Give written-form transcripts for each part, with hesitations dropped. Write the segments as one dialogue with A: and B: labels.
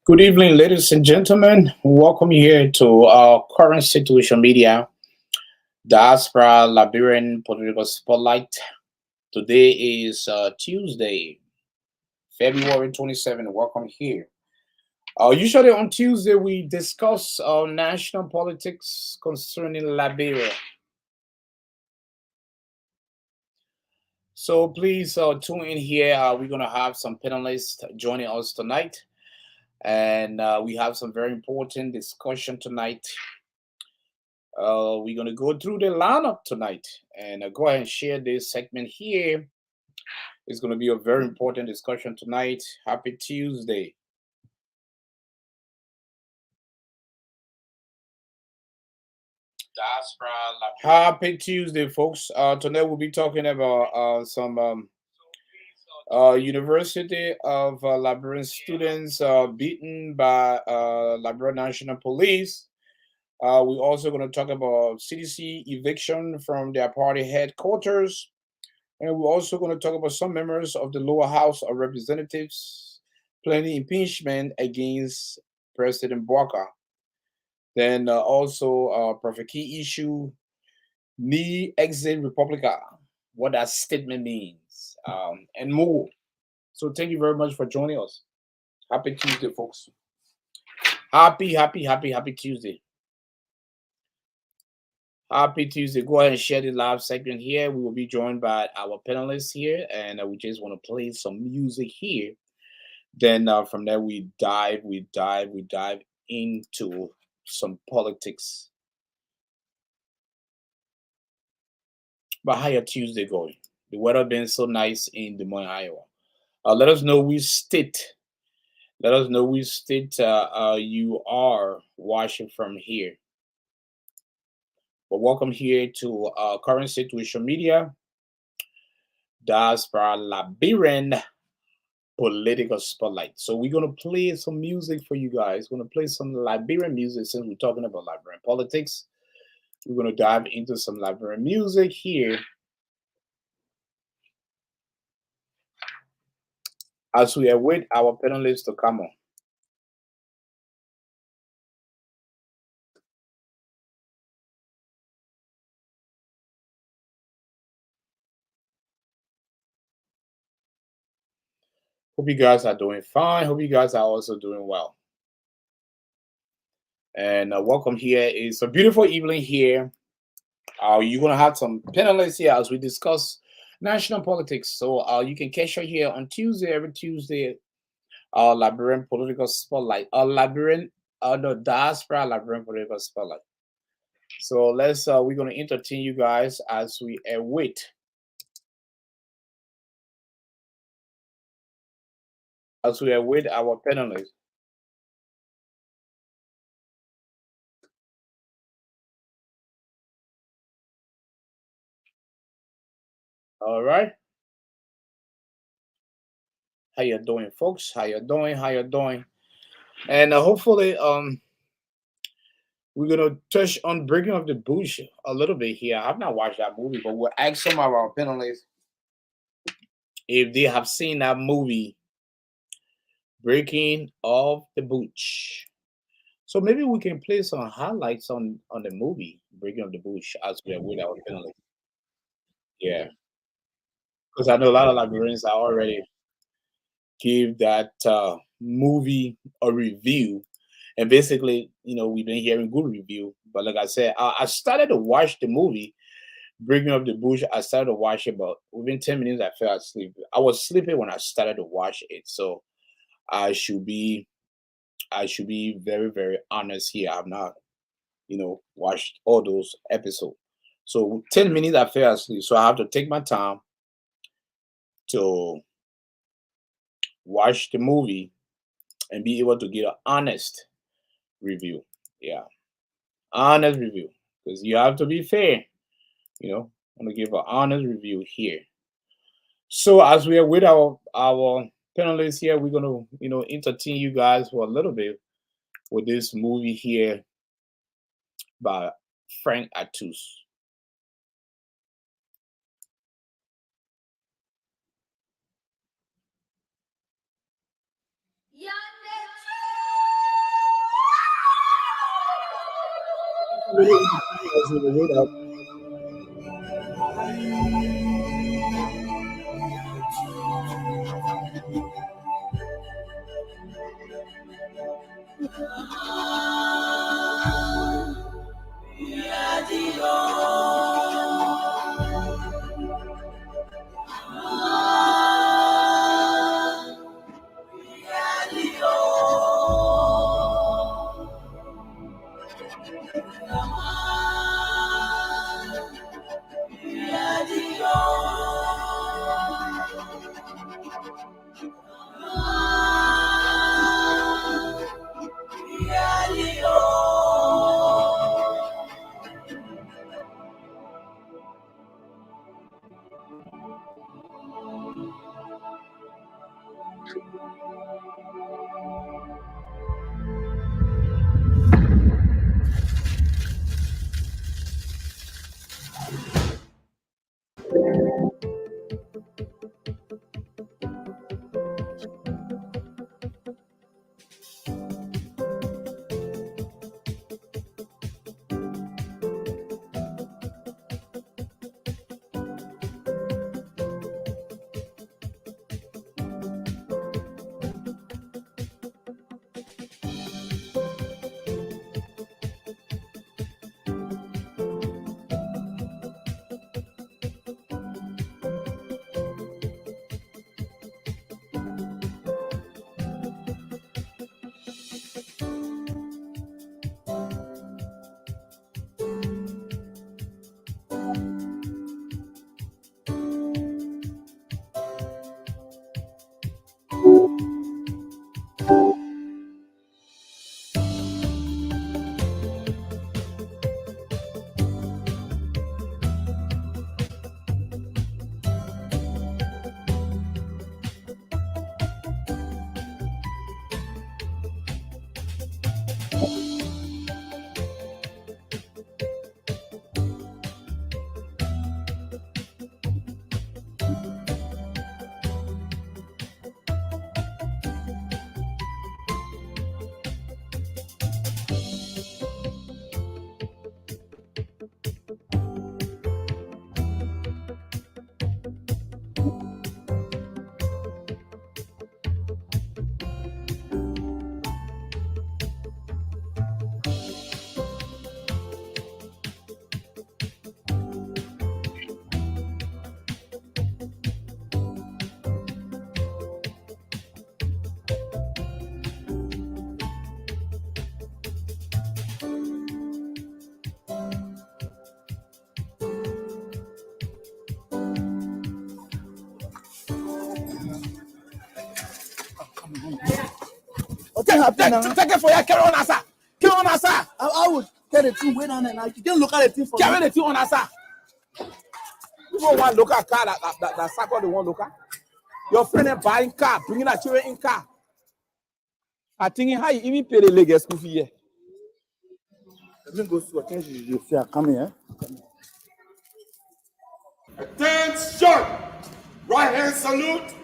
A: Good evening, ladies and gentlemen. Welcome here to our current situation media, Diaspora Liberian Political Spotlight. Today is Tuesday, February 27. Welcome here. Usually on Tuesday, we discuss national politics concerning Liberia. So please tune in here. We're going to have some panelists joining us tonight. And we have some very important discussion tonight. We're going to go through the lineup tonight and go ahead and share this segment here. It's going to be a very important discussion tonight. Happy Tuesday. Happy Tuesday, folks. Tonight we'll be talking about some University of Liberian students beaten by Liberian National Police. We're also going to talk about CDC eviction from their party headquarters. And we're also going to talk about some members of the lower house of representatives planning impeachment against President Boakai. Then also key issue, Nee Exit Republica, what that statement means, and more. So thank you very much for joining us. Happy Tuesday, folks. Happy Tuesday. Happy Tuesday. Go ahead and share the live segment here. We will be joined by our panelists here, and we just want to play some music here. Then from there, we dive into some politics. But how your Tuesday going? The weather been so nice in Des Moines, Iowa. Let us know which state. Let us know which state you are watching from here. But welcome here to Current Situation Media, Diaspora Liberian Political Spotlight. So we're gonna play some music for you guys. We're gonna play some Liberian music since we're talking about Liberian politics. We're gonna dive into some Liberian music here as we await our panelists to come on. Hope you guys are doing fine. Hope you guys are also doing well. And welcome here. It's a beautiful evening here. You're gonna have some panelists here as we discuss national politics. So you can catch her here on Tuesday, every Tuesday. Liberian Political Spotlight. The Diaspora Liberian Political Spotlight. So we're gonna entertain you guys as we await. As we await our panelists. All right. How you doing, folks? How you doing? How you doing? And hopefully, we're gonna touch on Breaking of the Bush a little bit here. I've not watched that movie, but we'll ask some of our panelists if they have seen that movie, Breaking of the Bush. So maybe we can play some highlights on the movie Breaking of the Bush as we are with our panelists. Yeah, because I know a lot of Liberians are already give that movie a review, and basically, we've been hearing good review. But like I said, I started to watch the movie Breaking Up the Bush. I started to watch it, but within 10 minutes, I fell asleep. I was sleeping when I started to watch it, so I should be, very, very honest here. I've not, watched all those episodes. So 10 minutes, I fell asleep. So I have to take my time to watch the movie and be able to get an honest review. Yeah, honest review, because you have to be fair. I'm gonna give an honest review here. So as we are with our panelists here, we're gonna entertain you guys for a little bit with this movie here by Frank Atus.
B: Take it for your carry on, sir. Carry on, sir.
C: I would get the thing way down there now. You can look at the thing for
B: carry the thing on, sir. You want one local car that circle the one local? Your friend is buying car, bringing a children in car. I think how you even pay the leg school fee here.
C: Let me go to attention. You see, I come here.
D: Attention! Right hand salute.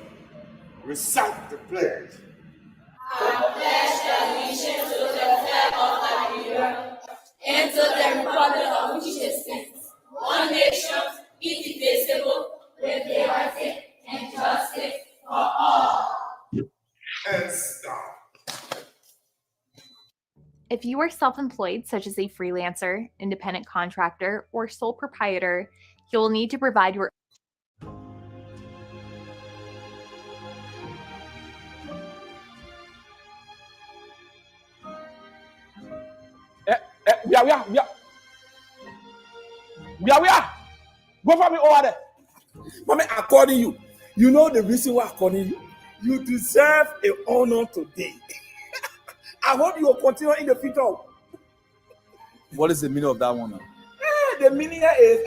D: Recite the pledge.
E: I pledge allegiance to the flag of Liberia and to the republic of which it stands, one nation, indivisible, with liberty and justice for all.
D: And stop.
F: If you are self-employed, such as a freelancer, independent contractor, or sole proprietor, you will need to provide your
B: We are. Go for me over there. Mommy, according you. You know the reason why according you? You deserve an honor today. I hope you will continue in the future.
C: What is the meaning of that one?
B: The meaning is,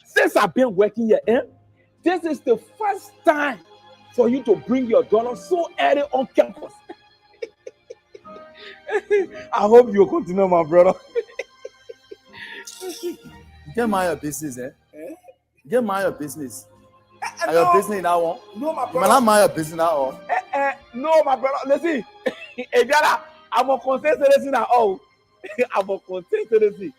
B: since I've been working here, this is the first time for you to bring your dollar so early on campus. I hope you will continue, my brother.
C: Get mind your business, Get mind your business. Are
B: No.
C: your business in that one?
B: No, my
C: You
B: brother.
C: might not mind your business in that one.
B: No, my brother. Let's see. I'm a consent citizen at all. I'm a consent citizen.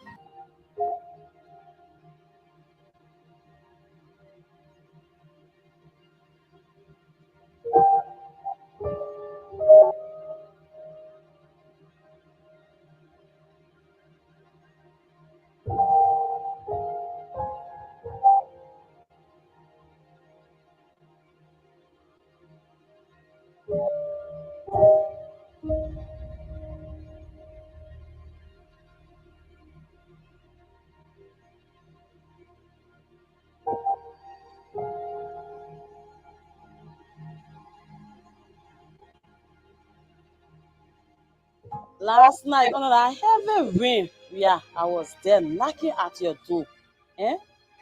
G: Last night, under that heavy rain, yeah, I was there knocking at your door. Eh?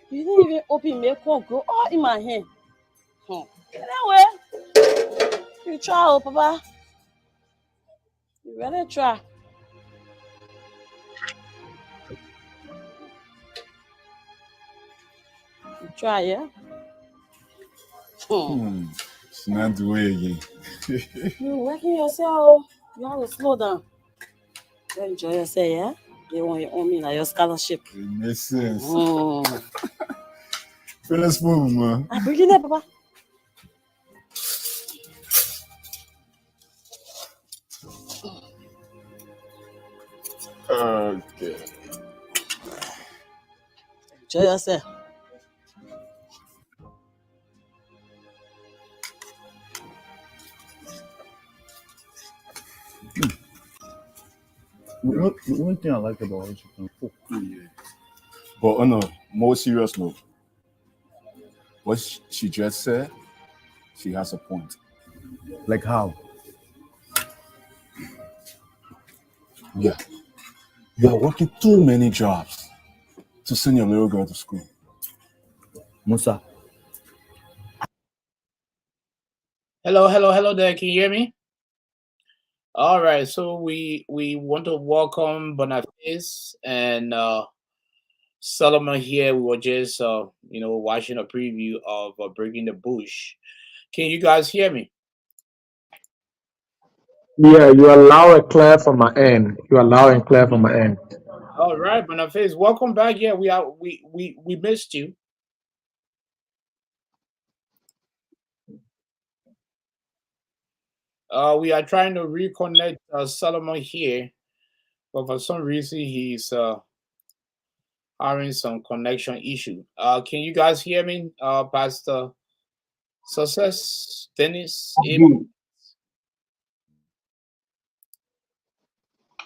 G: You didn't even open my call, go all in my hand. Anyway, you try, oh, Papa. You better try. You try, yeah?
B: It's not the way again.
G: You're working yourself. You have to slow down. You enjoy yourself, yeah? You want your own meal, like your scholarship.
B: It makes sense.
G: Mm.
B: Let's move, man.
G: I bring it there, Papa.
B: Okay.
G: Enjoy yourself.
C: The only thing I like about it, you can cook.
B: Yeah. But on a more serious note, what she just said, she has a point.
C: Like how?
B: Yeah. You're working too many jobs to send your little girl to school.
C: Musa.
A: Hello there. Can you hear me? All right. So we want to welcome Boniface and Solomon here. We were just watching a preview of Breaking the Bush. Can you guys hear me?
H: Yeah, you are loud and clear from my end. You are loud and clear from my end.
A: All right, Boniface, welcome back. Yeah, we missed you. We are trying to reconnect Solomon here, but for some reason he's having some connection issue. Can you guys hear me, Pastor Success, Dennis?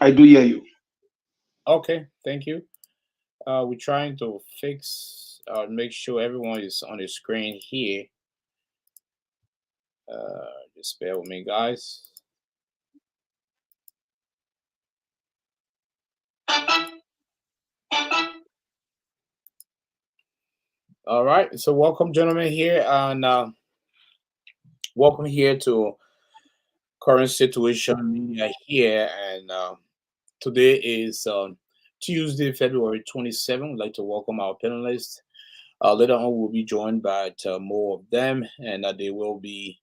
D: I do hear you.
A: Okay, thank you. We're trying to fix, make sure everyone is on the screen here. Just bear with me, guys. All right, so welcome, gentlemen, here, and welcome here to Current Situation Media here, and today is Tuesday, February 27th. I'd like to welcome our panelists. Later on, we'll be joined by more of them, and they will be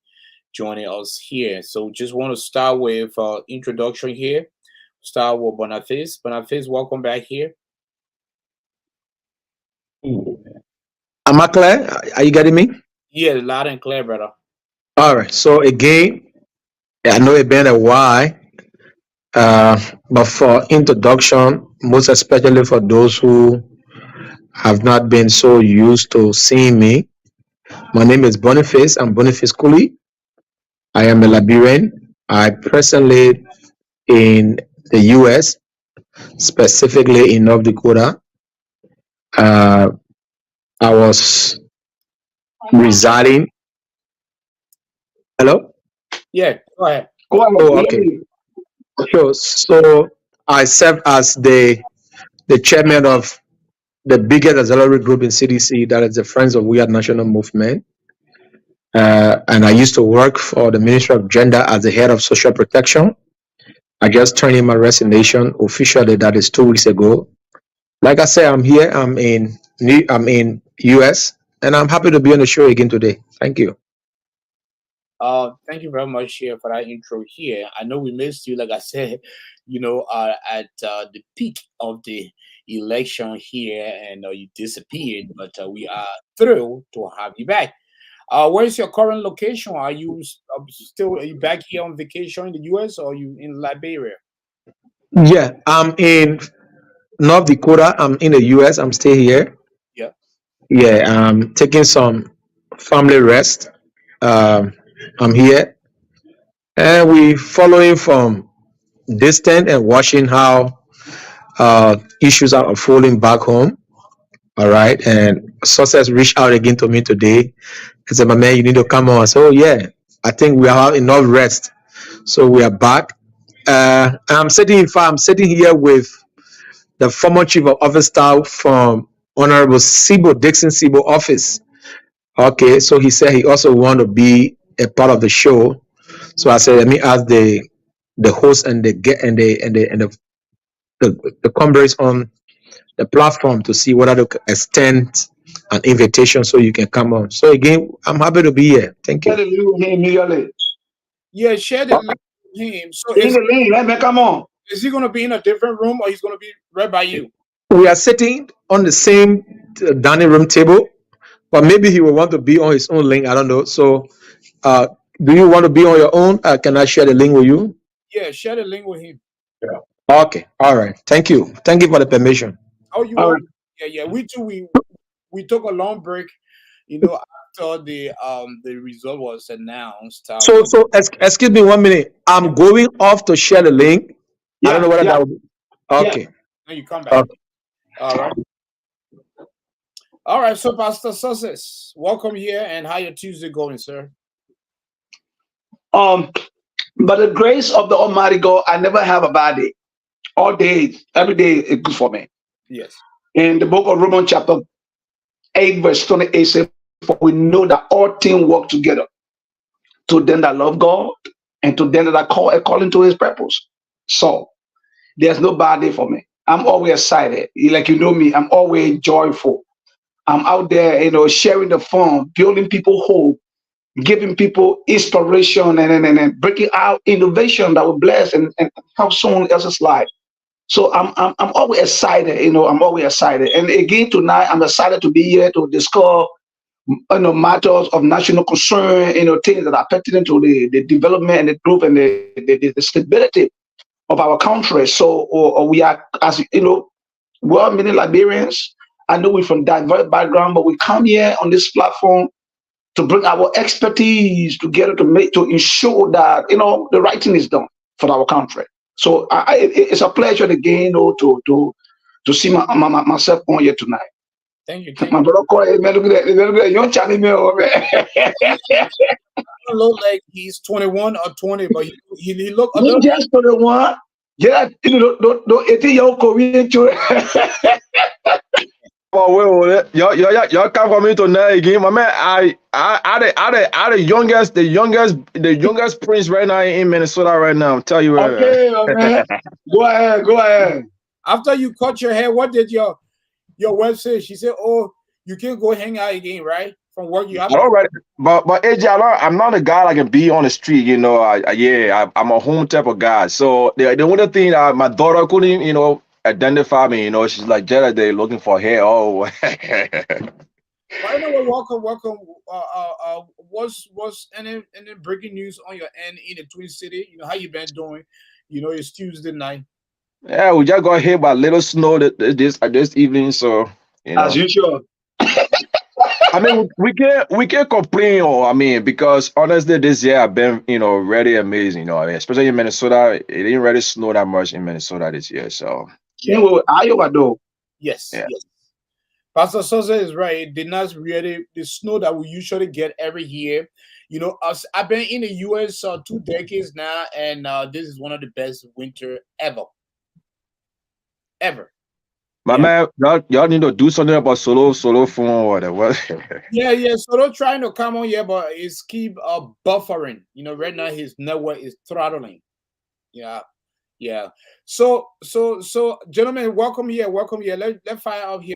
A: joining us here. So just want to start with introduction here. Start with Boniface. Boniface, welcome back here.
H: Am I clear? Are you getting me?
A: Yeah, loud and clear, brother.
H: All right. So again, I know it's been a while, but for introduction, most especially for those who have not been so used to seeing me, my name is Boniface. I'm Boniface Cooley. I am a Liberian. I presently in the U.S., specifically in North Dakota. I was residing. Hello?
A: Yeah, go ahead.
H: Oh, okay. Sure. So I serve as the chairman of the biggest auxiliary group in CDC, that is the Friends of Weird National Movement. And I used to work for the Ministry of Gender as the head of social protection. I just turned in my resignation officially. That is 2 weeks ago. Like I said, I'm here. I'm in US, and I'm happy to be on the show again today. Thank you.
A: Thank you very much here for that intro here. I know we missed you, like I said, at the peak of the election here, and you disappeared, but we are thrilled to have you back. Where's your current location? Are you are you back here on vacation in the US, or are you in Liberia?
H: Yeah, I'm in North Dakota. I'm in the US. I'm still here.
A: Yeah.
H: Yeah, I'm taking some family rest. I'm here, and we following from distant and watching how issues are unfolding back home. All right, and Success reached out again to me today. He said, "My man, you need to come on." So yeah, I think we have enough rest, so we are back, I'm sitting here with the former chief of office staff from Honorable Sibo Dixon Sibo office. Okay, so he said he also want to be a part of the show. So I said, let me ask the host and the comrades on the platform to see whether to extend an invitation so you can come on. So again, I'm happy to be here. Thank
I: Share
H: you.
I: the link with him immediately.
A: Yeah, share the link with him. So
I: In the link, let me come on.
A: is he going to be in a different room or he's going to be right by you?
H: We are sitting on the same dining room table, but maybe he will want to be on his own link. I don't know. So, do you want to be on your own? Can I share the link with you?
A: Yeah, share the link with him.
H: Okay. All right. Thank you. Thank you for the permission.
A: Oh, you
I: All
A: are?
I: right.
A: Yeah. We too. We took a long break. After the result was announced.
H: So excuse me 1 minute. I'm going off to share the link. I don't know whether that will be okay.
A: Then you come back.
H: Okay.
A: All right. All right. So Pastor Success, welcome here, and how your Tuesday going, sir?
I: By the grace of the Almighty God, I never have a bad day. All day, every day is good for me.
A: Yes.
I: In the book of Romans, chapter 8, verse 28 says, for we know that all things work together to them that love God and to them that are called according to his purpose. So there's no bad day for me. I'm always excited. Like you know me, I'm always joyful. I'm out there, sharing the fun, building people hope, giving people inspiration and breaking out innovation that will bless and help someone else's life. So I'm always excited, I'm always excited. And again tonight, I'm excited to be here to discuss matters of national concern, things that are pertinent to the development and the growth and the stability of our country. So we are, as we're many Liberians. I know we're from diverse background, but we come here on this platform to bring our expertise together to ensure that the right thing is done for our country. So it's a pleasure again, to see myself on here tonight.
A: Thank you.
I: My brother Corey, man, look at that young Charlie man.
A: Don't look like he's 21 or 20, but he look a
I: He
A: little.
I: just 21. Yeah, don't 18-year-old Korean children.
J: Oh, wait, y'all come for me tonight again, my man. I the youngest prince right now in Minnesota right now. I'll tell you.
I: Okay, man. Go ahead.
A: After you cut your hair, what did your wife say? She said, "Oh, you can't go hang out again, right? From work, you have to."
J: All right, but AJ, I'm not a guy that can be on the street. I'm a home type of guy. So the only thing my daughter couldn't, identify me. She's like, Jada, they looking for hair. Oh.
A: Well, anyway, welcome. What's any breaking news on your end in the Twin City? How you been doing? It's Tuesday night.
J: Yeah, we just got hit by little snow this evening, so
I: As usual.
J: I mean, we can't complain, because honestly, this year I've been, really amazing, especially in Minnesota. It didn't really snow that much in Minnesota this year, so.
I: Same with Iowa, though.
A: Yes,
J: Yeah.
A: yes. Pastor Sosa is right. It did not really the snow that we usually get every year. I've been in the U.S. 2 decades now, and this is one of the best winter ever.
J: My man, y'all need to do something about solo phone or whatever.
A: Yeah. So they're trying to come on here, but it's keep buffering. Right now his network is throttling. Yeah. So gentlemen, welcome here. Let's fire out here.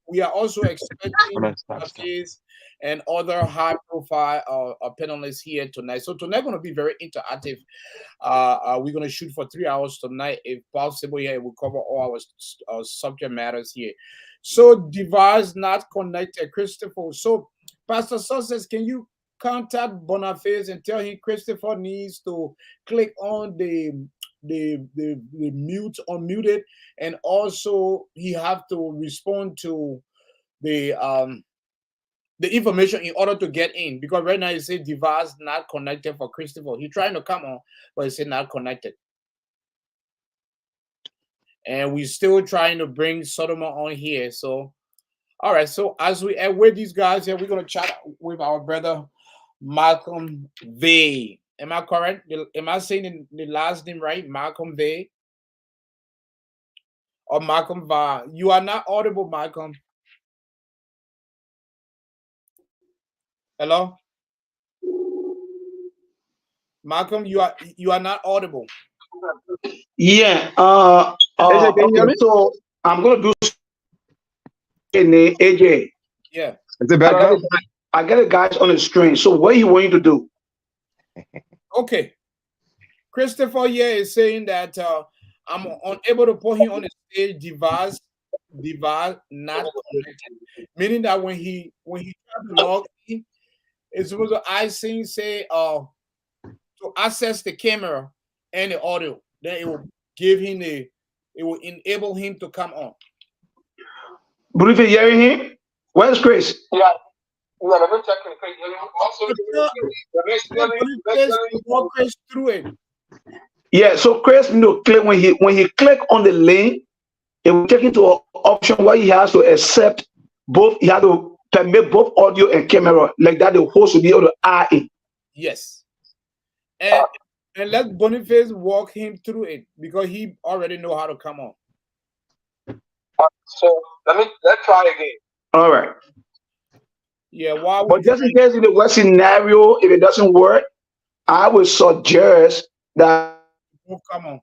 A: We are also expecting judges and other high profile panelists here tonight. So tonight going to be very interactive. We're going to shoot for 3 hours tonight, if possible. Yeah, we'll cover all our subject matters here. So device not connected, Christopher. So Pastor Success, can you contact Boniface and tell him Christopher needs to click on the mute unmuted, and also he have to respond to the information in order to get in, because right now it says device not connected for Christopher. He's trying to come on, but it says not connected. And we're still trying to bring Sodoma on here. So all right, so as we with these guys here, we're gonna chat with our brother Malcolm V. Am I correct? Am I saying the last name right? Malcolm V or Malcolm Va? You are not audible, Malcolm. Hello, Malcolm. You are not audible.
I: Yeah.
J: AJ, can you hear
I: Okay.
J: me?
I: So I'm gonna do AJ.
A: Yeah.
J: Is it better now?
I: I get the guys on the screen. So what you want you to do?
A: Okay. Christopher here is saying that I'm unable to put him on the stage. Device not connected. Meaning that when he tries to log in, it's supposed to say to access the camera and the audio. Then it will give him it will enable him to come on.
I: Believe you hearing him? Where's Chris?
D: Yeah, let me check it. Also,
A: Chris through it.
I: Yeah, so Chris, click when he click on the link, it will take him to an option where he has to accept both. He has to permit both audio and camera, like that. The host will be able to add in.
A: Yes, and let Boniface walk him through it because he already know how to come on.
D: So let's try again.
I: All right.
A: Yeah, why?
I: But just in case in the worst scenario, if it doesn't work, I would suggest that.
A: Come on.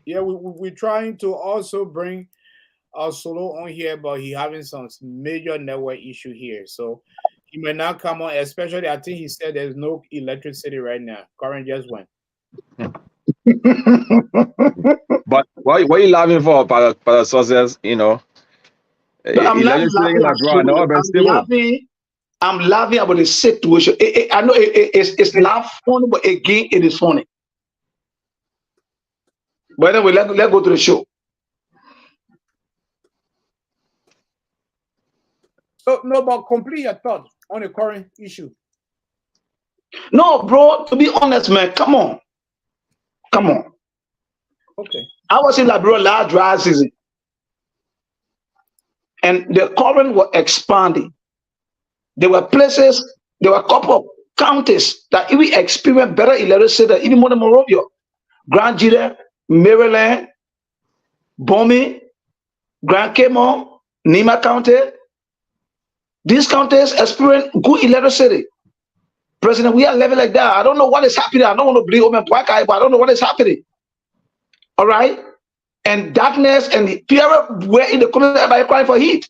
A: Yeah, we're trying to also bring our solo on here, but he having some major network issue here, so he may not come on. Especially, I think he said there's no electricity right now. Current just went.
J: But what are you laughing for, para sources? You know,
I: I'm not laughing. I'm laughing about the situation. I know it's not funny, but again, it is funny. But anyway, let's go to the show.
A: So no, but complete your thought on the current issue.
I: No, bro. To be honest, man, come on.
A: Okay.
I: I was in Liberia last dry season, and the current were expanding. There were places, there were a couple of counties that even experienced better illiteracy than even more than Monrovia. Grand Gila, Maryland, Bomi, Grand Cayman, Nima County. These counties experience good illiteracy. President, we are level like that. I don't know what is happening. I don't want to believe Boakai, but I don't know what is happening. All right? And darkness and fear were in the community by crying for heat.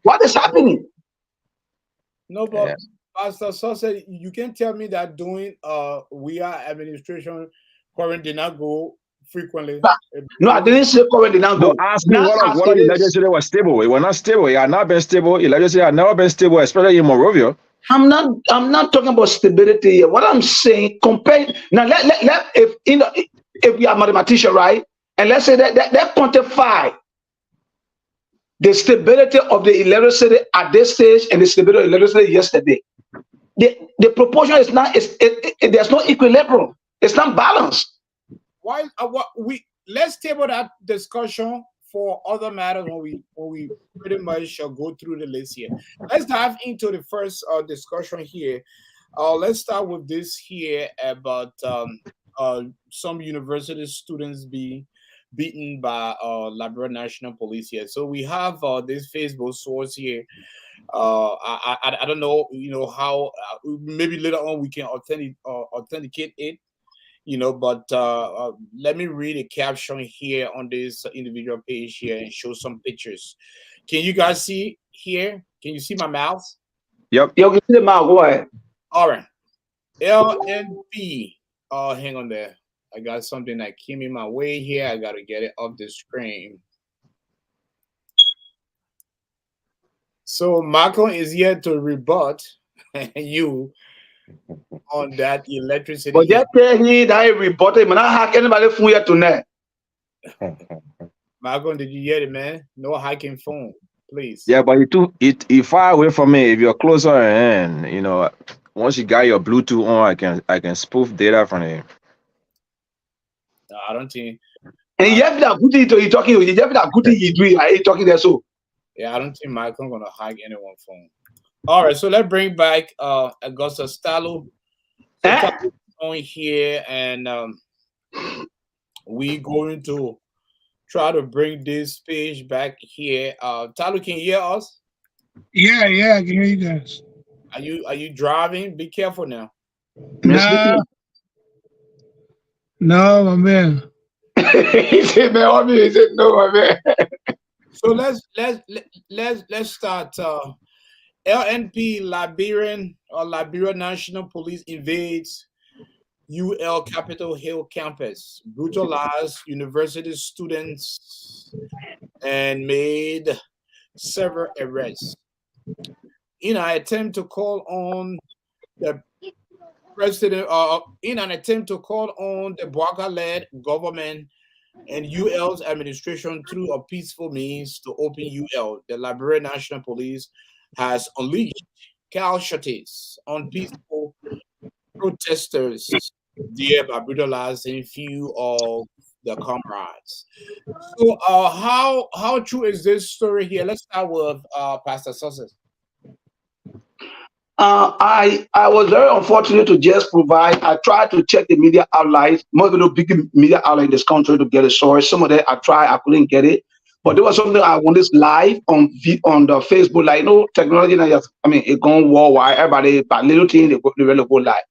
I: What is happening?
A: No, but Pastor Sauce, you can tell me that doing we are administration current did not go frequently.
I: No, I didn't say current did not go.
J: No, ask me what the legislature was stable. It was not stable. It had not been stable. The legislature had never been stable, especially in Monrovia.
I: I'm not talking about stability here. What I'm saying, compare now. If we are mathematician, right, and let's say that quantify the stability of the illiteracy at this stage and the stability of illiteracy yesterday. The proportion is not. There's no equilibrium. It's not balanced.
A: Why? Let's table that discussion for other matters when we pretty much shall go through the list here. Let's dive into the first discussion here. Let's start with this here about some university students being beaten by Liberia National Police here. So we have this Facebook source here. I don't know, how maybe later on we can authenticate it. But let me read a caption here on this individual page here and show some pictures. Can you guys see here? Can you see my mouse?
J: Yep.
I: You can see the mouse. Go ahead.
A: All right. LNP. Hang on there. I got something that came in my way here. I got to get it off the screen. So Malcolm is here to rebut you on that electricity.
I: But just tell me that he reported. Man, I hack anybody phone here tonight.
A: Malcolm, did you hear it, man? No hacking phone, please.
J: Yeah, but it far away from me. If you're closer, and once you got your Bluetooth on, I can spoof data from it.
A: I don't think.
I: And you have that good thing you're talking. You have that good thing you do. Are you talking there? So
A: Yeah, I don't think Michael's gonna hack anyone's phone. All right, so let's bring back Augusta Stalo. So
I: Eh?
A: Talo on here, and we going to try to bring this page back here. Talo, can you hear us?
K: Yeah, I can hear you guys.
A: Are you driving? Be careful now.
K: No, my man.
I: He said, man, he said, no, my man.
A: So let's start. LNP Liberia National Police invades UL Capitol Hill campus, brutalized university students, and made several arrests in an attempt to call on the president. In an attempt to call on the Boakai-led government and UL's administration through a peaceful means to open UL, the Liberia National Police has unleashed casualties on peaceful protesters, thereby brutalizing few of the comrades. So, how true is this story here? Let's start with Pastor Success.
I: I was very unfortunate to just provide. I tried to check the media outlets, most of the big media outlets in this country to get a source. Some of them I tried, I couldn't get it. But there was something I wanted live on the Facebook, like technology now. It's gone worldwide. Everybody, by little thing, they really go live.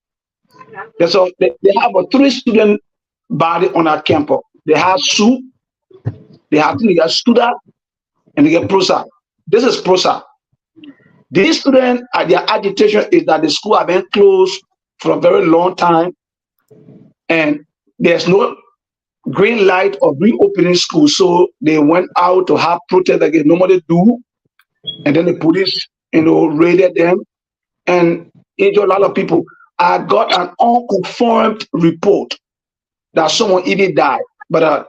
I: So they have a 3 student body on our campus. They have soup, they have Studa, and they get Prosa. This is Prosa. These students, their agitation is that the school have been closed for a very long time, and there's no green light of reopening school. So they went out to have protest against nobody do, and then the police, raided them and injured a lot of people. I got an unconfirmed report that someone even died, but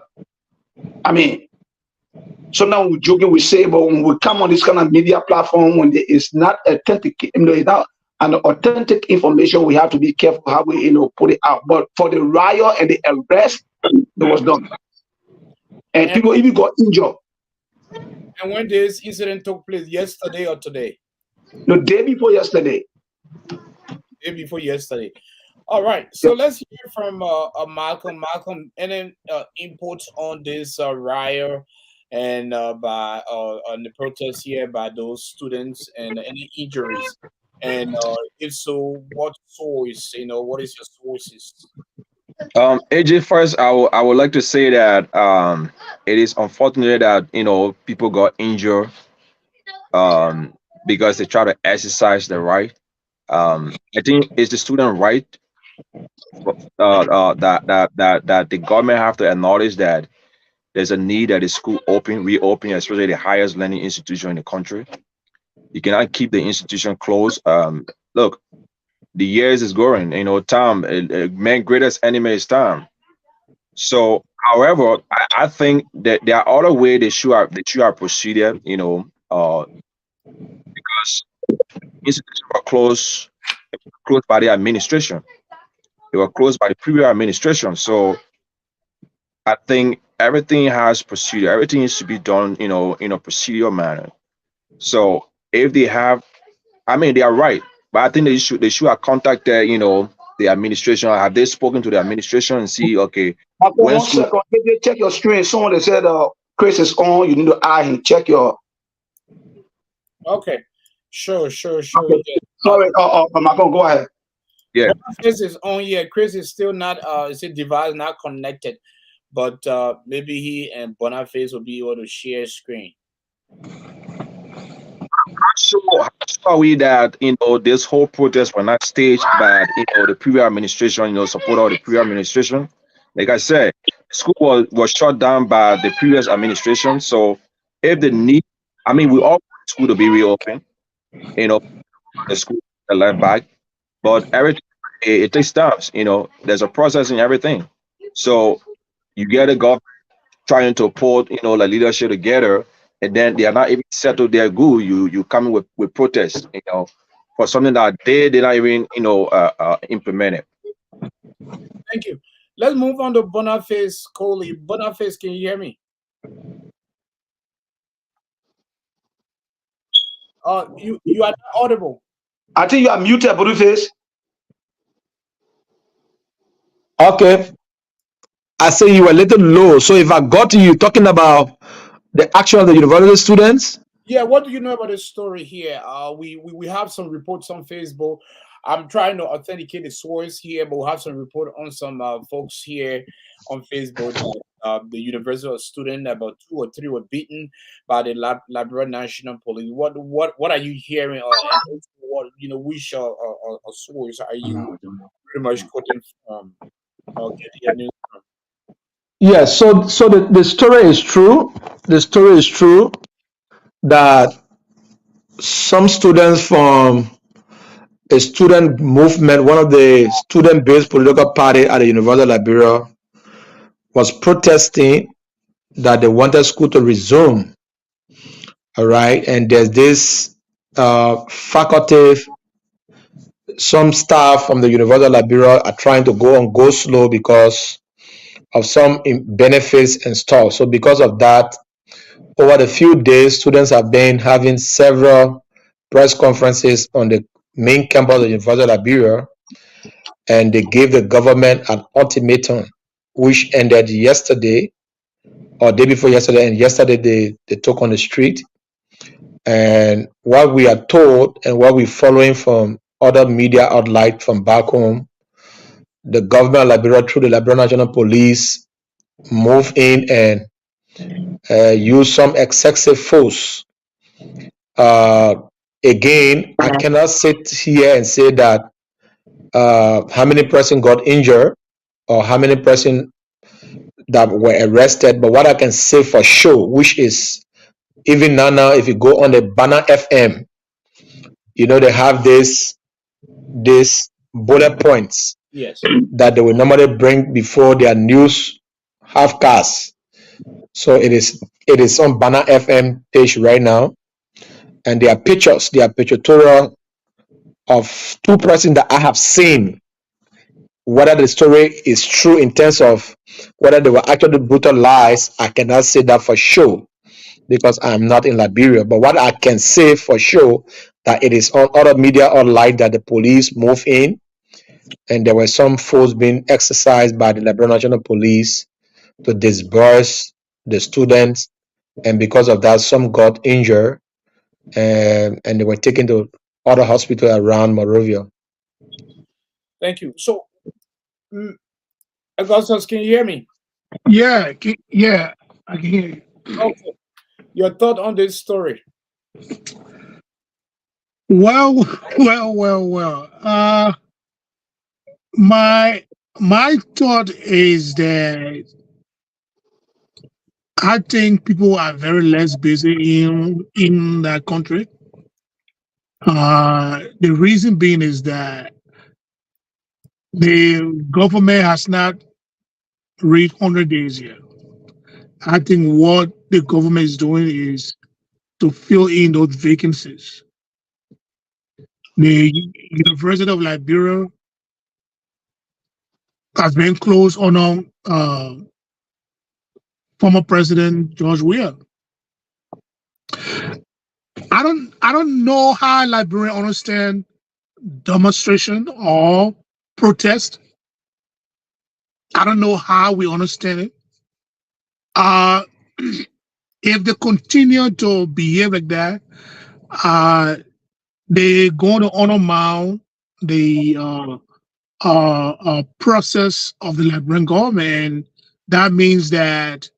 I: sometimes we're joking, we say, but when we come on this kind of media platform, when there is not authentic, it's not an authentic information, we have to be careful how we, put it out. But for the riot and the arrest, it was done, and people even got injured.
A: And when this incident took place, yesterday or today?
I: The day before yesterday.
A: Day before yesterday. All right. So let's hear from Malcolm. Malcolm, any inputs on this riot and by on the protest here by those students and any injuries? And if so, what source? What is your sources?
J: AJ, first, I would like to say that it is unfortunate that people got injured because they try to exercise their right. I think it's the student right that the government have to acknowledge that there's a need that the school reopen, especially the highest learning institution in the country. You cannot keep the institution closed. Look, the years is going. Time. Man's greatest enemy is time. So, however, I think that there are other ways they should have procedure. Because institutions were closed by the administration. They were closed by the previous administration. So I think everything has procedure. Everything needs to be done, in a procedural manner. So if they have, they are right, but I think they should have contacted, the administration. Have they spoken to the administration and see, okay,
I: one second, check your screen. Someone that said Chris is on. You need to add him. Check your.
A: Okay, sure.
I: Okay. Yeah. Sorry, Malcolm, go ahead.
J: Yeah,
A: Chris is on. Yeah, Chris is still not. His device not connected, but maybe he and Boniface will be able to share screen.
J: How are we that this whole protest was not staged by the previous administration, support of the previous administration? Like I said, school was shut down by the previous administration. So if the need, we all want school to be reopened, the school left back, but everything it takes time. There's a process in everything. So you get a government trying to put like leadership together, and then they are not even settled their good. You come with protests, for something that they did not even implement it.
A: Thank you. Let's move on to Boniface Coley. Boniface, can you hear me? You are not audible.
I: I think you are muted, Blueface.
H: Okay. I say you were a little low. So if I got you talking about the action of the university students.
A: Yeah, what do you know about this story here? We have some reports on Facebook. I'm trying to authenticate the source here, but we have some report on some folks here on Facebook. The university student, about 2 or 3 were beaten by the Liberia National Police. What are you hearing? And what which source are you pretty much quoting from? Getting your news from?
H: Yeah, so the story is true. The story is true that some students from a student movement, one of the student-based political party at the University of Liberia, was protesting that they wanted school to resume. All right, and there's this faculty, some staff from the University of Liberia are trying to go slow because of some benefits and stuff. So because of that, over the few days, students have been having several press conferences on the main campus of the University of Liberia, and they gave the government an ultimatum, which ended yesterday or day before yesterday, and yesterday they took on the street. And what we are told and what we're following from other media outlets from back home, the government of Liberia through the Liberia National Police move in and use some excessive force. Again, I cannot sit here and say that how many person got injured or how many person that were arrested, but what I can say for sure, which is even now, if you go on the Banner FM, they have this bullet points
A: Yes.
H: that they will normally bring before their news half-cast. So it is on Banner FM page right now, and there are pictorial of 2 persons that I have seen. Whether the story is true in terms of whether they were actually brutalized, I cannot say that for sure because I'm not in Liberia. But what I can say for sure that it is on other media online that the police moved in, and there were some force being exercised by the Liberia National Police to disperse the students, and because of that, some got injured, and they were taken to other hospitals around Monrovia.
A: Thank you. So, Augustus, can you hear me?
K: Yeah, I can hear you.
A: Okay. Your thought on this story?
K: Well. My thought is that I think people are very less busy in that country. The reason being is that the government has not reached 100 days yet. I think what the government is doing is to fill in those vacancies. The University of Liberia has been closed on former President George Weah. I don't know how Liberians understand demonstration or protest. I don't know how we understand it. If they continue to behave like that, they're going to undermine the process of the Liberian government. That means that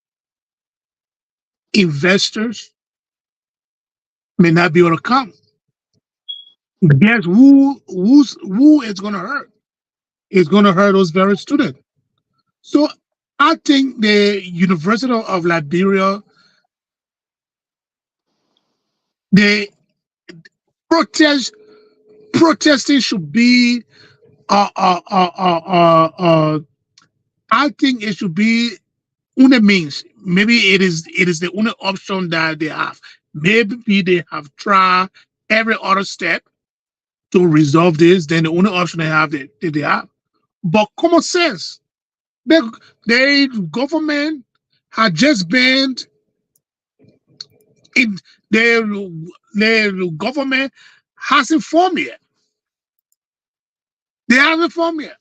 K: investors may not be able to come. Guess who it's going to hurt? It's going to hurt those very students. So I think the University of Liberia, the protesting should be I think it should be only means. Maybe it is the only option that they have. Maybe they have tried every other step to resolve this, then the only option they have that they have. But common sense. The government had just banned the government hasn't formed yet. They haven't formed yet.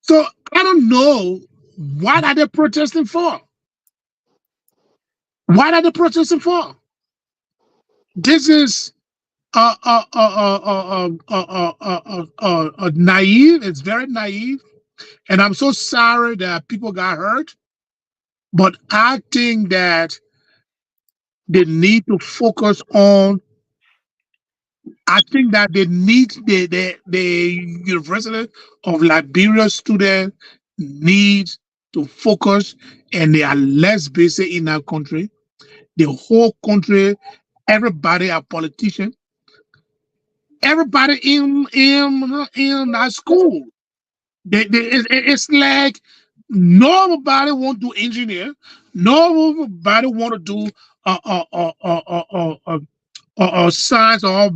K: So I don't know, what are they protesting for? What are they protesting for? This is naive. It's very naive, and I'm so sorry that people got hurt. But I think that they need to focus on. I think that they need the University of Liberia students need to focus, and they are less busy in our country. The whole country, everybody are politicians. Everybody in our school, it's like nobody want to engineer, nobody want to do science or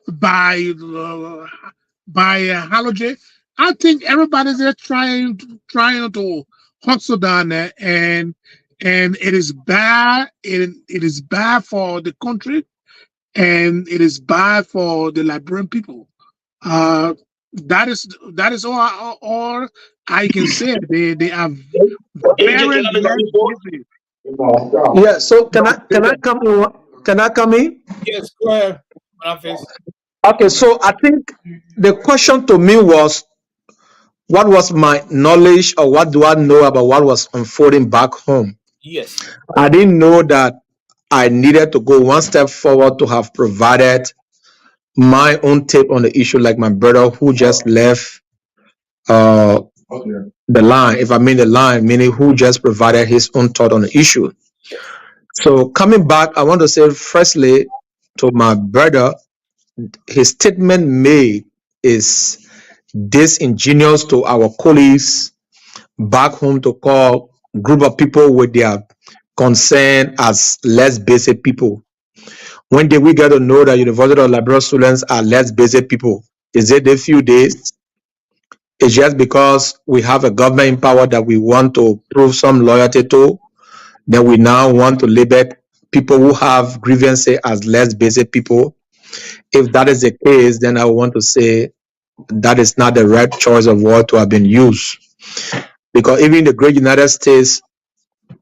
K: biology. I think everybody's there trying to hustle down there, and it is bad. It is bad for the country, and it is bad for the Liberian people. That is all I can say. They are very busy.
H: Yeah. So can I come in? Can I come in?
A: Yes, go ahead, Manafis.
H: Okay. So I think the question to me was, what was my knowledge, or what do I know about what was unfolding back home?
A: Yes.
H: I didn't know that I needed to go one step forward to have provided my own take on the issue, like my brother who just left the line. If I mean the line, meaning who just provided his own thought on the issue. So coming back, I want to say firstly to my brother, his statement made is disingenuous to our colleagues back home to call group of people with their concern as less basic people. When did we get to know that University of Liberia students are less basic people? Is it a few days? It's just because we have a government in power that we want to prove some loyalty to, then we now want to label people who have grievances as less basic people. If that is the case, then I want to say that is not the right choice of word to have been used. Because even in the great United States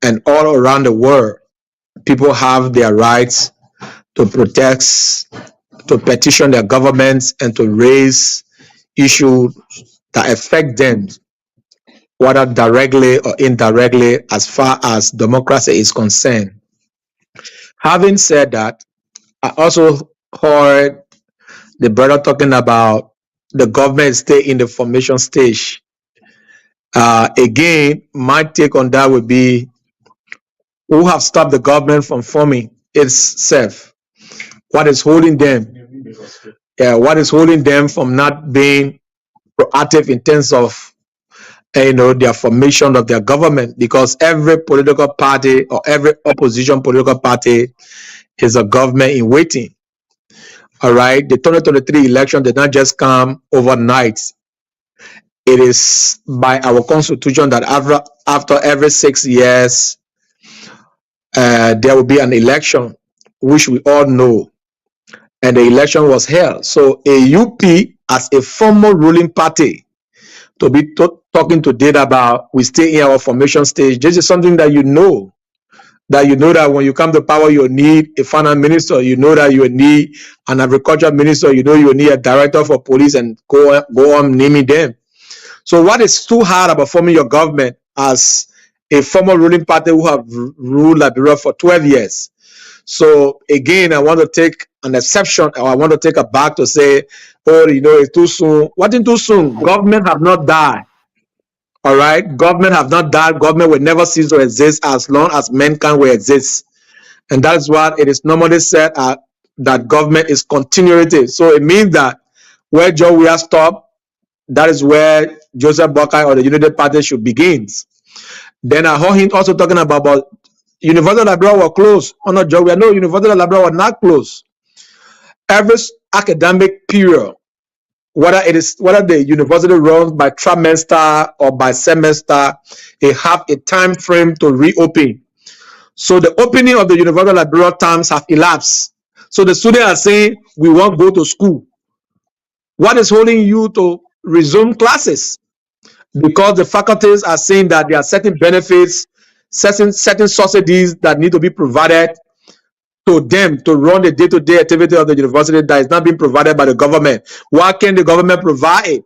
H: and all around the world, people have their rights to protest, to petition their governments, and to raise issues that affect them, whether directly or indirectly, as far as democracy is concerned. Having said that, I also heard the brother talking about the government stay in the formation stage. Again, my take on that would be, who have stopped the government from forming itself? What is holding them? What is holding them from not being proactive in terms of their formation of their government? Because every political party or every opposition political party is a government in waiting. All right, the 2023 election did not just come overnight. It is by our constitution that after every 6 years, there will be an election, which we all know, and the election was held. So AUP, as a former ruling party, to be talking today about we stay in our formation stage, this is something that you know that when you come to power, you need a finance minister, you know that you need an agriculture minister, you know you need a director for police, and go on naming them. So what is too hard about forming your government as a former ruling party who have ruled Liberia for 12 years? So again, I want to take an exception, or I want to take a back to say, oh, it's too soon. What is too soon? Government have not died. All right, government have not died. Government will never cease to exist as long as mankind will exist, and that's what it is normally said that government is continuity. So it means that where Joe Weah stopped, that is where Joseph Boakai or the United Party should begin. Then I heard him also talking about University of Liberia were closed. Oh no, Joe Weah, no, University of Liberia were not closed. Every academic period, whether the university runs by trimester or by semester, they have a time frame to reopen. So the opening of the University of Liberia terms have elapsed. So the students are saying, we won't go to school. What is holding you to resume classes? Because the faculties are saying that there are certain benefits, certain subsidies that need to be provided to them to run the day-to-day activity of the university that is not being provided by the government. Why can't the government provide it?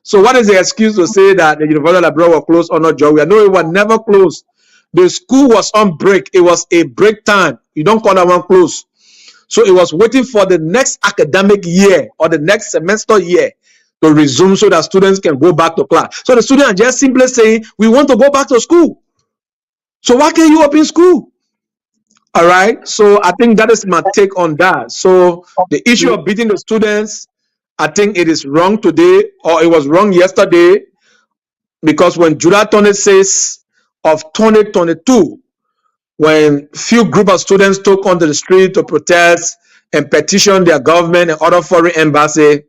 H: So what is the excuse to say that the University of Liberia was closed or not, Joe? No, it was never closed. The school was on break. It was a break time. You don't call that one closed. So it was waiting for the next academic year or the next semester year to resume so that students can go back to class. So the students are just simply saying, we want to go back to school. So why can't you open school? All right. So I think that is my take on that. So the issue of beating the students, I think it is wrong today, or it was wrong yesterday, because when July 26th of 2022, when few group of students took onto the street to protest and petition their government and other foreign embassy,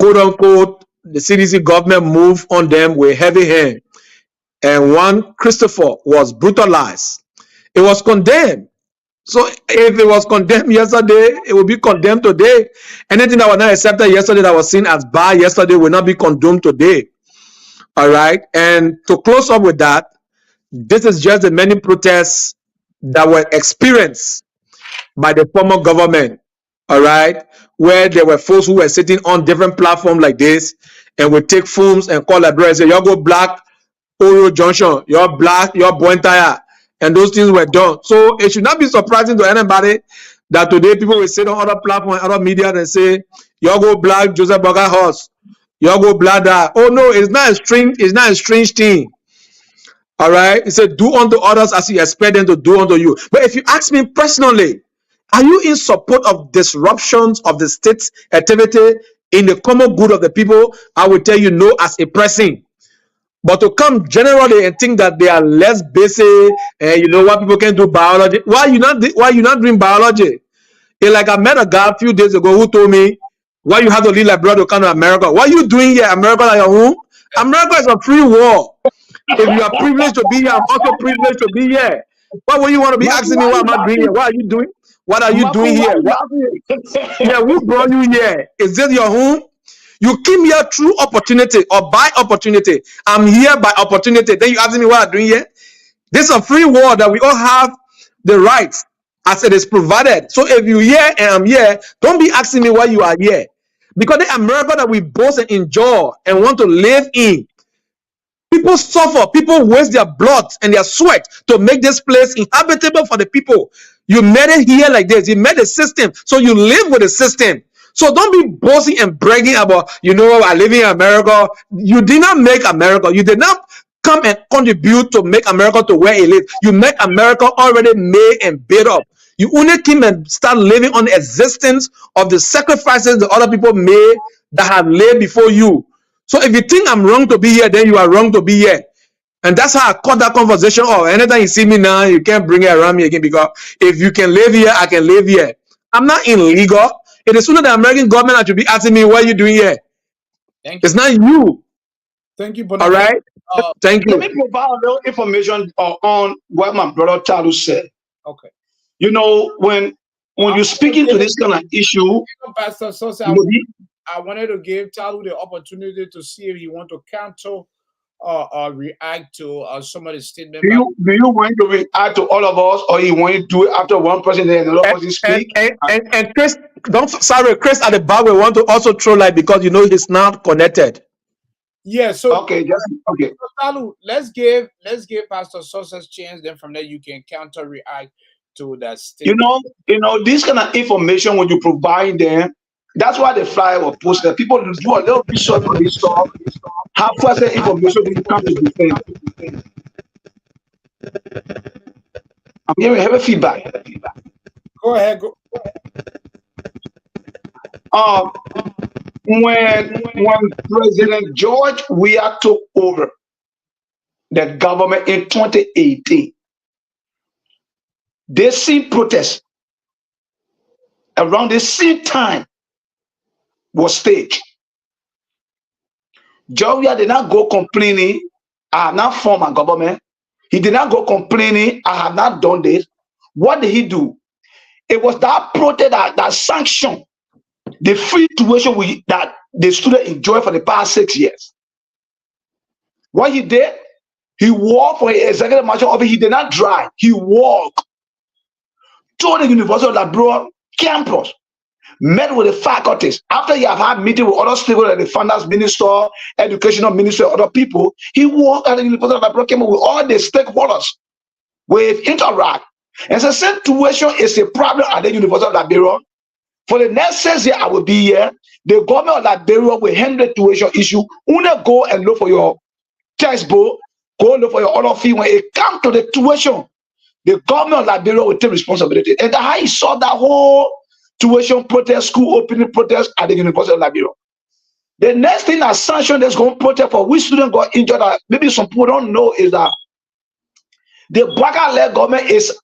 H: quote unquote, the CDC government moved on them with heavy hand. And one Christopher was brutalized. It was condemned. So if it was condemned yesterday, it will be condemned today. Anything that was not accepted yesterday, that was seen as bad yesterday, will not be condemned today. All right. And to close up with that, this is just the many protests that were experienced by the former government. All right. Where there were folks who were sitting on different platforms like this and would take films and call Liberia and say, y'all go black, Oro Junction, you're black, you're Boentire. And those things were done. So it should not be surprising to anybody that today people will sit on other platforms, other media, and say, y'all go black Joseph Boakai horse, y'all go black that. Oh no, it's not a strange thing. All right. It said, do unto others as you expect them to do unto you. But if you ask me personally, are you in support of disruptions of the state's activity in the common good of the people? I will tell you no as a person. But to come generally and think that they are less basic, and you know what, people can do biology. Why you not doing biology? It's like I met a guy a few days ago who told me, why you have to leave Liberia to come to America? What are you doing here? America like your home? America is a free world. If you are privileged to be here, I'm also privileged to be here. Why would you want to be asking me what am I doing here? What are you doing? What are you doing here? Yeah, who brought you here? Is this your home? You came here through opportunity or by opportunity. I'm here by opportunity. Then you ask me what I'm doing here? This is a free world that we all have the rights as it is provided. So if you're here and I'm here, don't be asking me why you are here. Because the America that we both enjoy and want to live in, people suffer, people waste their blood and their sweat to make this place inhabitable for the people. You made it here like this. You made a system, so you live with the system. So don't be boasting and bragging about, you know, I live in America. You did not make America. You did not come and contribute to make America to where it is. You make America already made and built up. You only came and start living on the existence of the sacrifices the other people made that have laid before you. So if you think I'm wrong to be here, then you are wrong to be here. And that's how I cut that conversation off. Anytime you see me now, you can't bring it around me again, because if you can live here, I can live here. I'm not illegal. It is only the American government that should be asking me, what are you doing here?
A: Thank you.
H: It's not you.
A: Thank you,
H: All right? Thank you.
I: Let me provide a little information on what my brother Talu said.
A: Okay.
I: You know, when you're speaking to this kind of issue,
A: Pastor Sosa, I wanted to give Talu the opportunity to see if you want to counter or react to some of the statements.
I: Do you want to react to all of us, or you want to do it after one person and another person speak?
H: And Chris, Chris at the back will want to also throw light, because you know he's not connected.
A: Yeah, so
I: okay.
A: So, Talu, let's give Pastor Sosa's chance. Then from there you can counter react to that statement.
I: You know this kind of information when you provide them. That's why the flyer was posted. People do a little research on this stuff. Have first information when you come to defend. I'm giving heavy feedback.
A: Go ahead.
I: When President George Weah took over the government in 2018, they seen protests around the same time was staged. Georgia did not go complaining, I not form a government. He did not go complaining, I have not done this. What did he do? It was that protest that sanctioned the free tuition that the student enjoyed for the past 6 years. What he did, he walked for his executive marshal office. He did not drive. He walked to the University of Liberia campus, met with the faculties. After he have had meeting with other stakeholders, like the finance minister, educational minister, other people, he walked at the University of Liberia campus with all the stakeholders, with interact. And the situation is a problem at the University of Liberia. For the next 6 years, I will be here. The government of Liberia will handle the tuition issue. Una go and look for your textbook, go look for your other fee. When it comes to the tuition, the government of Liberia will take responsibility. And that's how he saw that whole tuition protest, school opening protest at the University of Liberia. The next thing that sanction that's going to protest for which student got injured, that maybe some people don't know, is that the Boakai-led government is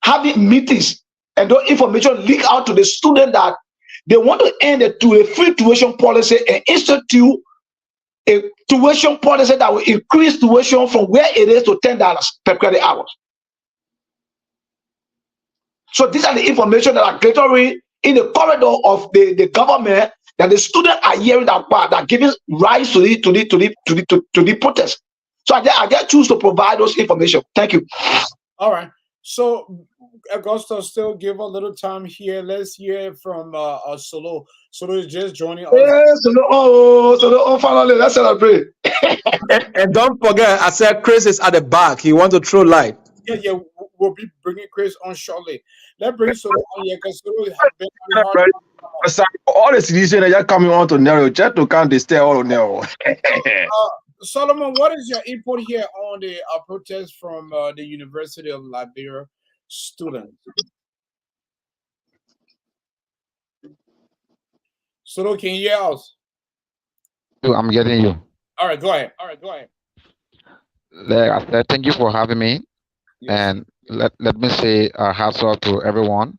I: having meetings and those information leak out to the student that they want to end the free tuition policy and institute a tuition policy that will increase tuition from where it is to $10 per credit hour. So these are the information that are glittering in the corridor of the government that the students are hearing that giving rise to the protest. So I just choose to provide those information. Thank you.
A: All right. So Augusto, still give a little time here. Let's hear from Solo. Solo is just joining us.
I: Yes, Solo, finally, let's celebrate.
H: And don't forget, I said Chris is at the back. He wants to throw light.
A: Yeah, we'll be bringing Chris on shortly. Let's bring Solo on here because Solo has been hard.
J: All the CDC that are coming on to narrow, just to count the stay all narrow.
A: Solomon, what is your input here on the protest from the University of Liberia students? Solo, can you hear us?
L: I'm getting you.
A: All right, go ahead.
L: I said, thank you for having me. Yes. And let me say hats off to everyone.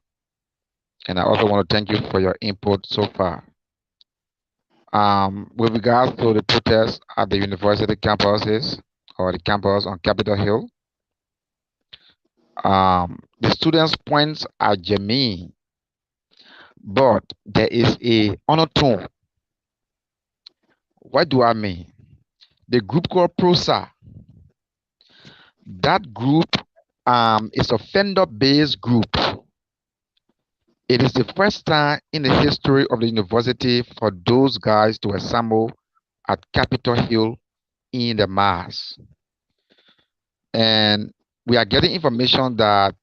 L: And I also want to thank you for your input so far. With regards to the protests at the university campuses or the campus on Capitol Hill, the students' points are germane, but there is a undertone. What do I mean? The group called PROSA, that group is a offender-based group. It is the first time in the history of the university for those guys to assemble at Capitol Hill in the mass. And we are getting information that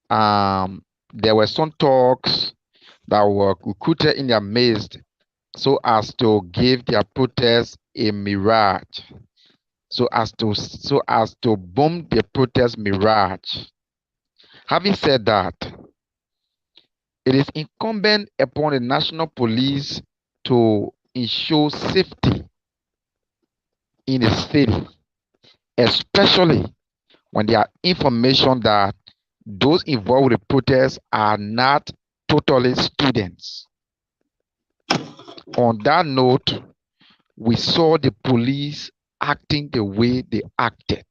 L: there were some talks that were recruited in their midst so as to give their protest a mirage, so as to boom the protest mirage. Having said that, it is incumbent upon the national police to ensure safety in the city, especially when there are information that those involved with the protests are not totally students. On that note, we saw the police acting the way they acted.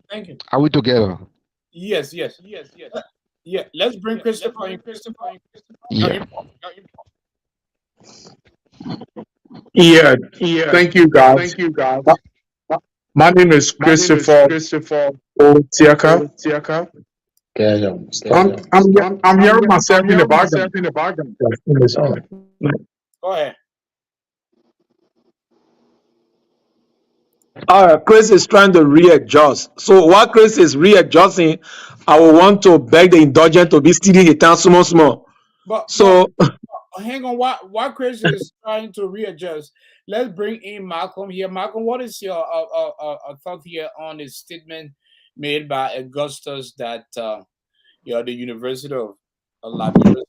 A: Thank you.
L: Are we together?
A: Yes. Yeah, let's bring Christopher in.
L: Yeah.
K: Yeah. Thank you, guys. My name is Christopher Otiaka. I'm hearing myself in the background.
A: Go ahead.
H: Chris is trying to readjust. So while Chris is readjusting, I will want to beg the indulgent to be stealing it down small.
A: But hang on, while Chris is trying to readjust, let's bring in Malcolm here. Malcolm, what is your thought here on the statement made by Augustus that the University of Liberia,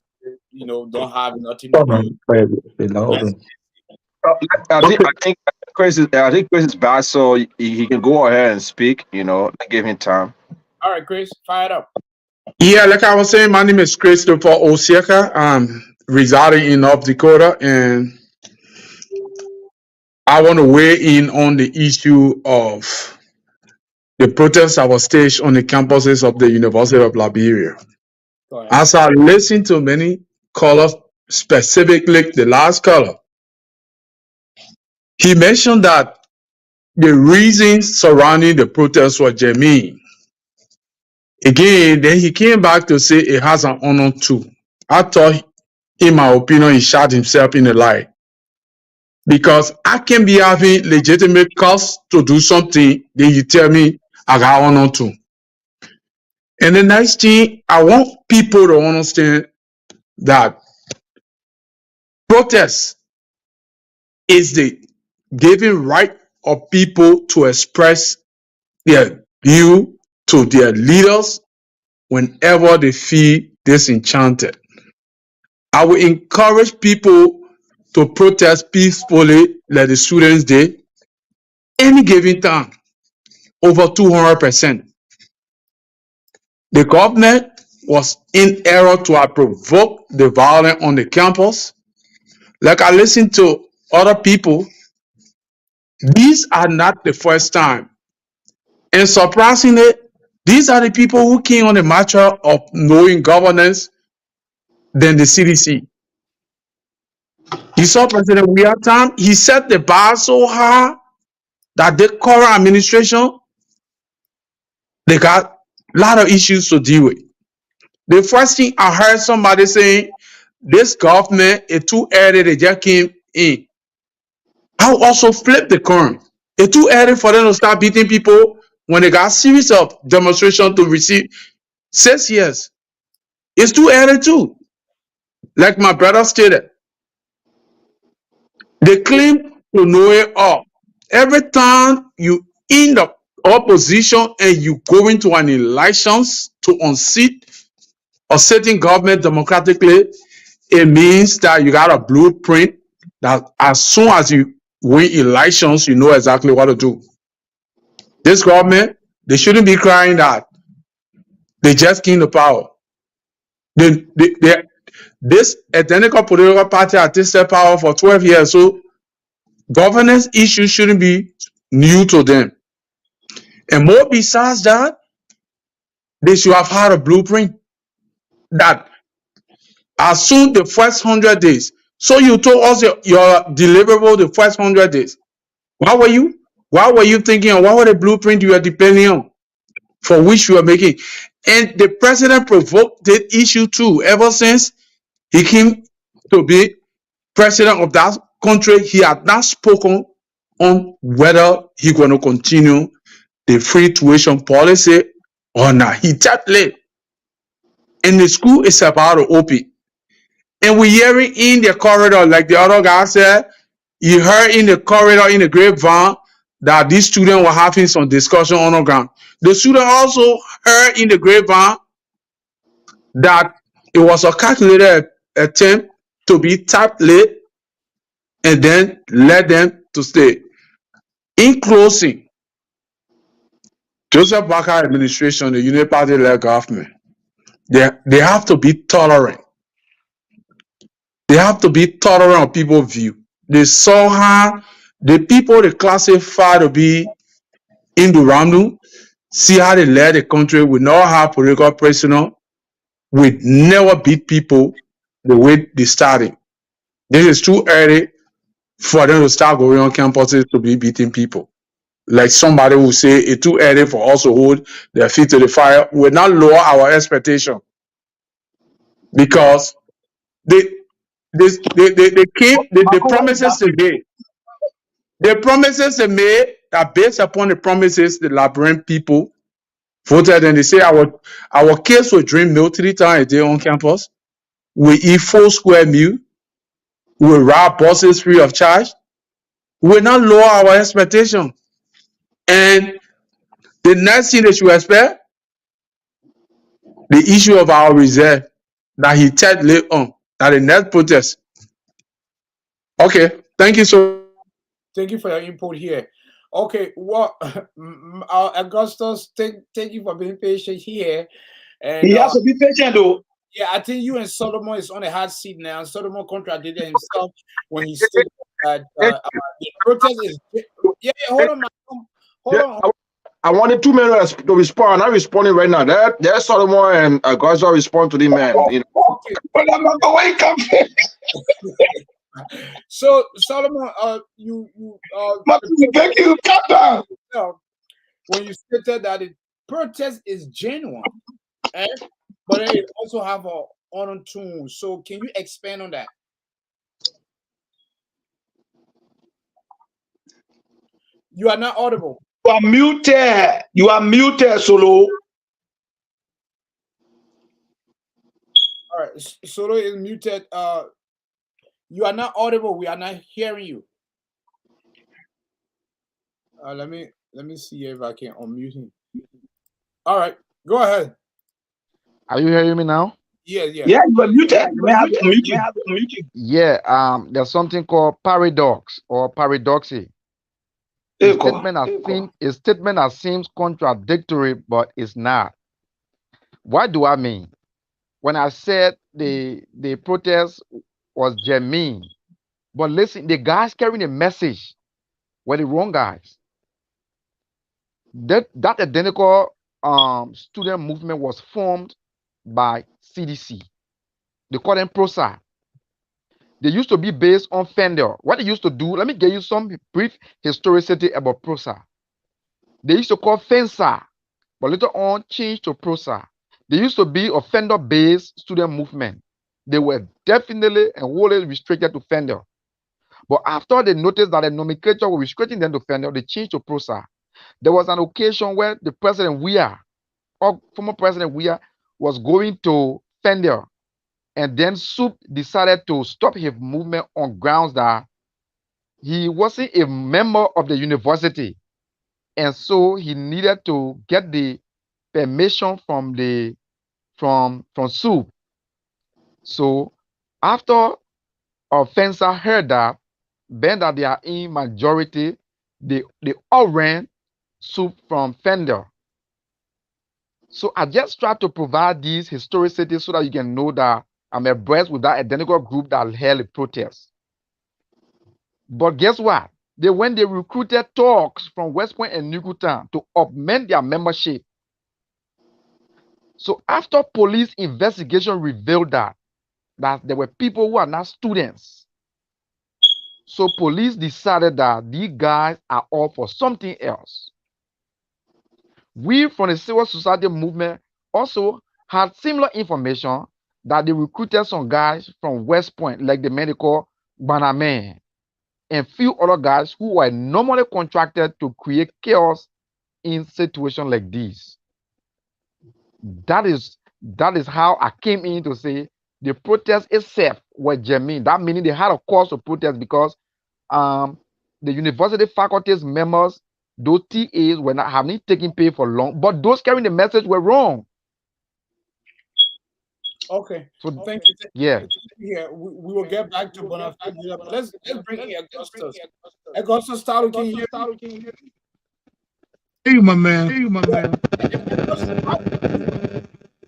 A: don't have nothing to do?
J: I think Chris is back, so he can go ahead and speak. Give him time.
A: All right, Chris, fire it up.
K: Yeah, like I was saying, my name is Christopher Osiaka. I'm residing in North Dakota, and I want to weigh in on the issue of the protests that were staged on the campuses of the University of Liberia. As I listen to many callers, specifically the last caller, he mentioned that the reasons surrounding the protests were genuine. Again, then he came back to say it has an honor too. I thought, in my opinion, he shot himself in the leg. Because I can be having legitimate cause to do something, then you tell me I got honor too. And the next thing, I want people to understand that protest is the giving right of people to express their view to their leaders whenever they feel disenchanted. I will encourage people to protest peacefully like the students did any given time, over 200%. The government was in error to have provoked the violence on the campus. Like I listened to other people, these are not the first time. And surprisingly, these are the people who came on the matter of knowing governance than the CDC. You saw President Boakai, he set the bar so high that the current administration, they got a lot of issues to deal with. The first thing I heard somebody saying, this government is too early, they just came in. I also flipped the coin. It's too early for them to start beating people when they got a series of demonstrations to receive 6 years. It's too early too. Like my brother stated, they claim to know it all. Every time you in the opposition and you go into an elections to unseat a certain government democratically, it means that you got a blueprint that as soon as you win elections, you know exactly what to do. This government, they shouldn't be crying that they just came to power. This identical political party has tasted power for 12 years, so governance issues shouldn't be new to them. And more besides that, they should have had a blueprint that as soon the first 100 days. So you told us your deliverable the first 100 days. What were you thinking, and what were the blueprint you were depending on for which you were making? And the president provoked that issue too. Ever since he came to be president of that country, he had not spoken on whether he going to continue the free tuition policy or not. He tapped late. And the school is about to open. And we're hearing in the corridor, like the other guy said, you heard in the corridor, in the grapevine, that these students were having some discussion on the ground. The student also heard in the grapevine that it was a calculated attempt to be tapped late and then let them to stay. In closing, Joseph Boakai administration, the Union Party-led government, they have to be tolerant. They have to be tolerant of people's view. They saw how the people they classify to be Induranu, see how they led the country with no have political prisoner, with never beat people the way they started. This is too early for them to start going on campuses to be beating people. Like somebody will say it's too early for us to hold their feet to the fire. We'll not lower our expectation because the promises they made. The promises they made are based upon the promises the Liberian people voted, and they say our kids will drink milk 3 times a day on campus. We eat full square meal. We will ride buses free of charge. We will not lower our expectation. And the next thing that you expect, the issue of our reserve that he said later on, that the next protest. Okay, thank you so.
A: Thank you for your input here. Okay, well, Augustus, thank you for being patient here. And
I: he has to be patient though.
A: Yeah, I think you and Solomon is on a hot seat now. Solomon contradicted himself when he stated that the protest is. Yeah, hold on, hold on.
J: I wanted 2 men to respond. I'm responding right now. There's Solomon and guys will respond to the man. You know.
I: But I'm not going to wake up.
A: So Solomon, you
I: thank you, Captain.
A: When you stated that the protest is genuine, but then it also have a on tune. So can you expand on that? You are not audible.
I: You are muted. You are muted, Solo.
A: All right, Solo is muted. You are not audible. We are not hearing you. Let me see if I can unmute him. All right, go ahead.
L: Are you hearing me now?
A: Yeah.
I: Yeah, you are muted. You may have to mute you.
L: Yeah, there's something called paradox or paradoxy. A statement that seems contradictory, but it's not. What do I mean? When I said the protest was genuine, but listen, the guys carrying the message were the wrong guys. That identical student movement was formed by CDC. They call them PROSA. They used to be based on Fender. What they used to do, let me give you some brief historicity about PROSA. They used to call FENSA, but later on changed to PROSA. They used to be a Fender-based student movement. They were definitely and wholly restricted to Fender. But after they noticed that the nomenclature was restricting them to Fender, they changed to PROSA. There was an occasion where the President former President Weah, was going to Fender, and then Soup decided to stop his movement on grounds that he wasn't a member of the university, and so he needed to get the permission from Soup. So after Fencer heard that, being that they are in majority, they all ran Soup from Fender. So I just try to provide these historicities so that you can know that I'm abreast with that identical group that held a protest. But guess what? When they recruited talks from West Point and Newtown to augment their membership. So after police investigation revealed that there were people who are not students. So police decided that these guys are all for something else. We from the civil society movement also had similar information that they recruited some guys from West Point, like the medical Banaman, and few other guys who were normally contracted to create chaos in situations like this. That is how I came in to say the protest itself was genuine. That meaning they had a cause to protest because the university faculty's members, those TAs were not having taken pay for long, but those carrying the message were wrong.
A: Okay. So thank you.
L: Yeah.
A: We will get back to Bonafide. Let's bring in Augustus. Augustus, can you hear me?
K: Hey, my man.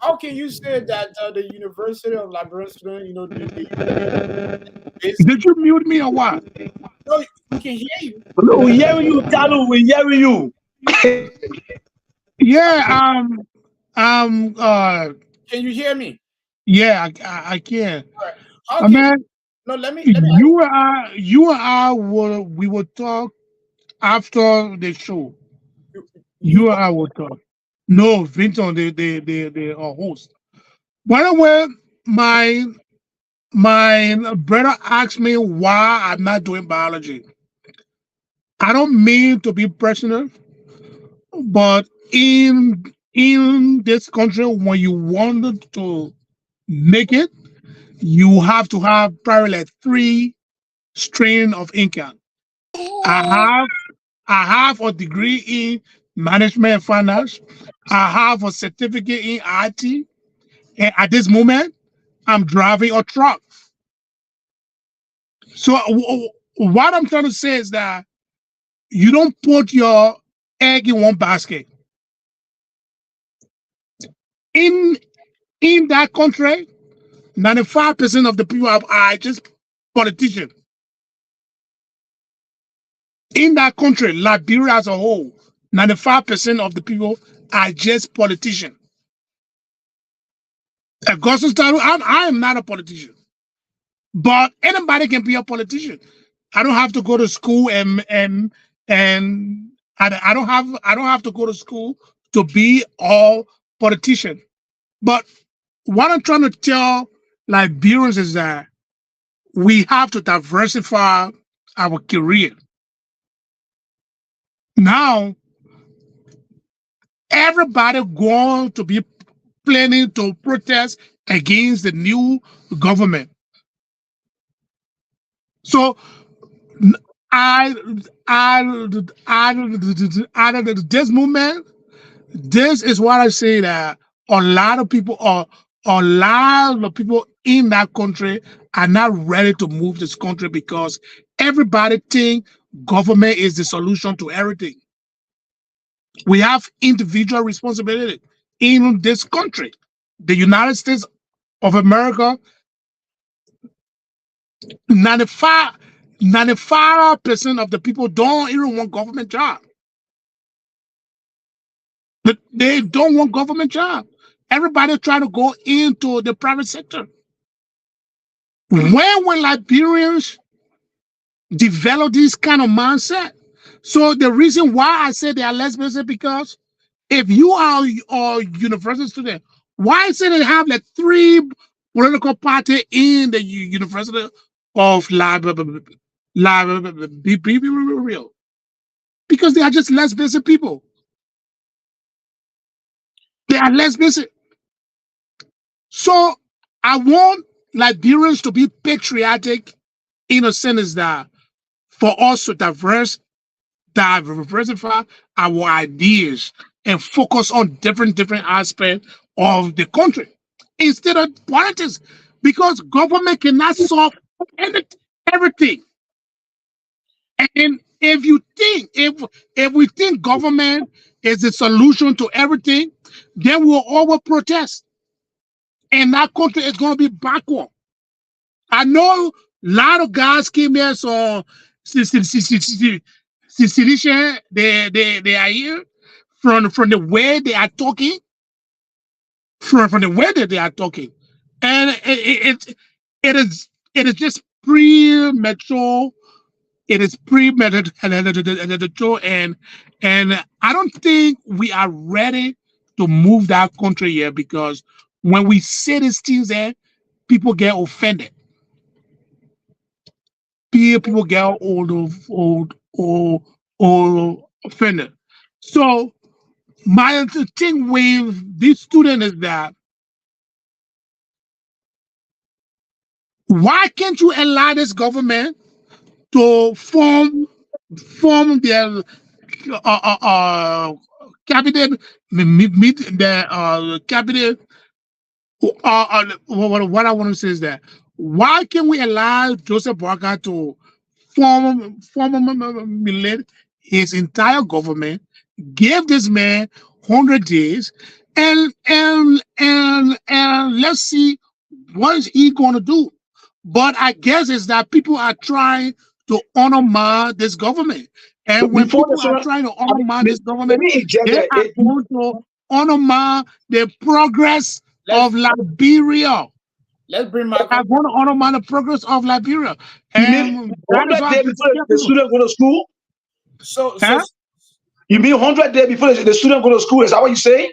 A: How can you say that the University of Liberia student,
K: did you mute me or what?
A: No, we can hear you.
I: No, we hearing you, Talu. We hearing you.
K: Yeah.
A: Can you hear me?
K: Yeah, I can.
A: All right.
K: Man,
A: no, let me.
K: You and I we will talk after the show. You and I will talk. No, Vinton, the host. By the way, my brother asked me why I'm not doing biology. I don't mean to be personal, but in this country, when you want to make it, you have to have probably like 3 streams of income. I have a degree in management and finance. I have a certificate in IT. And at this moment, I'm driving a truck. So what I'm trying to say is that you don't put your egg in one basket. In that country, 95% of the people are just politicians. In that country, Liberia as a whole, 95% of the people are just politicians. Augustus Taru, I am not a politician, but anybody can be a politician. I don't have to go to school and I don't have to go to school to be all politician. But what I'm trying to tell Liberians is that we have to diversify our career. Now, everybody going to be planning to protest against the new government. So I this movement, this is what I say, that a lot of people in that country are not ready to move this country because everybody think government is the solution to everything. We have individual responsibility in this country. The United States of America, 95% of the people don't even want government job. They don't want government job. Everybody try to go into the private sector. When will Liberians develop this kind of mindset? So the reason why I say they are less busy, because if you are a university student, why is it they have like 3 political parties in the University of Liberia? Because they are just less busy people. They are less busy. So I want Liberians to be patriotic in a sense that for us to diversify our ideas and focus on different aspects of the country instead of politics, because government cannot solve everything. And if you think, if we think government is the solution to everything, then we'll all protest, and that country is going to be backward. I know a lot of guys came here, so CDC, they are here from the way they are talking, from the way that they are talking, and it is just premature. It is premeditated, and I don't think we are ready to move that country here, because when we say these things there, people get offended. People get offended. So my thing with this student is that, why can't you allow this government to form their cabinet, meet the cabinet? What I want to say is that, why can we allow Joseph Boakai to form his entire government, give this man 100 days, and let's see what is he going to do? But I guess it's that people are trying to undermine this government, and when people are trying to undermine this government, they are going to undermine the progress of Liberia.
A: Let's bring my.
K: I want to undermine the progress of Liberia.
I: And 100 days before the student go to school?
A: So
I: you mean 100 days before the student go to school? Is that what you say?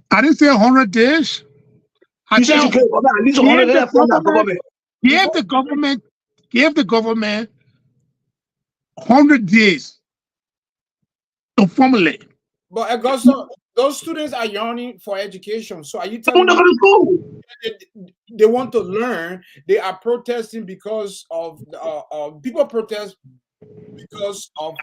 K: I didn't say 100 days.
I: You said you can at least 100 days from the government.
K: Give the government 100 days to formulate.
A: But Augusto, those students are yearning for education. So are you telling me they want to learn? They are protesting because of people protest because of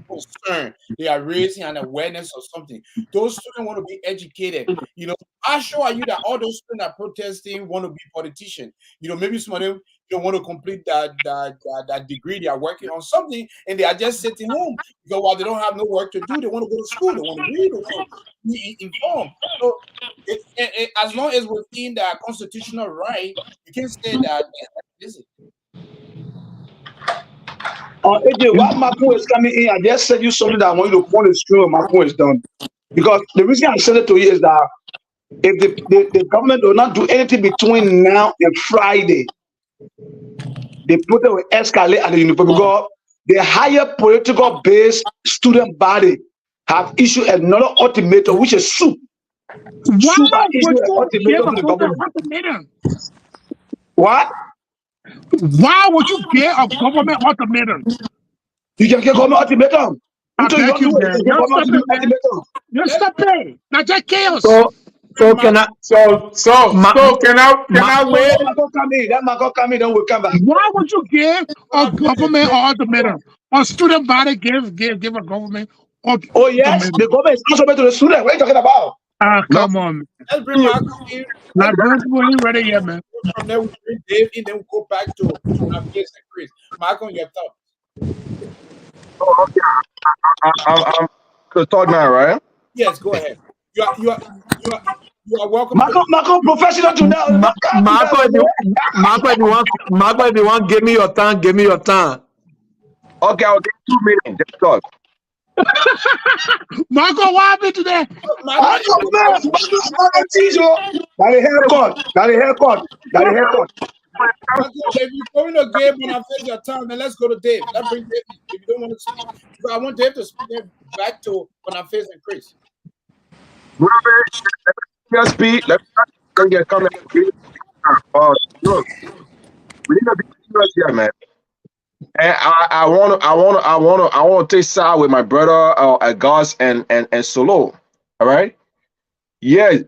A: concern. They are raising an awareness or something. Those students want to be educated. You know, I assure you that all those students are protesting want to be politicians. You know, maybe some of them don't want to complete that degree. They are working on something, and they are just sitting home because while they don't have no work to do, they want to go to school. They want to read. They want to be informed. So, as long as within the constitutional right, you can say that.
I: AJ, while Marco is coming in, I just said you something that I want you to point the screen when Marco is done. Because the reason I said it to you is that if the government will not do anything between now and Friday, the protest will escalate at the university because the higher political based student body have issued another ultimatum, which is soup. Soup
K: Why
I: have issued
K: would
I: an
K: you give
I: ultimatum
K: a
I: to the
K: government
I: government.
K: ultimatum?
I: What?
K: Why would you give a government ultimatum?
I: You can get government ultimatum.
K: I
I: Who told you
K: beg
I: don't
K: you,
I: do it? You
K: man.
I: can get
K: Just stop
I: government
K: it, man.
I: ultimatum.
K: Just stop it. That's just chaos.
H: So can I?
M: So can I wait?
I: Marco come in. That Marco come in, then we'll come back.
K: Why would you give a government ultimatum? A student body give a government ultimatum?
I: Oh yes, the government is answerable to the student. What are you talking about?
K: Ah, come on, man.
A: Let's bring Marco in.
K: Like, we ain't ready yet, man.
A: From there, we bring Dave in, then we go back to Face and Chris. Marco, your thoughts?
J: Oh, okay. I'm could talk now, right?
A: Yes, go ahead. You are welcome.
I: Marco, professional to now.
H: Marco, if you want, give me your time. Give me your time.
J: Okay, I'll give 2 minutes. Just talk.
K: Marco, what happened today?
I: Marco, teach you. Got a haircut.
A: Marco, if you're going to give when I finish your time, then let's go to Dave. Let's bring Dave in. If you don't want to speak, because I want Dave to speak back to when I'm facing Chris.
J: Just speak. Let me get comment. Look, we need to be serious here, man. And I want to take side with my brother Gus and Solo. All right. Yeah,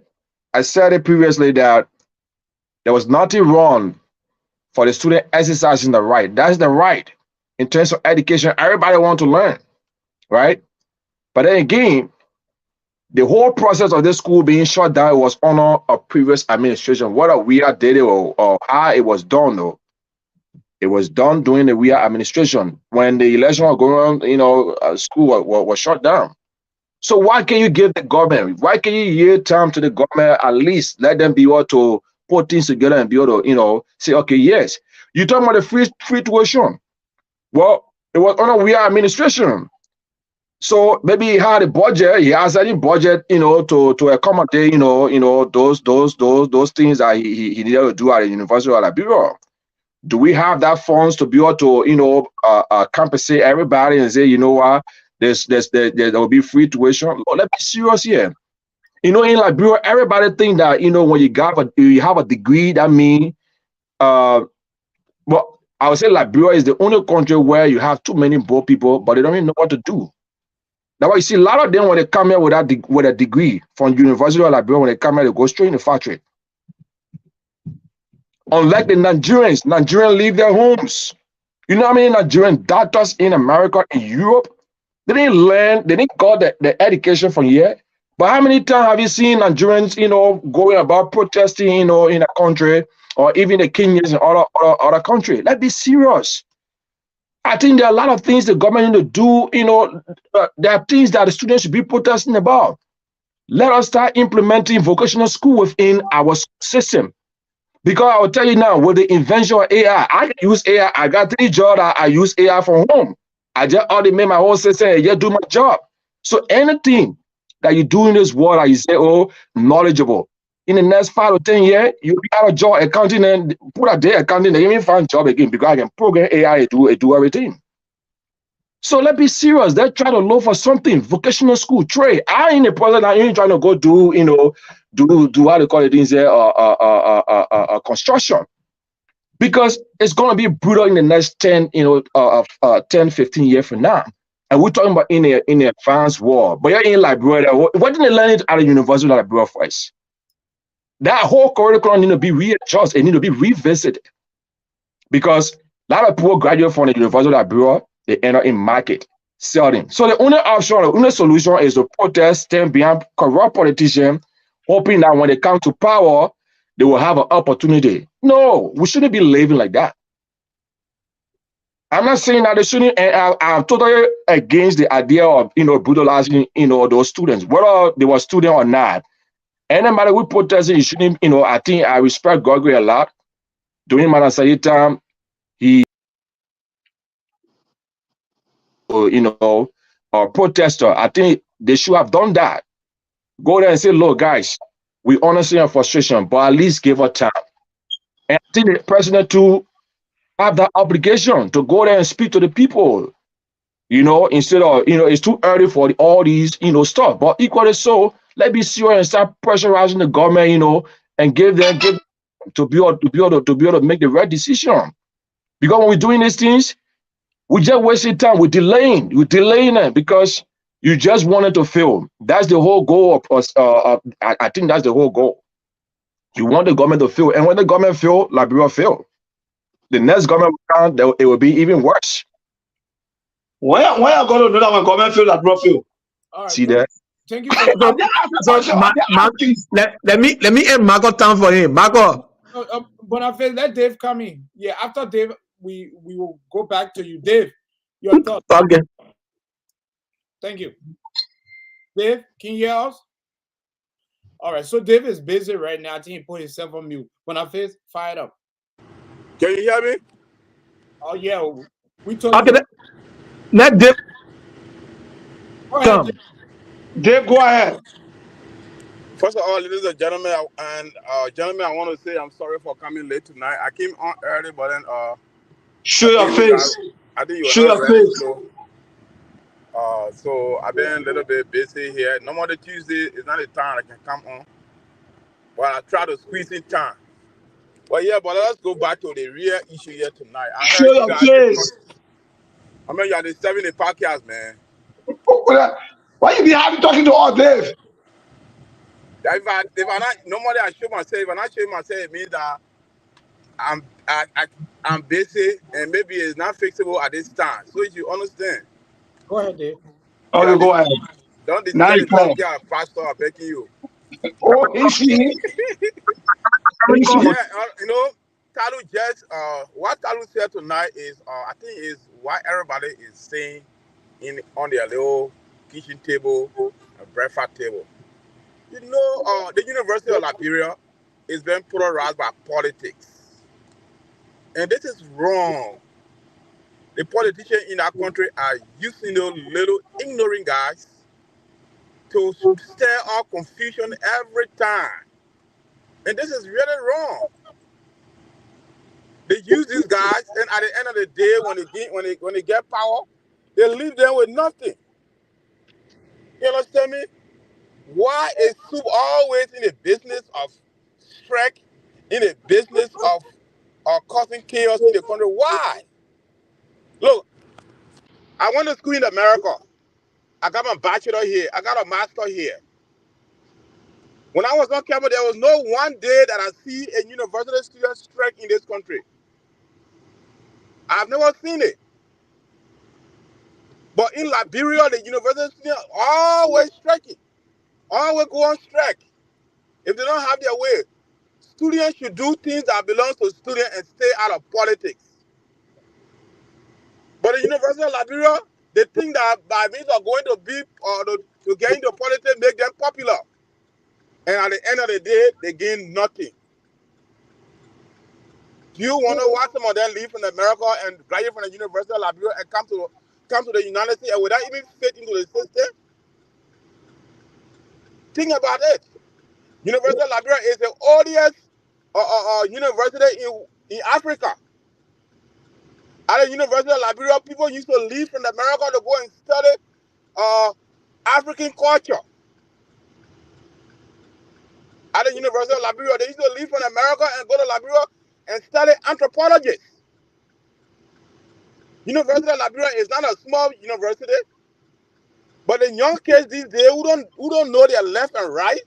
J: I said it previously that there was nothing wrong for the student exercising the right. That's the right in terms of education. Everybody wants to learn, right? But then again, the whole process of this school being shut down was under a previous administration. Whether we did it or how it was done, though, it was done during the WIA administration when the election was going on. School was shut down. So why can you give the government? Why can you yield time to the government? At least let them be able to put things together and be able to, say, okay, yes. You talking about the free tuition? Well, it was under WIA administration. So maybe he had a budget. He has any budget, to accommodate, those things that he needed to do at the University of Liberia. Do we have that funds to be able to, compensate everybody and say, you know what, there will be free tuition? Lord, let's be serious here. In Liberia, everybody think that when you have a degree, that means, well, I would say Liberia is the only country where you have too many broke people, but they don't even know what to do. That's why you see a lot of them when they come here with a degree from University of Liberia, when they come here, they go straight in the factory. Unlike the Nigerians leave their homes. You know how many Nigerian doctors in America and Europe? They didn't get the education from here. But how many times have you seen Nigerians, going about protesting, in a country, or even the Kenyans and other countries? Let's be serious. I think there are a lot of things the government need to do. There are things that the students should be protesting about. Let us start implementing vocational school within our system. Because I will tell you now, with the invention of AI, I can use AI. I got 3 jobs that I use AI from home. I just already made my whole system and just do my job. So anything that you do in this world that you say, oh, knowledgeable, in the next 5 or 10 years, you'll be out of job accounting and put a day accounting, they even find job again because I can program AI to do everything. So let's be serious. Let's try to look for something, vocational school, trade. I ain't a person that ain't trying to go do, do how they call it things there, construction. Because it's gonna be brutal in the next 10, 15 years from now. And we're talking about in the advanced world. But you're in Liberia. What did they learn at the University of Liberia first? That whole curriculum need to be readjusted. It need to be revisited. Because a lot of people graduate from the University of Liberia, they enter in market selling. So the only option, the only solution is to protest, stand behind corrupt politicians, hoping that when they come to power, they will have an opportunity. No, we shouldn't be living like that. I'm not saying that they shouldn't, and I'm totally against the idea of brutalizing those students, whether they were student or not. Anybody who protesting, you shouldn't, I think I respect Gregory a lot. During Madam Said time, he protester. I think they should have done that. Go there and say, look, guys, we understand your frustration, but at least give her time. And I think the president too have that obligation to go there and speak to the people. Instead of, it's too early for all these, stuff. But equally so, let's be serious and start pressurizing the government, and give them to be able to make the right decision. Because when we're doing these things, we just wasting time. We're delaying it because you just wanted to fail. That's the whole goal of us. I think that's the whole goal. You want the government to fail, and when the government fail, Liberia fail. The next government will come, it will be even worse.
I: When are going to know that when government fail, Liberia fail?
A: All right,
J: See that?
A: Thank you.
H: Let me end Marco time for him. Marco.
A: Boniface, let Dave come in. Yeah, after Dave, we will go back to you. Dave, your thoughts.
H: Okay.
A: Thank you. Dave, can you hear us? All right, so Dave is busy right now. I think he put himself on mute. Boniface, fire it up.
B: Can you hear me?
A: Oh, yeah. We told
H: okay,
A: you.
H: Let Dave
A: come.
I: Dave, go ahead.
B: First of all, ladies and gentlemen, gentlemen, I want to say I'm sorry for coming late tonight. I came on early, but then
I: show your face.
B: I think you
I: show
B: were not
I: your
B: ready,
I: face.
B: So I've been a little bit busy here. Normally Tuesday is not a time I can come on, but I try to squeeze in time. But yeah, but let's go back to the real issue here tonight. I
I: show
B: heard
I: your face.
B: I mean, you're the 70 podcast, man.
I: Why you be happy talking to all Dave?
B: If I not normally I show myself. If I not show myself, it means that I'm busy and maybe it's not fixable at this time. So if you understand.
A: Go ahead, Dave.
I: Okay, go ahead.
B: Don't disturb the podcast, Pastor. I'm begging you.
I: Oh, is he?
B: Yeah, Talu just what Talu said tonight is I think is what everybody is saying on their little kitchen table, breakfast table. The University of Liberia is being polarized by politics, and this is wrong. The politicians in our country are using those little ignorant guys to stir up confusion every time, and this is really wrong. They use these guys, and at the end of the day, when they get power, they leave them with nothing. You understand me? Why is soup always in the business of strike, in the business of causing chaos in the country? Why? Look, I went to school in America. I got my bachelor here. I got a master here. When I was on campus, there was no one day that I see a university student strike in this country. I've never seen it. But in Liberia, the university students always striking. Always go on strike. If they don't have their way, students should do things that belong to students and stay out of politics. But the University of Liberia, they think that by means of going to be or to get into politics make them popular. And at the end of the day, they gain nothing. Do you want to watch some of them leave from America and graduate from the University of Liberia and come to the United States and without even fit into the system? Think about it. University of Liberia is the oldest university in Africa. At the University of Liberia, people used to leave from America to go and study African culture. At the University of Liberia, they used to leave from America and go to Liberia and study anthropology. University of Liberia is not a small university, but the young kids these days who don't know their left and right,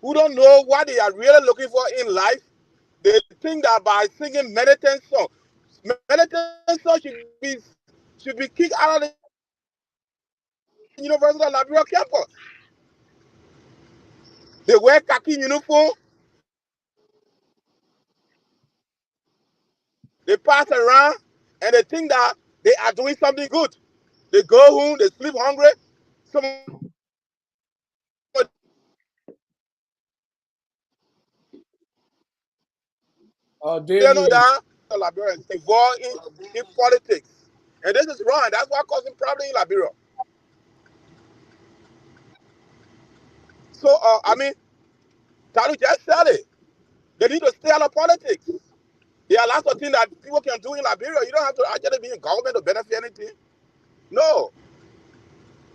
B: who don't know what they are really looking for in life, they think that by singing meditation songs should be kicked out of the University of Liberia campus. They wear khaki uniform. They pass around and they think that they are doing something good. They go home, they sleep hungry. Some
A: Dave,
B: know that Liberia is involved in politics. And this is wrong. That's what causing problem in Liberia. So, I mean, Talu just said it. They need to stay out of politics. There are lots of things that people can do in Liberia. You don't have to actually be in government to benefit anything. No.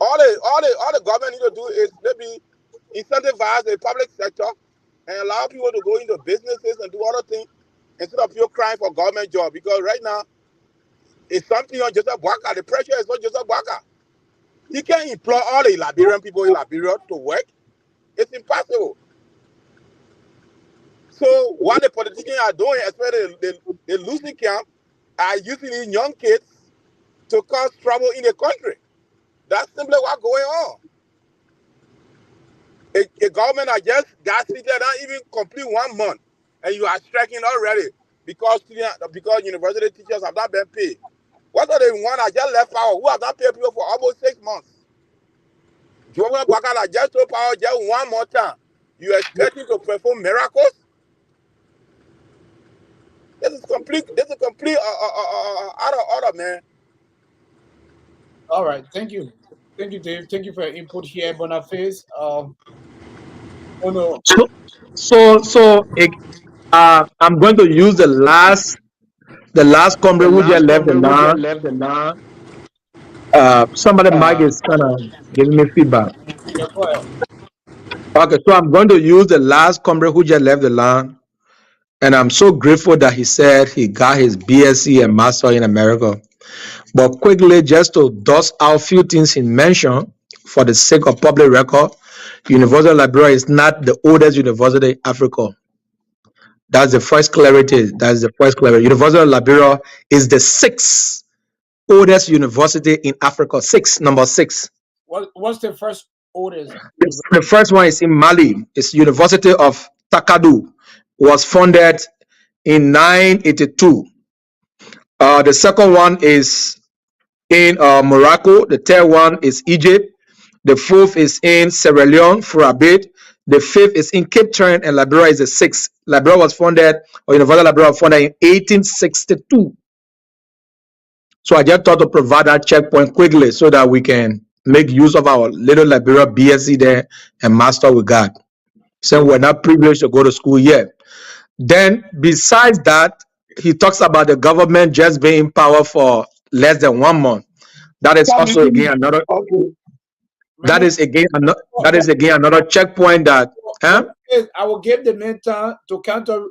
B: All the government need to do is maybe incentivize the public sector and allow people to go into businesses and do other things instead of people crying for government job. Because right now, it's something on Joseph Boakai. The pressure is on Joseph Boakai. He can't employ all the Liberian people in Liberia to work. It's impossible. So what the politicians are doing, especially the losing camp, are using these young kids to cause trouble in the country. That's simply what's going on. A government that just got seated not even complete 1 month, and you are striking already because university teachers have not been paid. What are the ones that just left power who have not paid people for almost 6 months? Governor Boakai just took power just 1 more time. You expect him to perform miracles? This is complete out of order, man.
A: All right, thank you, Dave. Thank you for your input here, Boniface. Oh no.
H: I'm going to use the last comrade who just left the line. Somebody Mike is kind of giving me feedback.
A: Yeah, go ahead.
H: Okay, so I'm going to use the last comrade who just left the line, and I'm so grateful that he said he got his BSc and master in America. But quickly, just to dust out a few things he mentioned for the sake of public record, University of Liberia is not the oldest university in Africa. That's the first clarity. University of Liberia is the 6th oldest university in Africa. Number 6.
A: What's the first oldest?
H: The first one is in Mali. It's University of Takadu. Was founded in 982. The second one is in Morocco. The third one is Egypt. The fourth is in Sierra Leone, Rabat. The fifth is in Cape Town, and Liberia is the 6th. Liberia was founded, or University of Liberia was founded in 1862. So I just thought to provide that checkpoint quickly so that we can make use of our little Liberia BSc there and master we got. So we're not privileged to go to school yet. Then besides that, he talks about the government just being in power for less than 1 month. That is also again another. That is again another checkpoint that.
A: I will give the man time to counter.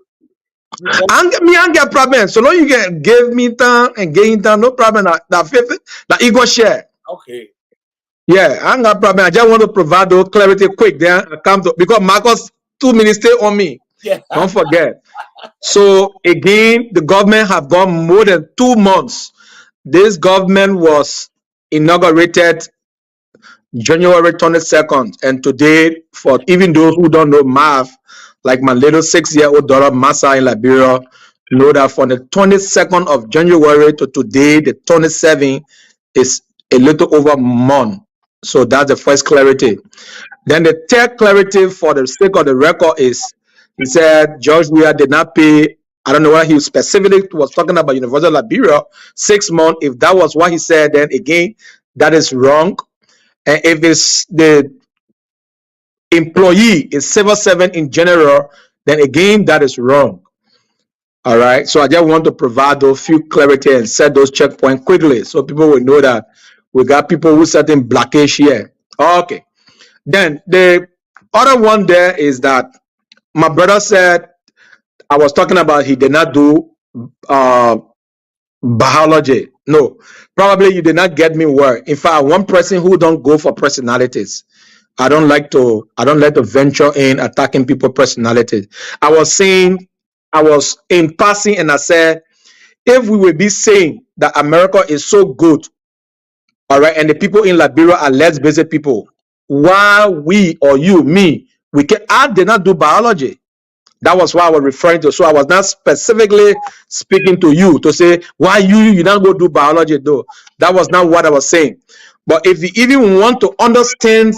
H: I don't get problem. So long you can give me time and gain time, no problem. That fifth, that ego share.
A: Okay.
H: Yeah, I ain't got problem. I just want to provide those clarity quick. Then I come to because Marcus 2 minutes stay on me.
A: Yeah.
H: Don't forget. So again, the government have gone more than 2 months. This government was inaugurated January 22nd, and today, for even those who don't know math, like my little 6-year-old daughter Massa in Liberia, know that from the 22nd of January to today, the 27th, is a little over a month. So that's the first clarity. Then the third clarity, for the sake of the record, is he said George Weah did not pay. I don't know what he specifically was talking about University of Liberia 6 months. If that was what he said, then again, that is wrong. And if it's the employee is civil servant in general, then again, that is wrong. All right. So I just want to provide those few clarity and set those checkpoints quickly so people will know that we got people who certain blockage here. Okay. Then the other one there is that my brother said, I was talking about he did not do biology. No, probably you did not get me well. In fact, one person who don't go for personalities. I don't like to venture in attacking people's personalities. I was in passing and I said, if we will be saying that America is so good, all right, and the people in Liberia are less busy people, why we or you, me, I did not do biology. That was what I was referring to. So I was not specifically speaking to you to say why you not go do biology though. That was not what I was saying. But if you even want to understand,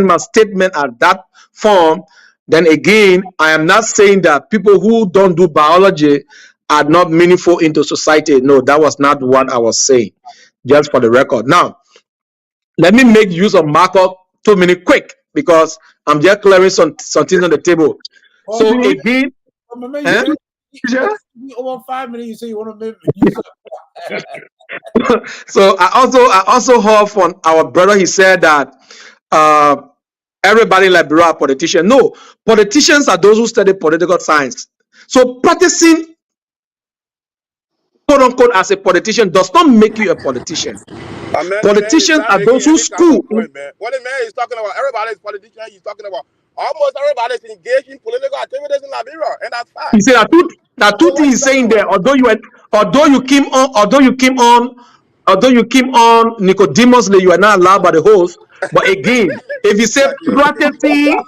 H: my statement at that form, then again, I am not saying that people who don't do biology are not meaningful into society. No, that was not what I was saying. Just for the record. Now, let me make use of Marco 2 minutes quick because I'm just clearing some things on the table. So again,
A: over 5 minutes, you say you want to make use of
H: so I also heard from our brother. He said that everybody in Liberia are politicians. No, politicians are those who study political science. So practicing quote unquote as a politician does not make you a politician. Politicians are those who school.
B: What the man is talking about, everybody's politician. He's talking about almost everybody's engaged in political activities in Liberia, and that's fact.
H: He said that two things he's saying there. Although you came on Nicodemusly, you are not allowed by the host. But again, if you say practicing,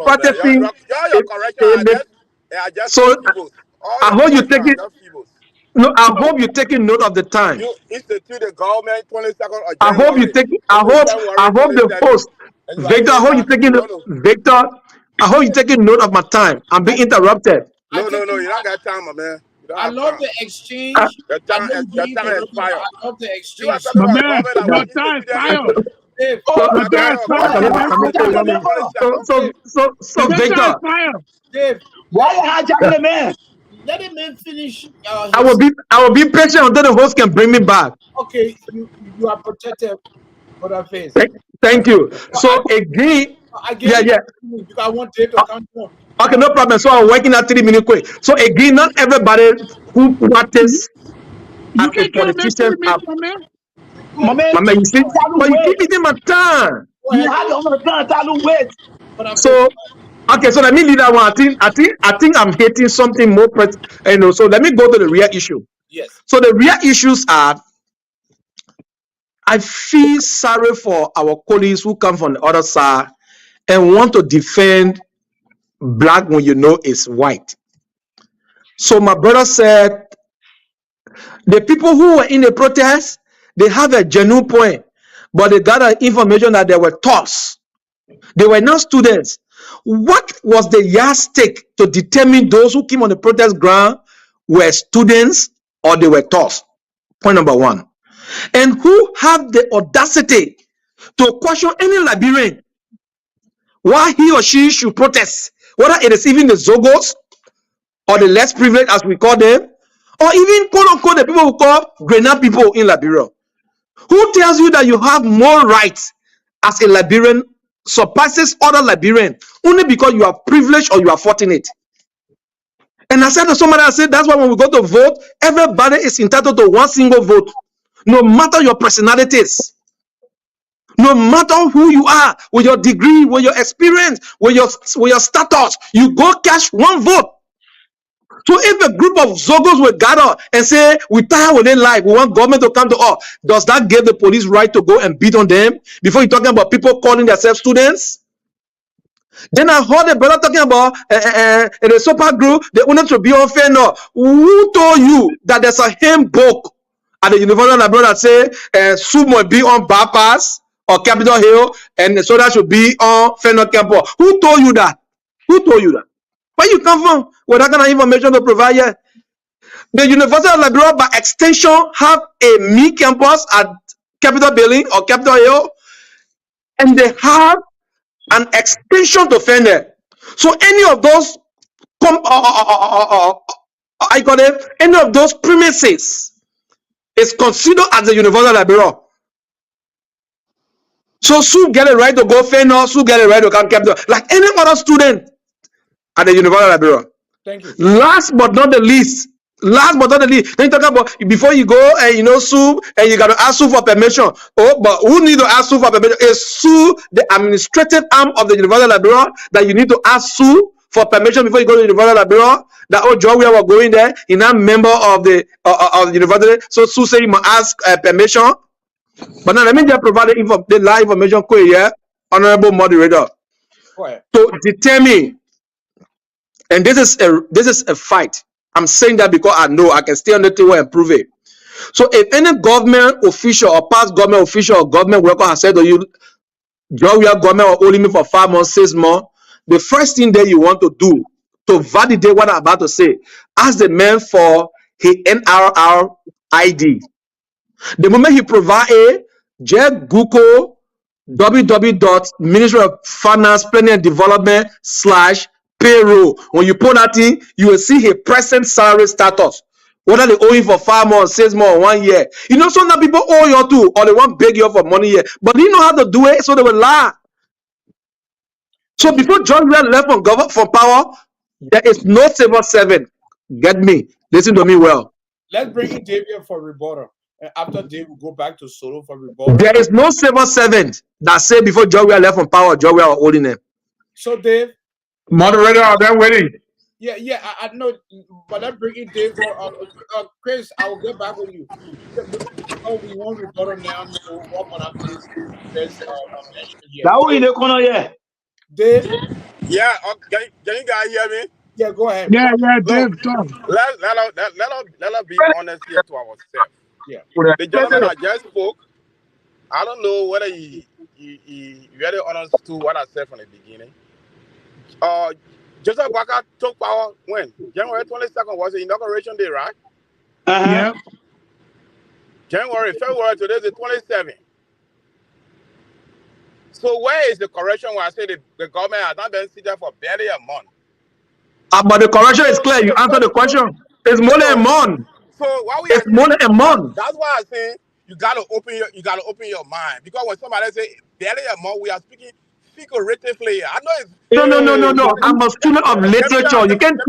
H: practicing, so I hope you take it. No, I hope you're taking note of the time.
B: You institute the government 22nd of
H: I hope you take. I hope the host, Victor. I hope you taking Victor. I hope you taking note of my time. I'm being interrupted.
B: No, you don't got time, my man.
A: I love the exchange.
B: Your time expired.
A: I love the exchange.
K: My man, your time expired.
H: So Victor.
A: Dave,
I: why you hijacking the man?
A: Let him finish.
H: I will be patient until the host can bring me back.
A: Okay, you are protected for that face.
H: Thank you. So again, yeah.
A: Because I want Dave to come home.
H: Okay, no problem. So I'm working at 3 minutes quick. So again, not everybody who practice as a politician.
I: My man,
H: you see, but you keep eating my time.
I: You have the time, wait.
H: So. Okay, so let me leave that one. I think I'm hitting something more, so let me go to the real issue.
A: Yes.
H: So the real issues are, I feel sorry for our colleagues who come from the other side and want to defend black when you know it's white. So my brother said, the people who were in the protest, they have a genuine point, but they got information that they were thugs. They were not students. What was the yardstick to determine those who came on the protest ground were students or they were thugs? Point number one. And who have the audacity to question any Liberian why he or she should protest, whether it is even the Zogos or the less privileged as we call them, or even quote unquote the people who call Grenada people in Liberia. Who tells you that you have more rights as a Liberian surpasses other Liberian only because you are privileged or you are fortunate? And I said to somebody, I said that's why when we go to vote, everybody is entitled to one single vote, no matter your personalities, no matter who you are, with your degree, with your experience, with your status, you go cash one vote. So if a group of Zogos will gather and say, we tired with their life, we want government to come to us, does that give the police right to go and beat on them? Before you're talking about people calling themselves students? Then I heard the brother talking about in the super group, they wanted to be unfair. No. Who told you that there's a handbook at the University of Liberia that say Sue must be on bypass or Capitol Hill and so that should be on Fenner campus? Who told you that? Who told you that? Where you come from? What kind of information to provide here? The University of Liberia, by extension, have a me campus at Capitol Building or Capitol Hill, and they have an extension to Fender. So any of those any of those premises is considered as the University of Liberia. So Sue get a right to go Fender, Sue get a right to come Capitol, like any other student at the University of Liberia.
A: Thank you.
H: Last but not the least, then you talk about before you go and Sue and you got to ask Sue for permission. Oh, but who need to ask Sue for permission? Is Sue the administrative arm of the University of Liberia that you need to ask Sue for permission before you go to the University of Liberia? That old Joe we were going there, he's not member of the university, so Sue say you must ask permission. But now let me just provide the live information here, honorable moderator, to determine. And this is a fight. I'm saying that because I know I can stay on the table and prove it. So if any government official or past government official or government worker has said to you, Joe, your government will only me for 5 months, 6 months, the first thing that you want to do to validate what I'm about to say. Ask the man for his NRR ID. The moment he provide a, just Google www.Ministry of Finance Planning and Development /payroll. When you put that in, you will see his present salary status. Whether they owe him for 5 months, 6 months, 1 year. You know, some people owe you too, or they want to beg you for money here. But they know how to do it, so they will lie. So before John left from power, there is no civil servant. Get me? Listen to me well.
A: Let's bring in David for rebuttal. And after Dave, we'll go back to Solo for rebuttal.
H: There is no civil servant that said before John left from power, John was holding him.
A: So, Dave.
M: Moderator, are they waiting?
A: Yeah, I know, but let's bring in Dave for Chris. I will get back with you. Oh, we want rebuttal now, so walk on up this.
I: That way in the corner, yeah.
A: Dave?
N: Yeah, can you guys hear me?
A: Yeah, go ahead.
K: Yeah, Dave, talk.
N: Let us be honest here to ourselves.
A: Yeah.
N: The gentleman that just spoke, I don't know whether he really understood what I said from the beginning. Joseph Boakai took power when? January 22nd was the inauguration day, right?
K: Yeah.
N: February, today is the 27th. So where is the correction where I say the government has not been seated for barely a month?
H: But the correction is clear. You answer the question. It's more than a month.
N: So why we?
H: It's more than a month.
N: That's why I say you gotta open your mind, because when somebody say barely a month, we are speaking figuratively. I know it's
H: No. I'm a student of literature. You can't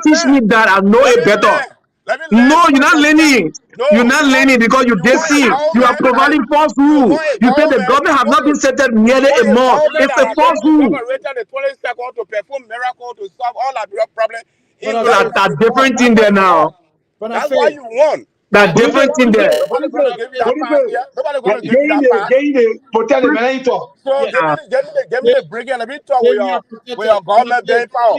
H: teach me that. I know it better. No, you're not learning. You're not learning because you deceive. You are providing false rule. You say the government has not been settled nearly a month. It's a false rule.
N: The 22nd to perform miracle to solve all our problems.
H: That's different thing there now.
N: That's why you won.
H: That different thing there.
N: Nobody gonna give you that part. Nobody gonna give you that part. So give me the break and let me talk with your government being power.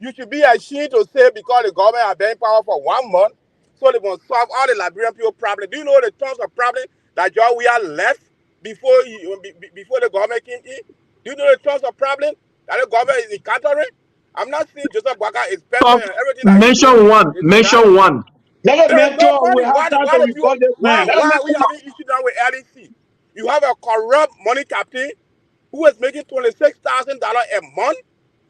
N: You should be ashamed to say because the government has been power for 1 month, so they will solve all the Liberian people problems. Do you know the tons of problems that we are left before the government came in? Do you know the tons of problems that the government is encountering? I'm not saying Joseph Boakai is perfect and everything.
H: Mention one. Mention one.
I: Let us mentor. We have
N: why we having issue now with LEC? You have a corrupt money captain who is making $26,000 a month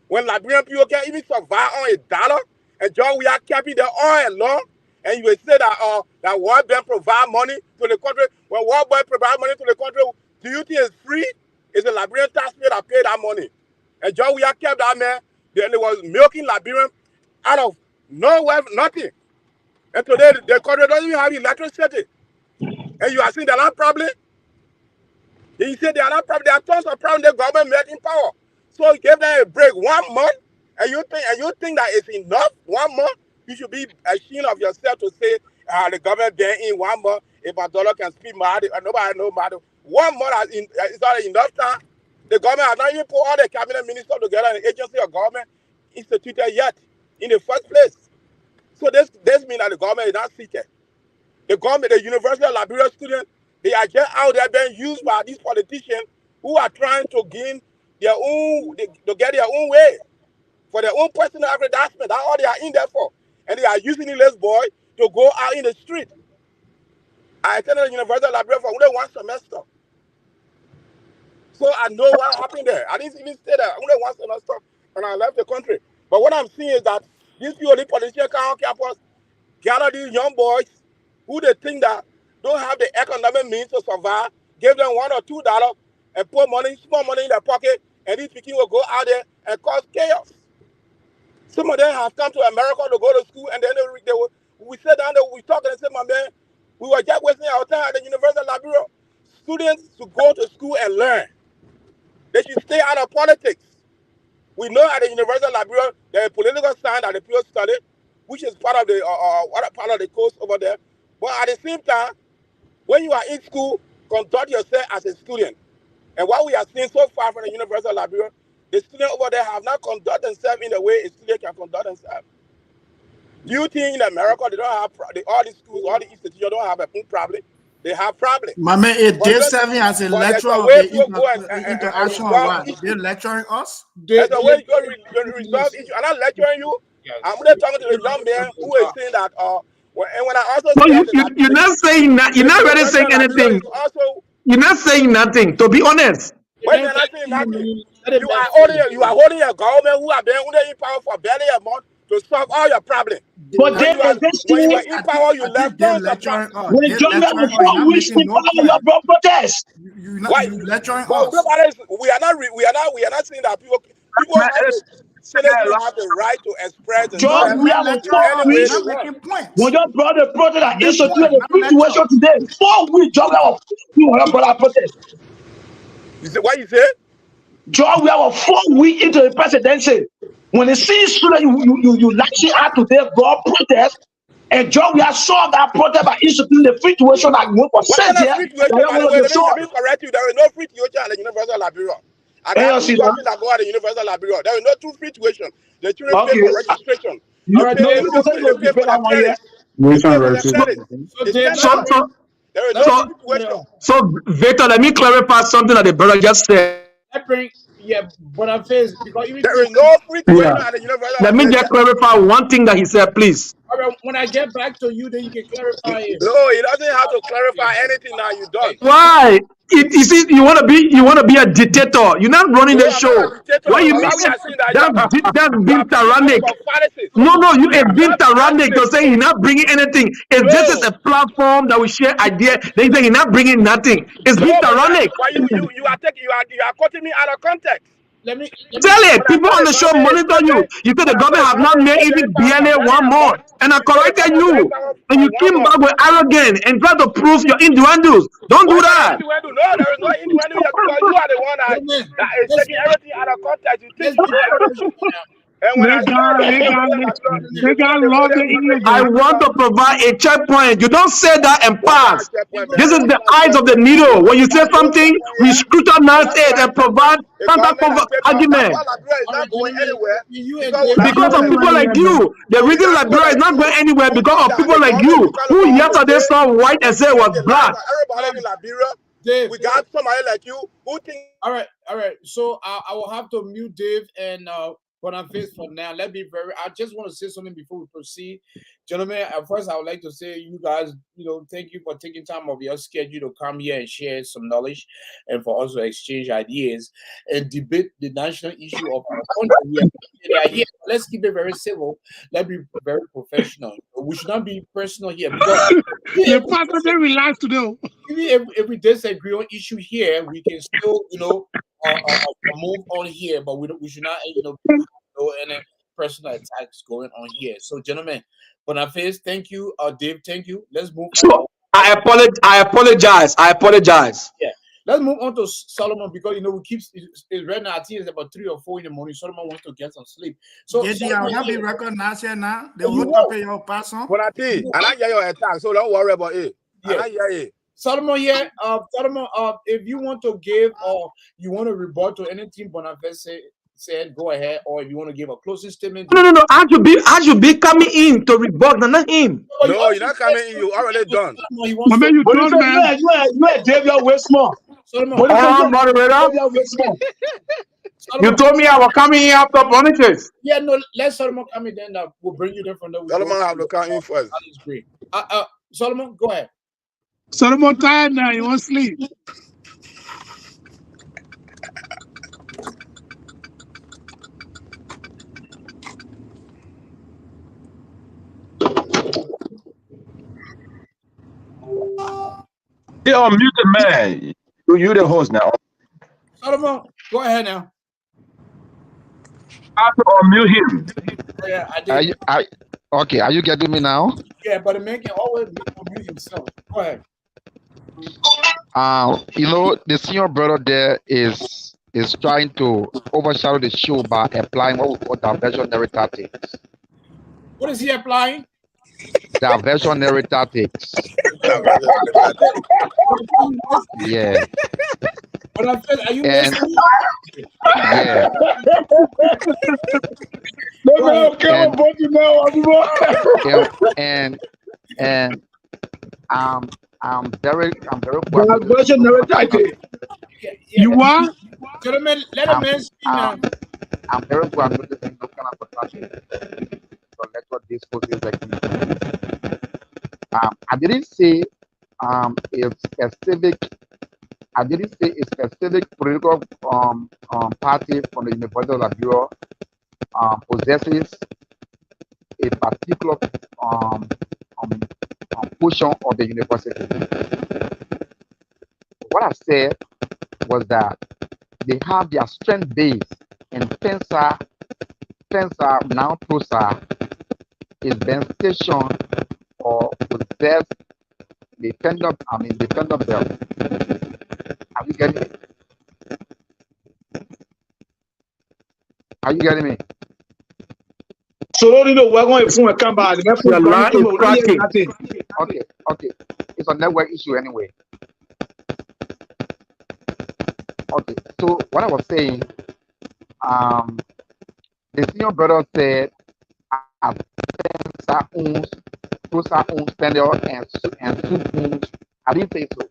N: when Liberian people can't even survive on $1. And John, we are keeping the oil along. And you will say that World Bank provide money to the country. When World Bank provide money to the country, do you think it's free? It's the Liberian taxpayer that pay that money. And John, we are kept that man. Then they was milking Liberian out of nowhere, nothing. And today, the country doesn't even have electricity. And you are seeing the land problem. You say there are not problems. There are tons of problems the government made in power. So give them a break 1 month, and you think that it's enough 1 month. You should be ashamed of yourself to say the government been in 1 month. If a dollar can speak mad, nobody know matter. 1 month is not enough time. The government has not even put all the cabinet ministers together in the agency of government instituted yet in the first place. So this means that the government is not seated. The government, the University of Liberia students, they are just out there being used by these politicians who are trying to gain their own, to get their own way for their own personal aggrandizement. That's all they are in there for. And they are using this boy to go out in the street. I attended the University of Liberia for only 1 semester. So I know what happened there. I didn't even stay there. Only 1 semester when I left the country. But what I'm seeing is that these people, the politicians come on campus, gather these young boys who they think that don't have the economic means to survive, give them $1 or $2 and put small money in their pocket, and these people will go out there and cause chaos. Some of them have come to America to go to school, and then we sit down there, we talk and say, my man, we were just wasting our time at the University of Liberia. Students should go to school and learn. They should stay out of politics. We know at the University of Liberia, there is a political science that the people study, which is part of the part of the course over there. But at the same time, when you are in school, conduct yourself as a student. And what we are seeing so far from the University of Liberia, the students over there have not conducted themselves in the way a student can conduct themselves. Do you think in America they don't have all these schools, all the institutions don't have a problem? they have problems.
B: My man, is
N: But
B: Dave
N: just-
B: serving as a
N: but there's
B: lecturer
N: a
B: of
N: way
B: the
N: people go and
B: interaction or
N: resolve
B: what?
N: issues.
B: They're lecturing us?
N: There's a way you go resolve issues. I'm not lecturing you. I'm only talking to the young man who is saying that. When I also
H: So
N: said
H: you're not saying that. You're not really saying anything. You're not saying nothing. To be honest.
N: When you're not saying nothing, you are holding a government who have been under in power for barely a month to solve all your problems.
I: But
N: When you are in power, you left tons of problems.
I: when John have 4 weeks in power, your bro protest.
N: Why?
B: Lecturing
N: But
B: us.
N: we are not saying that people have the citizens have the right to express
I: John,
N: themselves
I: we have
N: in
I: 4
N: any way
I: weeks.
N: they want.
I: When your brother protest and institute the situation today, 4 weeks, John, we have your brother protest.
N: What you say?
I: John, we have a 4 week into the presidency. When they see student, you lashing out to their God protest, and John, we have solved that protest by instituting the free tuition that we for
N: What kind
I: sent
N: of
I: here.
N: free tuition, by the way? Let me correct you. There is no free tuition at the University of Liberia. And there are two courses that go at the University of Liberia. There is no true free tuition. The children pay for registration. You pay for the credits. You pay for the credits. There is no free tuition.
H: So Victor, let me clarify something that the brother just said.
A: Because
N: there is no free tuition at the University of
H: Let me just clarify one thing that he said, please.
A: All right, when I get back to you, then you can clarify it.
N: No, he doesn't have to clarify anything now. You done.
H: Why? You see, you want to be a dictator. You're not running the show. Why you mix that's being tyrannic? No, you ain't being tyrannic to say he's not bringing anything. If this is a platform that we share ideas, then you say he's not bringing nothing. It's being tyrannic.
N: Why you are cutting me out of context.
H: Tell it. People on the show monitor you. You said the government have not made even BNA 1 month. And I corrected you. And you came back with arrogance and try to prove your innuendos. Don't do that.
N: No, there is no innuendo because you are the one that is taking everything out of context. You think and when
K: they got love the English.
H: I want to provide a checkpoint. You don't say that and pass. This is the eyes of the needle. When you say something, we scrutinize it and provide counter argument. Because of people like you. The reason Liberia is not going anywhere because of people like you who yesterday saw white and said it was black.
N: Everybody in Liberia, we got somebody like you who think.
A: All right. So I will have to mute Dave and Boniface for now. I just want to say something before we proceed. Gentlemen, at first I would like to say you guys, thank you for taking time of your schedule to come here and share some knowledge and for us to exchange ideas and debate the national issue of our country. Let's keep it very civil. Let's be very professional. We should not be personal here.
K: The pastor they relax today.
A: Even if we disagree on issue here, we can still, move on here, but we should not, any personal attacks going on here. So, gentlemen, Boniface, thank you. Dave, thank you. Let's move on.
H: I apologize.
A: Yeah. Let's move on to Solomon because we keep it's right now. I think it's about 3 or 4 in the morning. Solomon wants to get some sleep. So
B: I'll not be recognized here now. They will not pay your person.
N: But I hear your attack, so don't worry about it.
A: Yeah.
N: I hear it.
A: Solomon, Solomon, if you want to give or you want to rebut to anything Boniface said, go ahead. Or if you want to give a closing statement.
H: No. I should be coming in to rebut, not him.
N: No, you're not coming in. You already done.
K: You
I: are David way small.
H: Moderator. You told me I was coming in after Boniface.
A: Yeah, no, let Solomon come in, then we'll bring you there from there.
N: Solomon have to come in first.
A: That is great. Solomon, go ahead.
K: Solomon tired now, he wants sleep.
J: They are muted, man. You the host now.
A: Solomon, go ahead now.
J: I have to unmute him.
A: Yeah, I did.
L: Okay, are you getting me now?
A: Yeah, but the man can always mute himself. Go ahead.
L: The senior brother there is trying to overshadow the show by applying what we call diversionary tactics.
A: What is he applying?
L: Diversionary tactics. Yeah.
A: But I said, are you
L: listening? Yeah. I'm very
I: God bless you, never title.
K: You are?
A: Gentlemen, let a man speak now.
L: I'm very good at noticing those kind of contractions. So that's what this post is like. I didn't say a specific. I didn't say a specific political party from the University of Liberia possesses a particular portion of the university. What I said was that they have their strength base, and Fencer now Prosa is then stationed or possess the defender belt. Are you getting me? Are you getting me?
I: So don't you know we're going to come back.
K: Your line is cracking.
L: Okay. It's a network issue anyway. Okay, so what I was saying, the senior brother said, Prosa owns Spender and Soup owns. I didn't say so.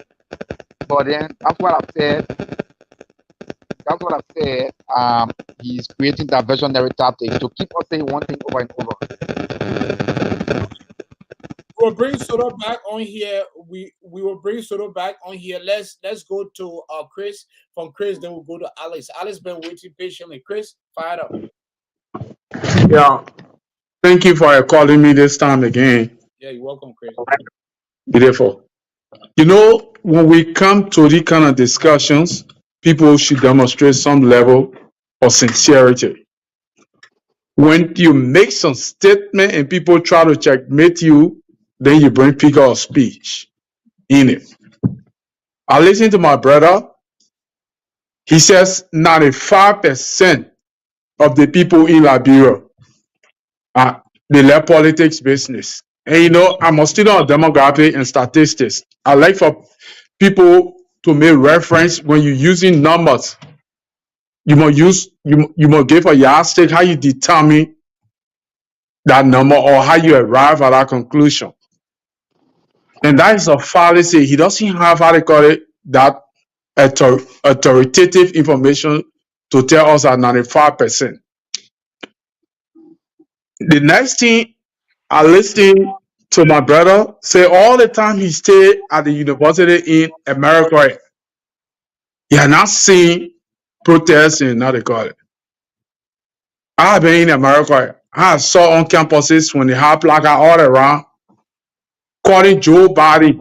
L: But then that's what I said. He's creating diversionary tactics to keep us saying one thing over and over.
A: We'll bring Soto back on here. We will bring Soto back on here. Let's go to Chris. From Chris, then we'll go to Alex. Alex been waiting patiently. Chris, fire up.
M: Yeah. Thank you for calling me this time again.
A: Yeah, you're welcome, Chris.
M: Beautiful. You know, when we come to these kind of discussions, people should demonstrate some level of sincerity. When you make some statement and people try to checkmate you, then you bring figure of speech in it. I listen to my brother. He says 95% of the people in Liberia they left politics business. And you know, I'm a student of demographic and statistics. I like for people to make reference when you're using numbers. You must give a yardstick how you determine that number or how you arrive at that conclusion. And that is a fallacy. He doesn't have, how they call it, that authoritative information to tell us at 95%. The next thing I listened to my brother say all the time he stayed at the university in America, he had not seen protests in how they call it. I have been in America. I saw on campuses when they have placard all around calling Joe Biden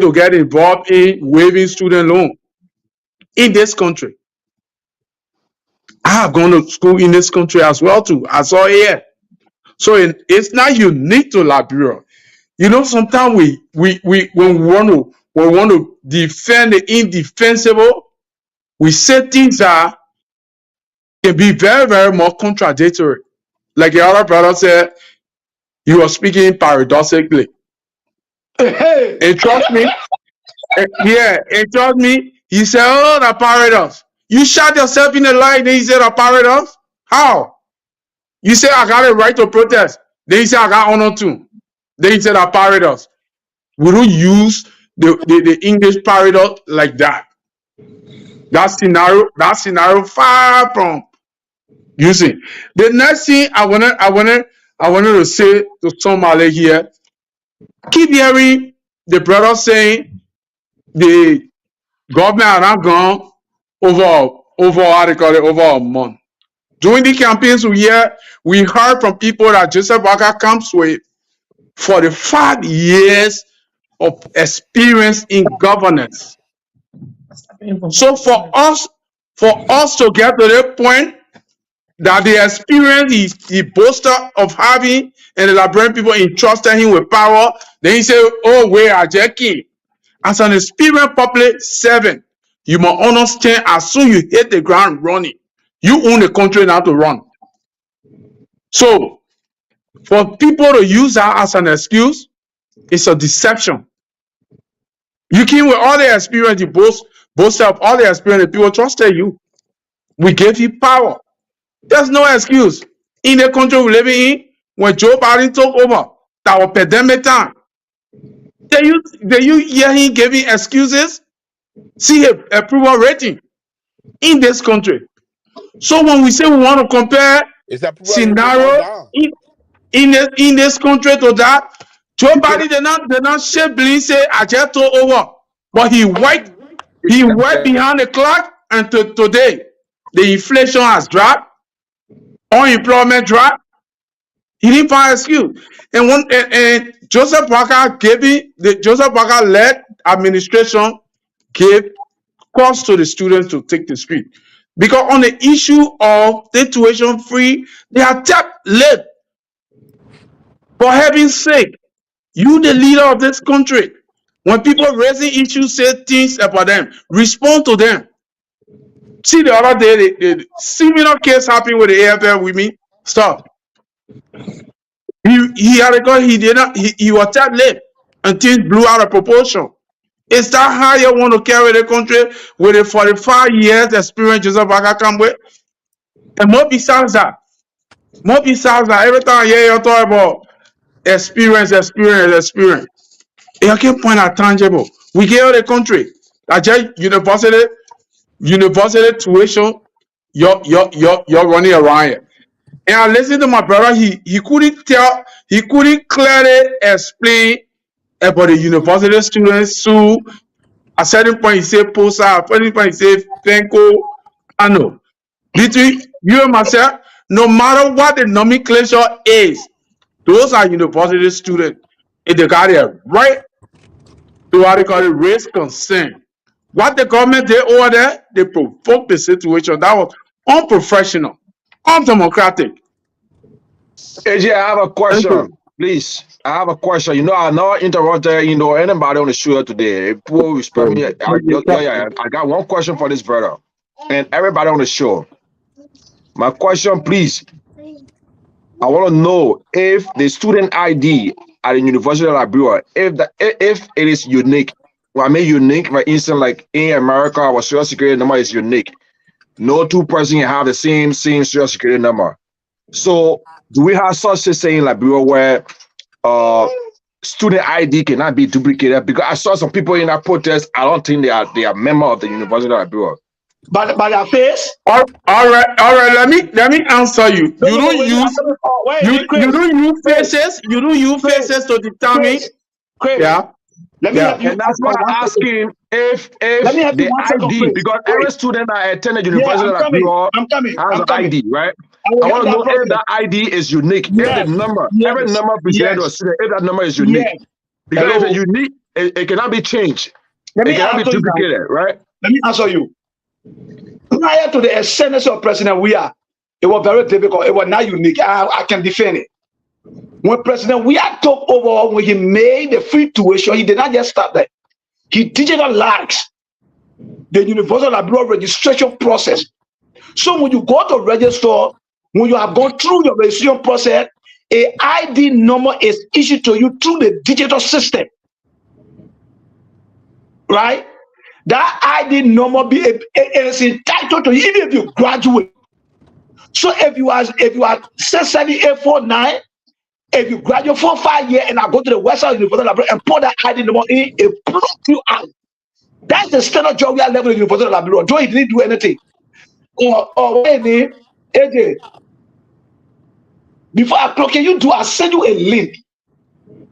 M: to get involved in waiving student loan in this country. I have gone to school in this country as well too. I saw it here. So it's not unique to Liberia. You know, sometimes we when we want to defend the indefensible, we say things that can be very, very more contradictory. Like the other brother said, you were speaking paradoxically. And trust me, and trust me, he said, oh, the paradox. You shot yourself in the leg, then he said a paradox? How? You say I got a right to protest. Then he said I got honor too. Then he said a paradox. We don't use the English paradox like that. That scenario far from using. The next thing I wanted to say to somebody here, keep hearing the brother saying the government had not gone over a month. During the campaigns we heard from people that Joseph Boakai comes with 45 years of experience in governance. So for us to get to the point that the experience he boasted of having and the Liberian people entrusted him with power, then he said, oh, wait, Ajeki. As an experienced public servant, you must understand as soon you hit the ground running, you own the country now to run. So for people to use that as an excuse, it's a deception. You came with all the experience, you boast of all the experience, people trusted you. We gave you power. There's no excuse. In the country we live in, when Joe Biden took over, that was pandemic time. Did you hear him giving excuses? See a approval rating in this country. So when we say we want to compare scenario in this country to that, Joe Biden did not shape Blin say I just took over, but he worked behind the clock, and today the inflation has dropped, unemployment dropped. He didn't find excuse. And Joseph Boakai Joseph Boakai led administration gave cause to the students to take the street. Because on the issue of the tuition free, they are tapped late. For heaven's sake, you the leader of this country. When people raising issues, say things about them, respond to them. See the other day, the similar case happened with the AFL with me. Stop. He had a call, he was tapped late and things blew out of proportion. Is that how you want to carry the country with a 45 years experience Joseph Boakai come with? And more besides that, every time I hear you talk about experience. You can point at tangible. We get the country. I just university tuition, you're running around here. And I listened to my brother, he couldn't clearly explain about the university students who at certain point he said POSA, at certain point he said FENCO. I know. Between you and myself, no matter what the nomenclature is, those are university students. If they got it right to what they call it raise concern. What the government did over there, they provoked the situation. That was unprofessional, undemocratic.
J: AJ, I have a question, please. I have a question. I not interrupted, anybody on the show today. People respect me. I got one question for this brother and everybody on the show. My question, please. I want to know if the student ID at the University of Liberia, if it is unique. Well, I mean unique, for instance, like in America, our social security number is unique. No two persons have the same social security number. So do we have such a saying in Liberia where student ID cannot be duplicated? Because I saw some people in that protest. I don't think they are member of the University of Liberia.
I: But their face.
M: All right. Let me answer you. You don't use faces. You don't use faces to determine. Yeah.
I: Let me help you.
J: And that's why I'm asking if the ID, because every student that attended University of Liberia has an ID, right? I want to know if that ID is unique. If the number, every number presented to a student, if that number is unique. Because if it's unique, it cannot be changed. It cannot be duplicated, right?
I: Let me answer you. Prior to the ascendancy of President it was very difficult. It was not unique. I can defend it. When President took over, when he made the free tuition, he did not just stop that. He digitalized the University of Liberia registration process. So when you go to register, when you have gone through your registration process, a ID number is issued to you through the digital system. Right? That ID number is entitled to you even if you graduate. So if you are 67849, if you graduate 4 or 5 years and I go to the Western University and put that ID number in, it pulls you out. That's the standard job we are level in University of Liberia. Joe, he didn't do anything. Wait, AJ, before I clock, can you do? I'll send you a link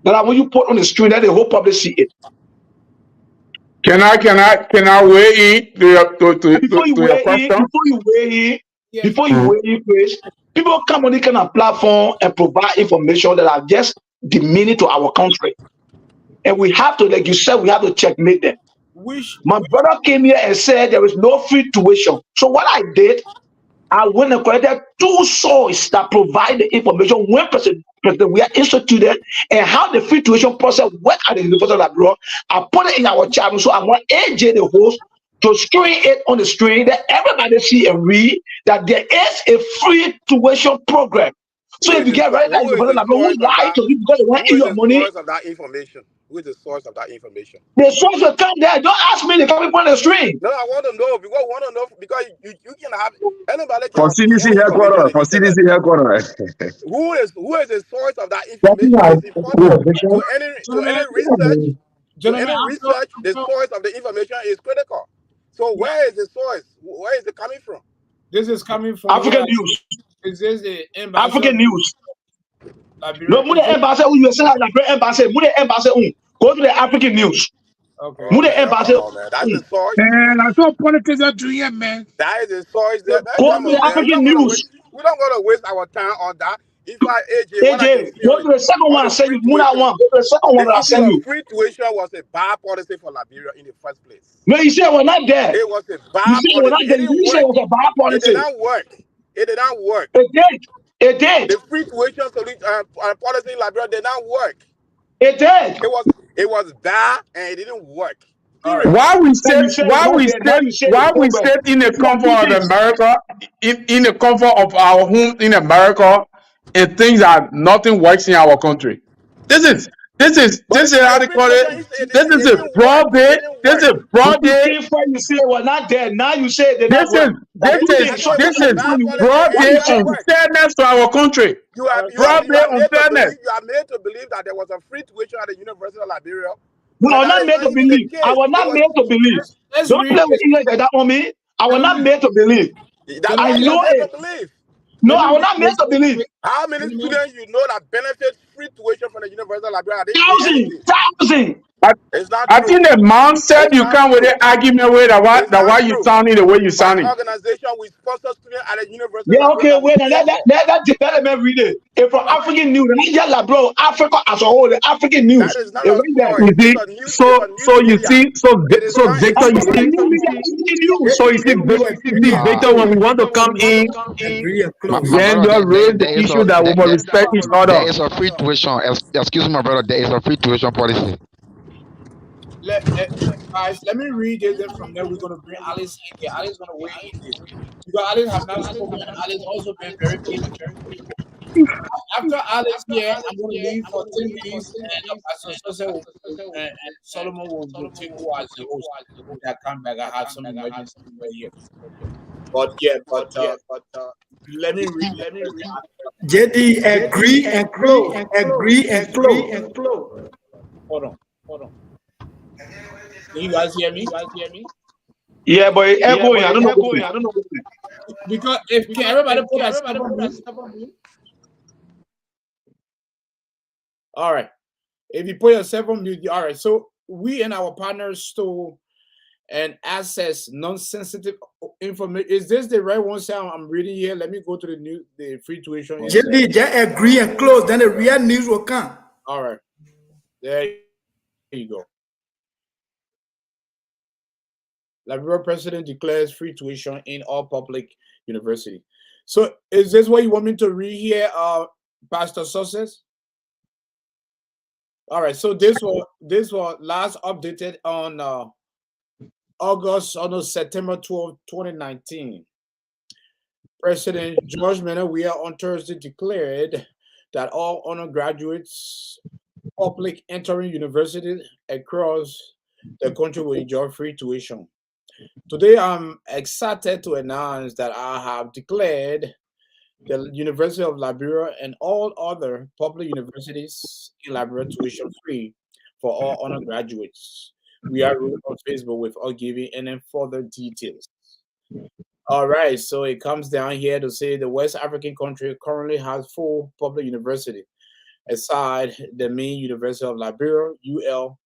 I: that I want you put on the screen that the whole public see it.
M: Can I weigh in
I: before you weigh in, please? People come on this kind of platform and provide information that are just demeaning to our country, and we have to, like you said, we have to checkmate them. My brother came here and said there is no free tuition. So what I did, I went and collected 2 sources that provide the information when President we are instituted and how the free tuition process works at the University of Liberia. I put it in our channel, so I want AJ, the host, to screen it on the screen that everybody see and read that there is a free tuition program. So if you get right now, you won't lie to you because they want your money.
N: Who is the source of that information? Who is the source of that information?
I: The source will come there. Don't ask me. They come on the screen.
N: No, I want to know because we want to know because you can have anybody.
J: For CDC headquarters. For CDC headquarters.
N: Who is the source of that information? Is it to any research? So any research, the source of the information is critical. So where is the source? Where is it coming from?
A: This is coming from
I: African News.
A: Is this the embassy?
I: African News.
A: Liberia?
I: No, move the embassy. You say that Liberia embassy. Move the embassy. Go to the African News.
A: Okay.
I: Move the embassy.
N: Man. That's the source.
K: Man, I saw politics are doing, man.
N: That is the source. There.
I: Go to the African News.
N: We don't want to waste our time on that. If like AJ,
I: go to the second one. I send you. Move that one. Go to the second one. I send you.
N: Free tuition was a bad policy for Liberia in the first place.
I: No, you said we're not there.
N: It was a bad policy.
I: You said it was a bad policy.
N: It did not work. It did not work.
I: It did. It did.
N: The free tuition policy in Liberia did not work.
I: It did.
N: It was bad and it didn't work.
M: Why we stay in the comfort of America, in the comfort of our home in America, and things that nothing works in our country. This is how they call it. This is a broad day. This is a broad day.
I: You say we're not there. Now you say they're
M: this
I: not.
M: This is broad day unfairness to our country. Broad day unfairness.
N: You are made to believe that there was a free tuition at the University of Liberia.
I: No, I'm not made to believe. I was not made to believe. Don't play with English like that on me. I was not made to believe. I know it. No, I was not made to believe.
N: How many students you know that benefit free tuition from the University of Liberia?
I: Thousand.
N: It's not
M: I
N: true.
M: think the mom said you come with an argument with why you sounding the way you sounding.
N: Organization with sponsor students at the University.
I: Yeah, okay, wait. That development every day. If from African News, and bro, Africa as a whole, the African News.
N: That is not a story.
M: So you see, Victor, you see, Victor, when we want to come in, then you raise the issue that we must respect each other.
L: There is a free tuition. Excuse me, my brother. There is a free tuition policy.
A: Guys, let me read this, and from there we're going to bring Alice in here. Alice is going to weigh in this. Because Alice has not spoken, and Alice also been very patient. After Alice here, I'm going to leave for 10 minutes, and Solomon will take over as the host. I come back, I have some emergency here. But let me read.
B: JD, agree and close.
A: Hold on. Can you guys hear me?
I: Yeah, but echoing. I don't know.
A: Because can everybody put a step on me? All right. If you put yourself on mute, all right. So we and our partners store and access non-sensitive information. Is this the right one sound I'm reading here? Let me go to the free tuition.
B: JD, just agree and close, then the real news will come.
A: All right. There you go. Liberia president declares free tuition in all public university. So is this what you want me to read here, Pastor Success? All right. So this was last updated on September 12, 2019. President George Weah on Thursday declared that all undergraduates public entering universities across the country will enjoy free tuition. Today, I'm excited to announce that I have declared the University of Liberia and all other public universities in Liberia tuition free for all undergraduates. We are on Facebook without giving any further details. All right, so it comes down here to say the West African country currently has 4 public universities, aside the main University of Liberia, UL,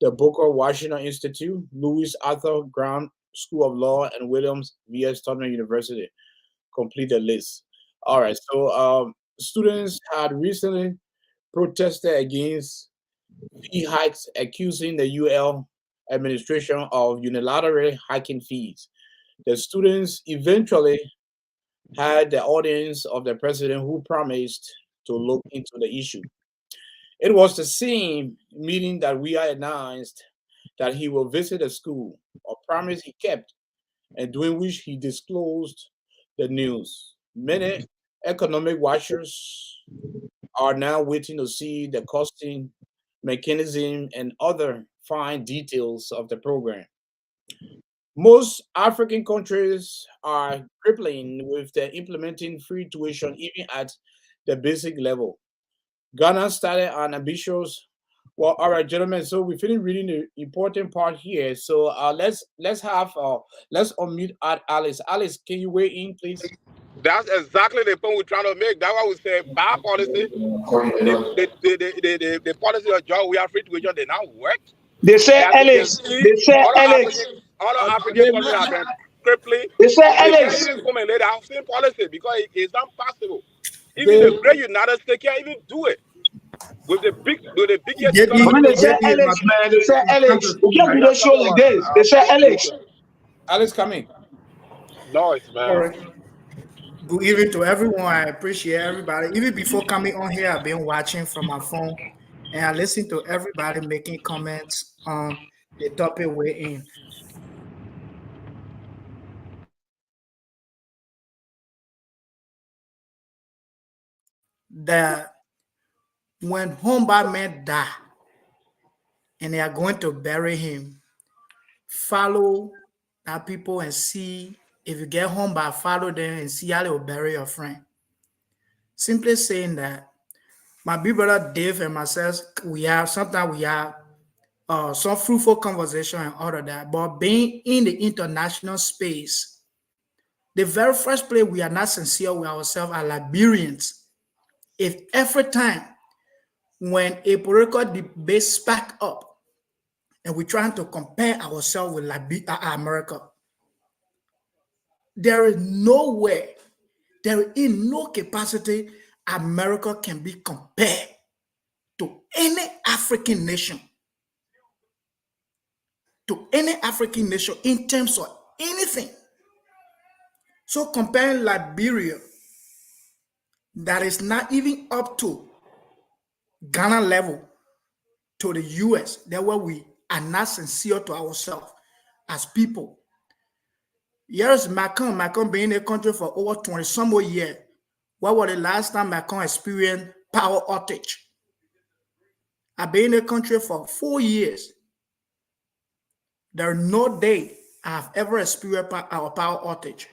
A: the Booker Washington Institute, Louis Arthur Brown School of Law, and Williams V.S. Turner University. Complete the list. All right, so students had recently protested against fee hikes, accusing the UL administration of unilaterally hiking fees. The students eventually had the audience of the president, who promised to look into the issue. It was the same meeting that we announced that he will visit the school, a promise he kept, and during which he disclosed the news. Many economic watchers are now waiting to see the costing mechanism and other fine details of the program. Most African countries are grappling with the implementing free tuition even at the basic level. Ghana started an ambitious Well, all right, gentlemen. So we finished reading the important part here. So let's unmute Alice. Alice, can you weigh in, please?
N: That's exactly the point we're trying to make. That's why we say bad policy. The policy of job we have free tuition, they now work.
I: They say
N: As you can
I: Alex.
N: see,
I: They say Alex.
N: all the African countries have been crippling.
I: They say
N: They can't
I: Alex.
N: even come and lay the housing policy because it's not possible. Even the great United States can't even do it. With the biggest
I: When they say Alex, man, they say Alex. You can't do those shows like this. They say Alex.
A: Alex, coming.
N: Noise, man.
O: Good evening to everyone. I appreciate everybody. Even before coming on here, I've been watching from my phone and I listen to everybody making comments on the topic we're in. That when homeboy man die and they are going to bury him, follow that people and see if you get home by follow them and see how they will bury your friend. Simply saying that my big brother Dave and myself, we have some fruitful conversation and all of that. But being in the international space, the very first place we are not sincere with ourselves are Liberians. If every time when a political debate spark up and we're trying to compare ourselves with America, there is nowhere, there is no capacity America can be compared to any African nation. To any African nation in terms of anything. So comparing Liberia, that is not even up to Ghana level, to the US, that where we are not sincere to ourselves as people. Here's Macron being in the country for over 20 some more years. What was the last time Macron experienced power outage? I've been in the country for 4 years. There is no day I've ever experienced our power outage.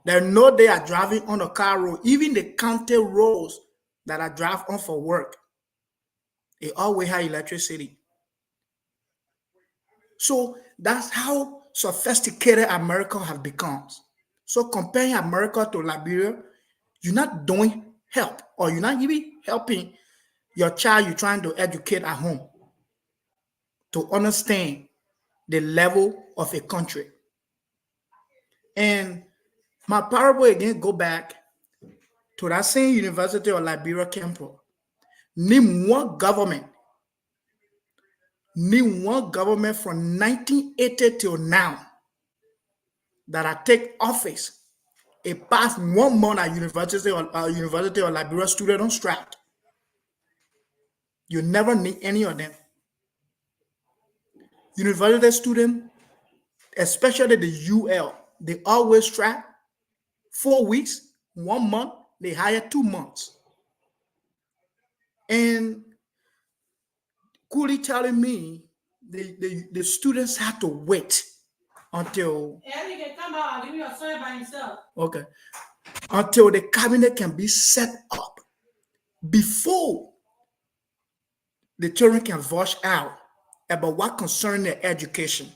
O: There is no day I'm driving on a car road, even the county roads that I drive on for work, they always have electricity. So that's how sophisticated America has become. So comparing America to Liberia, you're not doing help, or you're not even helping your child you're trying to educate at home to understand the level of a country. And my parable again go back to that same University of Liberia campus. Name one government from 1980 till now that I take office. It passed 1 month at University of Liberia student on strike. You never need any of them. University student, especially the UL, they always strike 4 weeks, 1 month, they hire 2 months. And Cooley telling me the students have to wait until until the cabinet can be set up before the children can voice out about what concerns their education.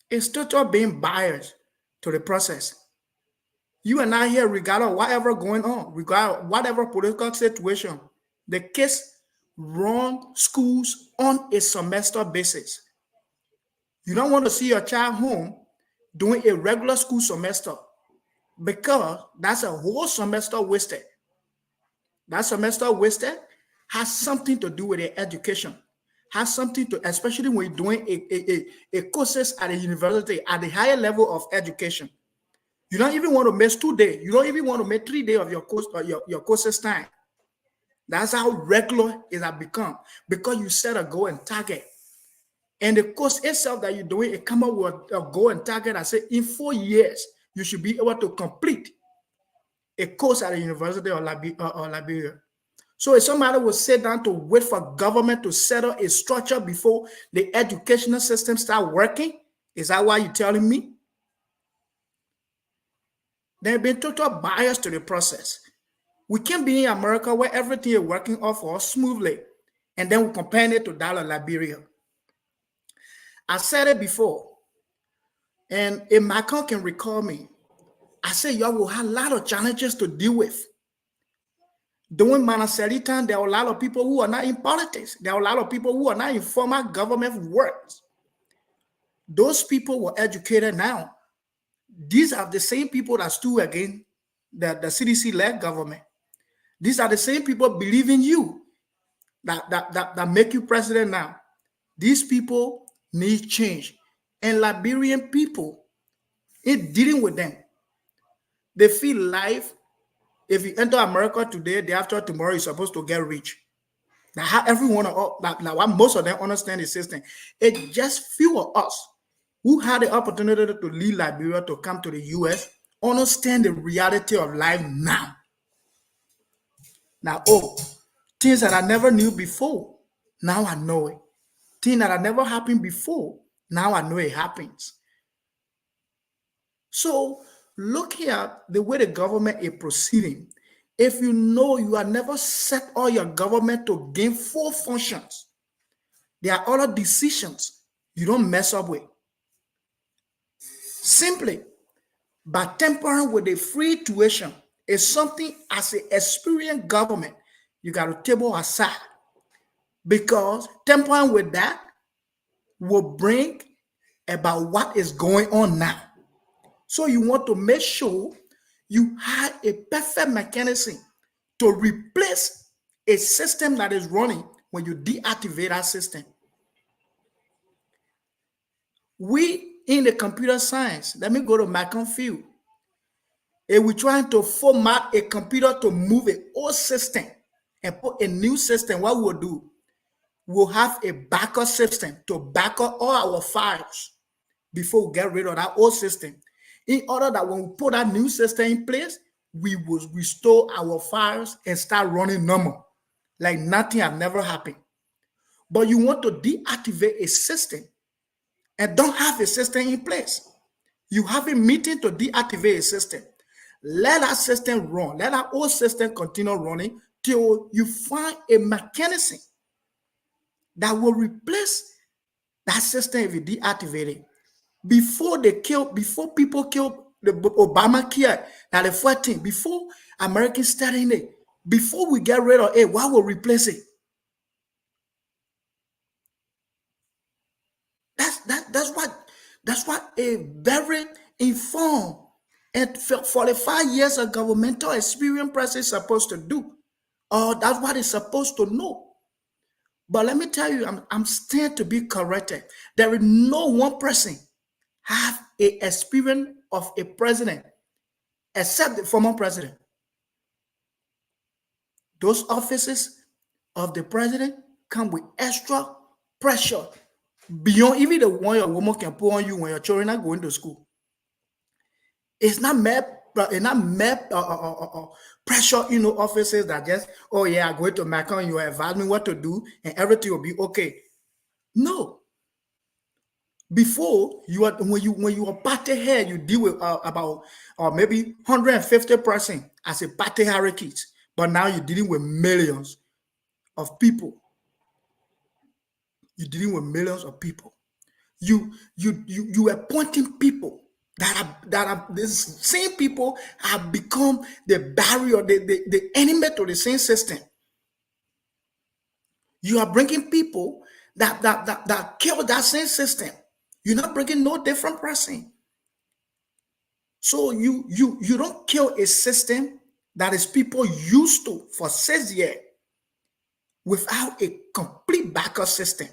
O: It's total being biased to the process. You and I here, regardless of whatever going on, regardless of whatever political situation, the kids run schools on a semester basis. You don't want to see your child home doing a regular school semester because that's a whole semester wasted. That semester wasted has something to do with their education, has something to, especially when you're doing a courses at a university at the higher level of education. You don't even want to miss 2 days. You don't even want to miss 3 days of your course or your courses time. That's how regular it has become because you set a goal and target. And the course itself that you're doing, it come up with a goal and target. I say in 4 years, you should be able to complete a course at the University of Liberia. So if somebody will sit down to wait for government to settle a structure before the educational system start working, is that why you're telling me? They've been total bias to the process. We can't be in America where everything is working off for us smoothly. and then we compare it to that of Liberia. I said it before, and if Macron can recall me, I said y'all will have a lot of challenges to deal with. During Manaseli time, there are a lot of people who are not in politics. There are a lot of people who are not in formal government works. Those people were educated now. These are the same people that stood against the CDC-led government. These are the same people believe in you that make you president now. These people need change. And Liberian people, in dealing with them, they feel life. If you enter America today, day after tomorrow, you're supposed to get rich. Now, how everyone, why most of them understand the system. It's just few of us who had the opportunity to leave Liberia to come to the US, understand the reality of life now. Now, things that I never knew before, now I know it. Things that had never happened before, now I know it happens. So, looking at the way the government is proceeding, if you know you are never set all your government to gain full functions, there are other decisions you don't mess up with. Simply by tampering with the free tuition is something as an experienced government you got to table aside, because tampering with that will bring about what is going on now. So you want to make sure you have a perfect mechanism to replace a system that is running when you deactivate that system. We in the computer science, let me go to Macon field. If we're trying to format a computer to move an old system and put a new system, what we'll do, we'll have a backup system to back up all our files before we get rid of that old system. In order that when we put that new system in place, we will restore our files and start running normal, like nothing had never happened. But you want to deactivate a system and don't have a system in place. You have a meeting to deactivate a system. Let that system run. Let that old system continue running till you find a mechanism that will replace that system if you deactivate it. Before people killed the Obamacare, that the 14, before Americans started it, before we get rid of it, what will replace it? That's what a very informed and 45 years of governmental experience person is supposed to do. Or that's what it's supposed to know. But let me tell you, I'm still to be corrected. There is no one person have a experience of a president except the former president. Those offices of the president come with extra pressure beyond even the one your woman can put on you when your children are going to school. It's not pressure, offices that just, oh yeah, I go to Macron, you advise me what to do, and everything will be okay. No. Before when you are party head, you deal with about maybe 150% as a party hierarchy, but now you're dealing with millions of people. You're dealing with millions of people. You appointing people that are these same people have become the barrier, the enemy to the same system. You are bringing people that kill that same system. You're not bringing no different person. So you don't kill a system that is people used to for 6 years without a complete backup system.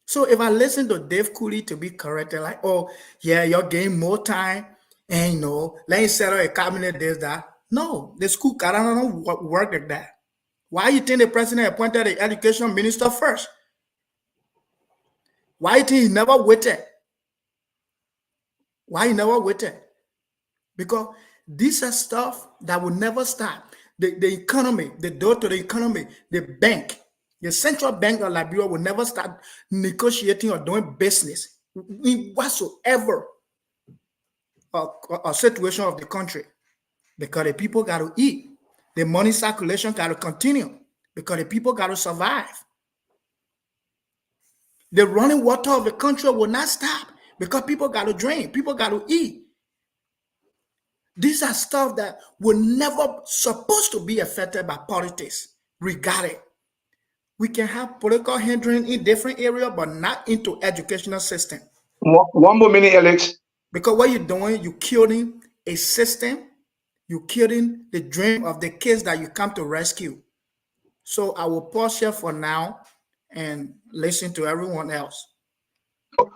O: So if I listen to Dave Cooley to be corrected, like, oh yeah, you're getting more time, and let me settle a cabinet this, that. No, the school don't work like that. Why you think the president appointed the education minister first? Why you think he never waited? Why he never waited? Because these are stuff that will never stop. The economy, the door to the economy, the bank, the central bank of Liberia will never start negotiating or doing business in whatsoever a situation of the country, because the people got to eat. The money circulation got to continue. because the people got to survive. The running water of the country will not stop because people got to drink, people got to eat. These are stuff that were never supposed to be affected by politics, regarded. We can have political hindrance in different areas, but not into educational system.
I: One more minute, Alex.
O: Because what you're doing, you're killing a system, you're killing the dream of the kids that you come to rescue. So I will pause here for now and listen to everyone else.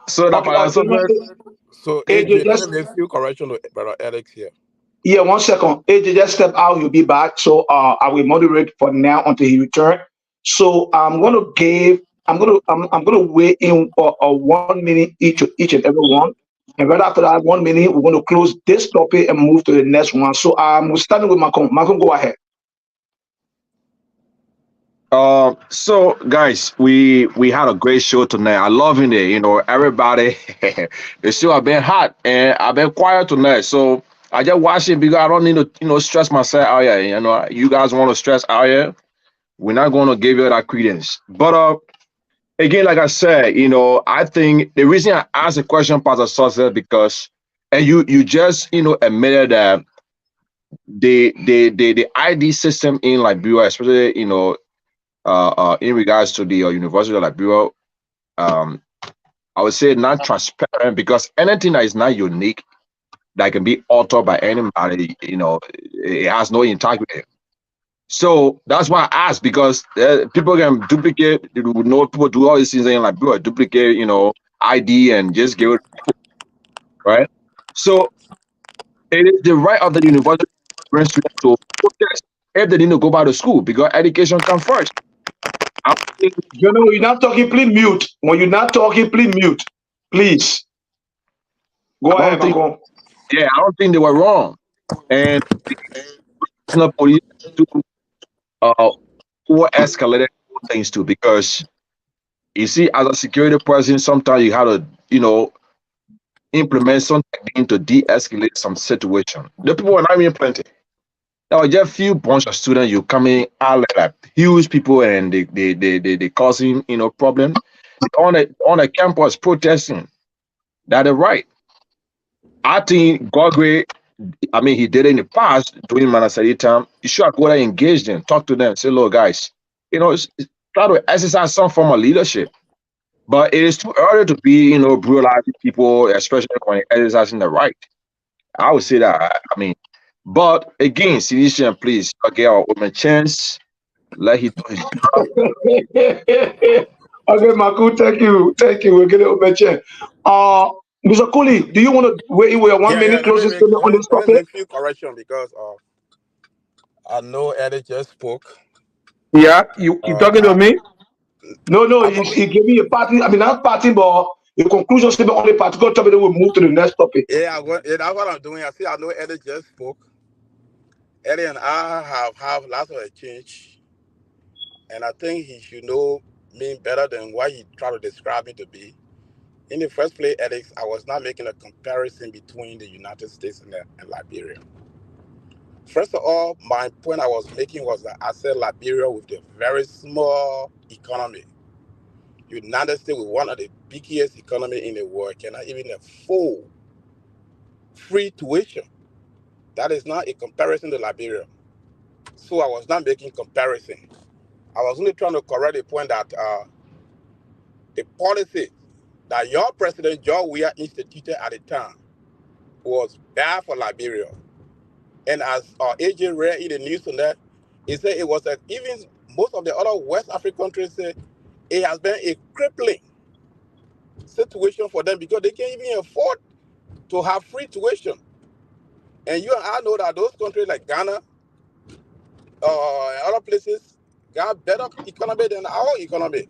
J: So that
N: So
I: AJ,
N: AJ, let me make a few corrections to Brother Alex here.
I: Yeah, 1 second. AJ, just step out. You'll be back. So I will moderate for now until he returns. So I'm gonna weigh in 1 minute each and every one. And right after that 1 minute, we're gonna close this topic and move to the next one. So we're starting with Malcolm. Malcolm, go ahead.
J: So guys, we had a great show tonight. I love it. You know, everybody. The show have been hot and I've been quiet tonight. So I just watch it because I don't need to stress myself out here. You know, you guys want to stress out here. We're not going to give you that credence. But again, like I said, you know, I think the reason I asked the question, Pastor Success, because and you just admitted that the ID system in Liberia, especially in regards to the University of Liberia, I would say not transparent, because anything that is not unique, that can be altered by anybody, it has no integrity. So that's why I asked, because people can duplicate, people do all these things in Liberia, duplicate, ID and just give it, right? So it is the right of the university to protest if they need to go back to school, because education comes first.
I: You're not talking, please mute. When you're not talking, please mute. Please. Go ahead, Malcolm.
J: Yeah, I don't think they were wrong. And it's not police to escalated things too, because you see, as a security person, sometimes you have to, implement something to de-escalate some situation. The people were not even plenty. There were just a few bunch of students you coming out like huge people, and they causing problem on a campus protesting. That is right. I think Gogwe, he did it in the past during Manasari time. You should go there, engage them, talk to them, say, look, guys, try to exercise some form of leadership. But it is too early to be, brutalizing people, especially when exercising the right. I would say that. But again, CDC, please give our woman a chance. Let him do his
I: job. Okay, Malcolm, thank you. We'll get it open chance. Mr. Cooley, do you want to weigh in with 1 minute closing statement on this topic?
N: Let me make a few corrections, because I know Eddie just spoke.
M: Yeah, you talking to me?
I: No, he gave me a party. Not party, but a conclusion statement on the particular topic. Then we'll move to the next topic.
N: Yeah, that's what I'm doing. I know Eddie just spoke. Eddie and I have lots of exchange, and I think he should know me better than what he tried to describe me to be. In the first place, Alex, I was not making a comparison between the United States and Liberia. First of all, my point I was making was that I said Liberia with a very small economy. United States with one of the biggest economy in the world cannot even afford free tuition. That is not a comparison to Liberia. So I was not making comparison. I was only trying to correct the point that the policy that your president, George Weah, instituted at the time was bad for Liberia. And as AJ read in the news on that, he said it was that even most of the other West African countries say it has been a crippling situation for them, because they can't even afford to have free tuition. And you and I know that those countries like Ghana and other places got better economy than our economy.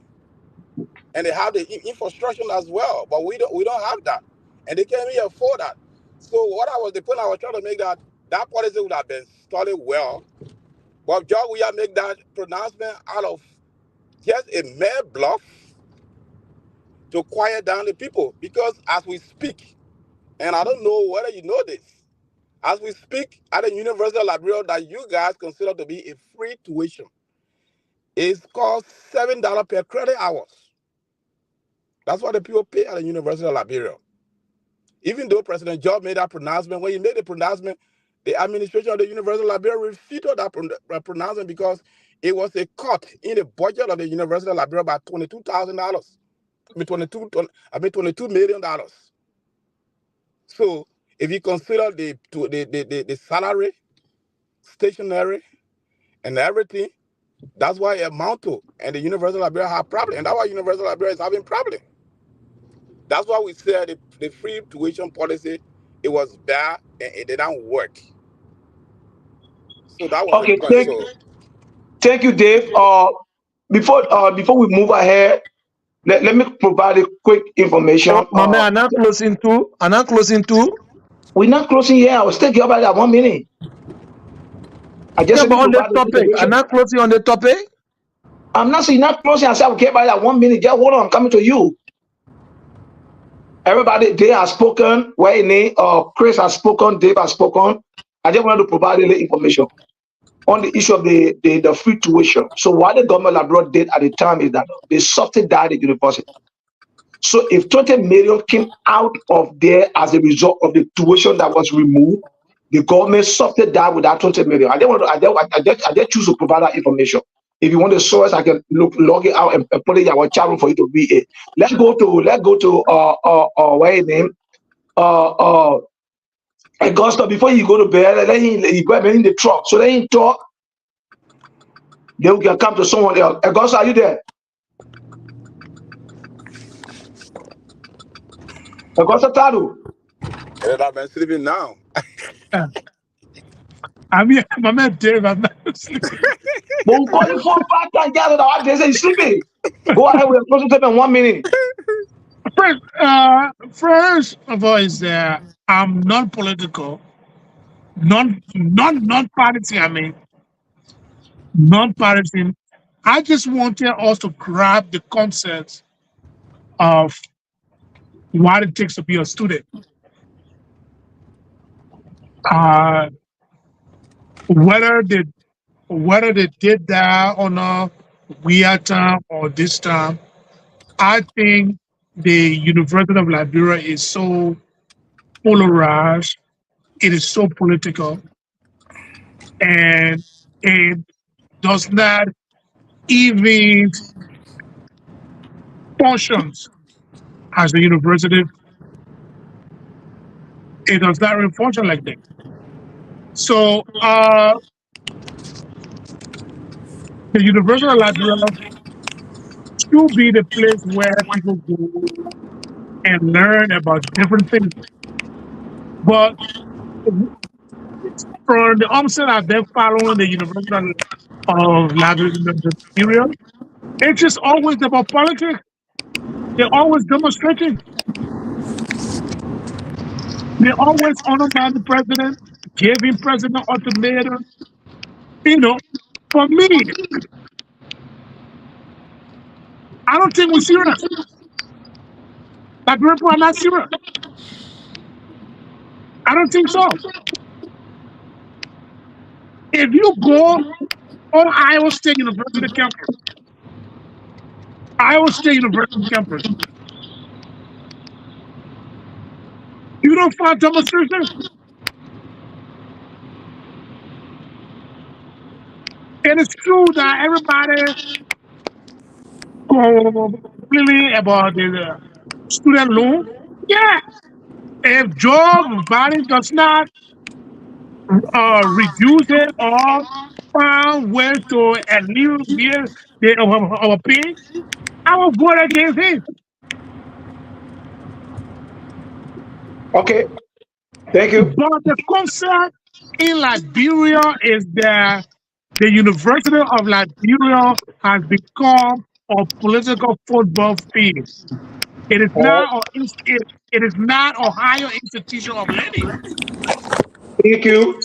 N: And they have the infrastructure as well, but we don't have that, and they can't even afford that. So the point I was trying to make, that policy would have been started well, but George Weah make that pronouncement out of just a mere bluff to quiet down the people. Because as we speak, and I don't know whether you know this, as we speak at the University of Liberia, that you guys consider to be a free tuition, It's called $7 per credit hours. That's what the people pay at the University of Liberia. Even though President George made that pronouncement, when he made the pronouncement, the administration of the University of Liberia refuted that pronouncement because it was a cut in the budget of the University of Liberia by $22,000. $22 million. So if you consider the salary, stationery, and everything, that's why it amount to. And the University of Liberia have problem, and that's why University of Liberia is having problem. That's why we said the free tuition policy, it was bad and it didn't work. So that was
I: Okay,
N: the point.
I: thank you, Dave. Before we move ahead, let me provide a quick information.
H: Mama, I'm not closing too.
I: We're not closing here. I will stay here about that 1 minute. I just
H: on the topic. I'm not closing on the topic.
I: I'm not saying not closing. I said okay about that 1 minute. Just hold on. I'm coming to you. Everybody, they have spoken. Chris has spoken. Dave has spoken. I just wanted to provide a little information on the issue of the free tuition. So what the government abroad did at the time is that they subsidized the university. So if 20 million came out of there as a result of the tuition that was removed, the government subsidized with that 20 million. I just choose to provide that information. If you want the source, I can log it out and put it in our chat room for you to read it. Let's go to what's his name? Augusta, before you go to bed, let him go in the truck. So let him talk. Then we can come to someone else. Augusta, are you there? Augusta Tadu.
N: I've been sleeping now.
K: I'm here, my man Dave. I'm not sleeping.
I: We'll call you for a part time gather. They say you're sleeping. Go ahead with the process in 1 minute.
K: First of all, is I'm non-political, non-partisan. I mean, non-partisan. I just wanted us to grab the concept of what it takes to be a student. Whether they did that on a weird time or this time, I think the University of Liberia is so polarized, it is so political, and it does not even functions as a university. It does not really function like that. So the University of Liberia should be the place where people go and learn about different things. But from the onset of them following the University of Liberia, it's just always about politics. They're always demonstrating. They always undermine the president, giving president ultimatum. You know, for me, I don't think we're serious. Like people are not serious. I don't think so. If you go on Iowa State University campus, you don't find demonstrations. And it's true that everybody really about the student loan. Yeah. If Joe Biden does not reduce it or find ways to alleviate our pain, I will vote against him.
I: Okay. Thank you.
K: But the concept in Liberia is that the University of Liberia has become a political football field. It is not it is not a higher institution of learning.
I: Thank you.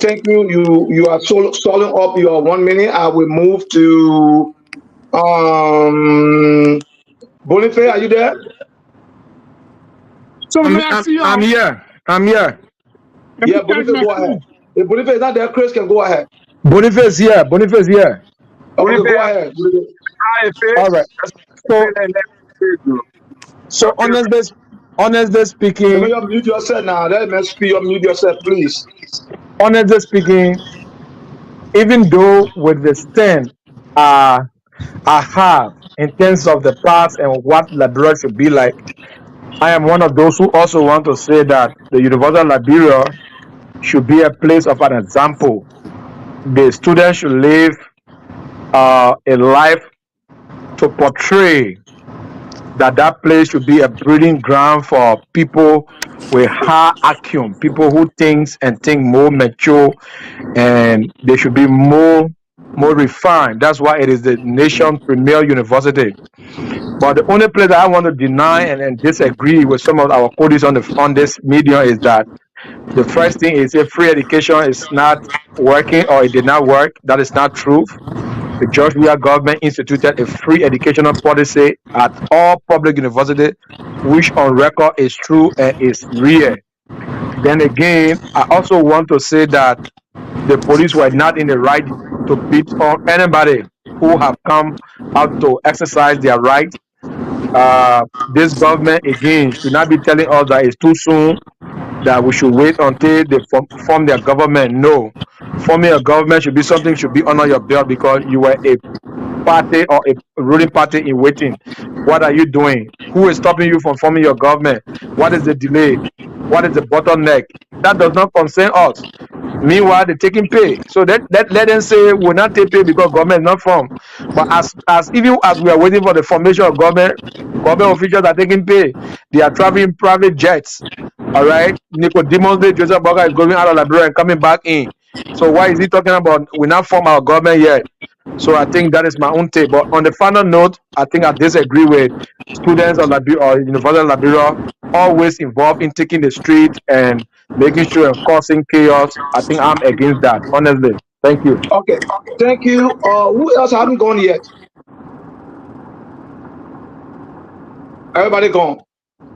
I: You are solving up your 1 minute. I will move to Boniface. Are you there?
K: So
H: I'm here.
I: Yeah, Boniface, go ahead. If Boniface is not there, Chris can go ahead.
H: Boniface here.
I: Okay, go ahead.
H: All right. So honestly speaking,
I: Let me mute yourself now. Let me speak. Mute yourself, please.
H: honestly speaking, even though with the stand I have in terms of the past and what Liberia should be like, I am one of those who also want to say that the University of Liberia should be a place of an example. The students should live a life to portray that place should be a breeding ground for people with high acumen, people who think more mature, and they should be more refined. That's why it is the nation premier university. But the only place that I want to deny and disagree with some of our colleagues on this media is that the first thing is if free education is not working or it did not work, that is not true. The Georgia government instituted a free educational policy at all public universities, which on record is true and is real. Then again, I also want to say that the police were not in the right to beat on anybody who have come out to exercise their right. This government again should not be telling us that it's too soon, that we should wait until they form their government. No, forming a government should be something should be under your belt because you were a party or a ruling party in waiting. What are you doing? Who is stopping you from forming your government? What is the delay? What is the bottleneck? That does not concern us. Meanwhile, they're taking pay. So let them say we'll not take pay because government is not formed. But as even as we are waiting for the formation of government officials are taking pay. They are traveling private jets. All right. Nicodemus Joseph Boakai is going out of Liberia and coming back in. So why is he talking about we not form our government yet? So I think that is my own take. But on the final note, I think I disagree with students of Liberia or University of Liberia always involved in taking the street and making sure and causing chaos. I think I'm against that, honestly. Thank you.
I: Okay, thank you. Who else haven't gone yet? Everybody gone.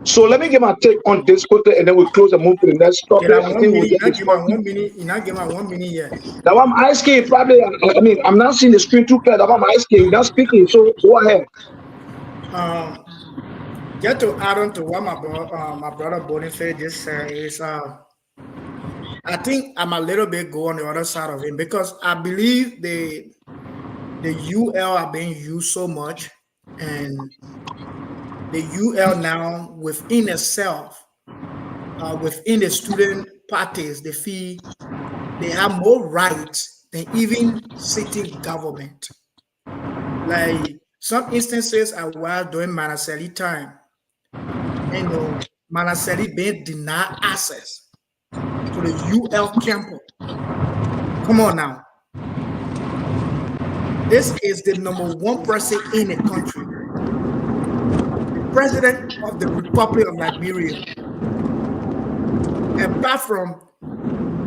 I: So let me give my take on this quickly, and then we close and move to the next topic.
O: I think we'll get this one. 1 minute. You're not giving 1 minute yet.
I: That one I'm asking probably. I mean, I'm not seeing the screen too clear. That one I'm asking. You're not speaking. So go ahead.
O: Just to add on to what my brother Boniface just said is, I think I'm a little bit go on the other side of him because I believe the UL are being used so much, and the UL now within itself, within the student parties, they feel they have more rights than even city government. Like some instances I was during Manaseli time, you know, Manaseli being denied access to the UL campus. Come on now. This is the *1 person in the country. President of the Republic of Liberia. Apart from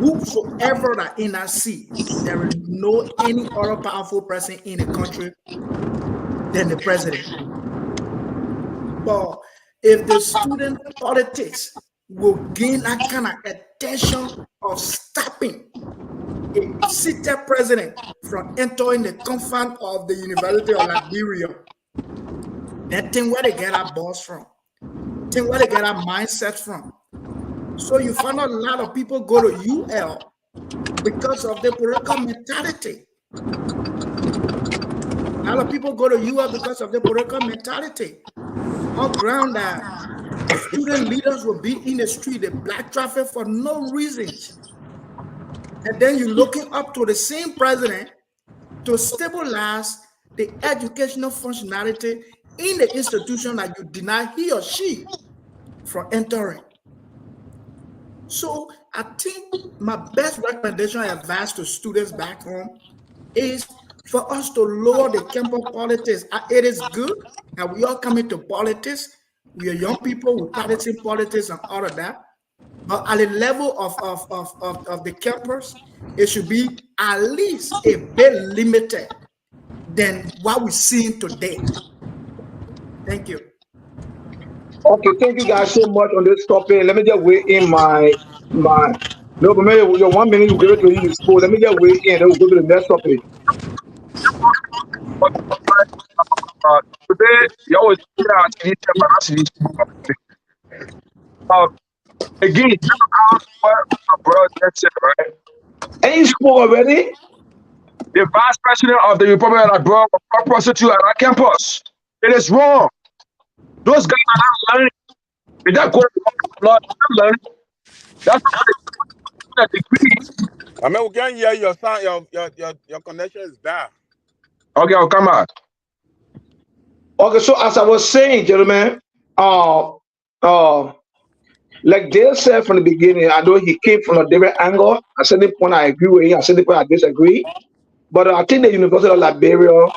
O: whosoever that in our seat, there is no any other powerful person in the country than the president. But if the student politics will gain that kind of attention of stopping a seated president from entering the confines of the University of Liberia, that thing where they get our boss from, thing where they get our mindset from. So you find out a lot of people go to UL because of the political mentality. A lot of people go to UL because of the political mentality. On ground that student leaders will be in the street, the black traffic for no reasons. And then you're looking up to the same president to stabilize the educational functionality in the institution that you deny he or she from entering. So I think my best recommendation and advice to students back home is for us to lower the campus politics. It is good that we all come into politics. We are young people, we're practicing politics and all of that. But at the level of the campus, it should be at least a bit limited than what we're seeing today. Thank you.
I: Okay, thank you guys so much on this topic. Let me just weigh in my no, but maybe your 1 minute you give it to you. Let me just weigh in, then we'll go to the next topic.
J: Today, you always again, what my brother just said, right?
I: And you spoke already?
J: The vice president of the Republic of Liberia was prostitute at our campus. It is wrong. Those guys are not learning. They're not going to learn. They're learning. That's why they degree.
N: I mean, we can't hear your sound. Your connection is bad.
J: Okay, I'll come out.
I: Okay, so as I was saying, gentlemen, like Dale said from the beginning, I know he came from a different angle. At certain point, I agree with him. At certain point, I disagree. But I think the University of Liberia,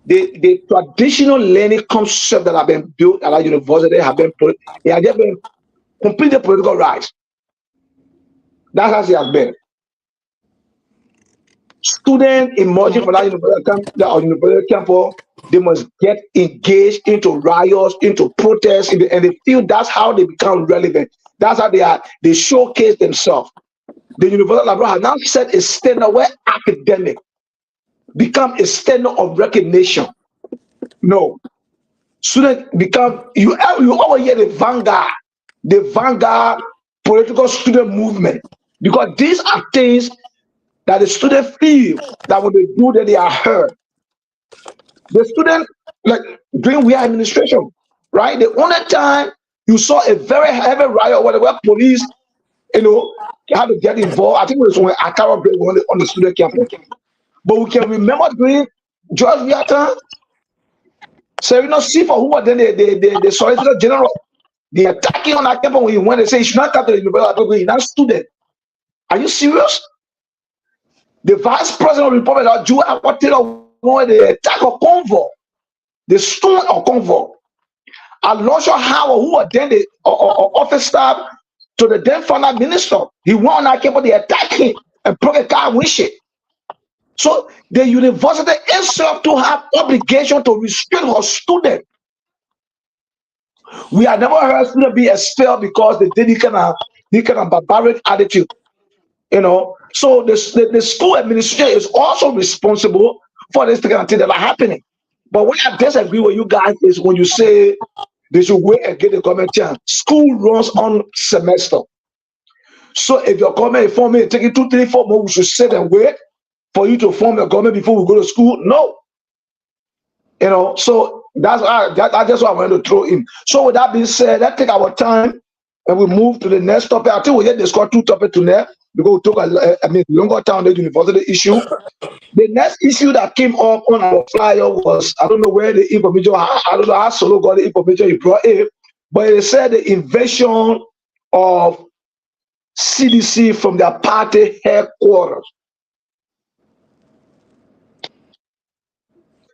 I: the traditional learning concept that have been built at our university have been put, they have just been completely political rights. That's how it has been. Students emerging from that university campus, they must get engaged into riots, into protests, and they feel that's how they become relevant. That's how they showcase themselves. The University of Liberia has now set a standard where academic become a standard of recognition. No. Students become, you always hear the vanguard political student movement, because these are things that the students feel that when they do that they are heard. The student, like during we administration, right? The only time you saw a very heavy riot where police, had to get involved, I think it was when Atara break on the student campus. But we can remember during George Viata, Serino Sifa, who was then the Solicitor General, the attacking on that campus when he went and said, you should not come to the University, you're not a student. Are you serious? The Vice President of the Republic of Jew wanted the attack of convoy, the stone of convoy. Alonso Howard, who was then the office staff to the then finance minister, he went on that campus, they attacked him and broke a car windshield. So the university itself to have obligation to restrain her student. We have never heard students be expelled because they did this kind of barbaric attitude. So the school administration is also responsible for this kind of thing that are happening. But what I disagree with you guys is when you say they should wait and get the government chance. School runs on semester. So if your government inform me, take it 2, 3, 4 months, we should sit and wait for you to form your government before we go to school. No. So that's just what I wanted to throw in. So with that being said, let's take our time and we move to the next topic. I think we had discussed 2 topics tonight because we took a longer time on the university issue. The next issue that came up on our flyer was, I don't know where the information, I don't know how Solo got the information he brought in, but it said the invasion of CDC from their party headquarters.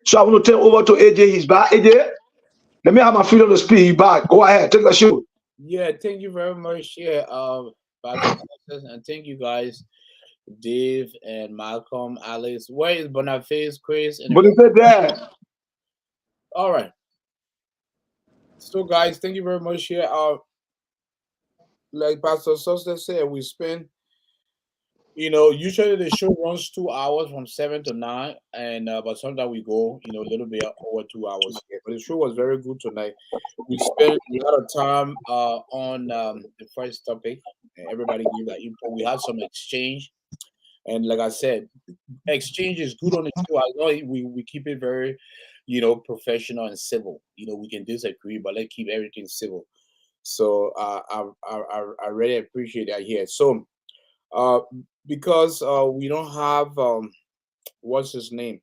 I: So I want to turn over to AJ. He's back. AJ, let me have my freedom to speak. He's back. Go ahead. Take the show.
A: Yeah, thank you very much. Yeah, and thank you guys, Dave and Malcolm, Alex. Where is Boniface, Chris?
I: Boniface there.
A: All right. So, guys, thank you very much. Here, like Pastor Soster said, we spend. Usually the show runs 2 hours from 7 to 9, and but sometimes we go, a little bit over 2 hours here. But the show was very good tonight. We spent a lot of time on the first topic, and everybody gave that input. We had some exchange, and like I said, exchange is good on the show. I know we keep it very, professional and civil. We can disagree, but let's keep everything civil. So I really appreciate that here. So. Because we don't have what's his name?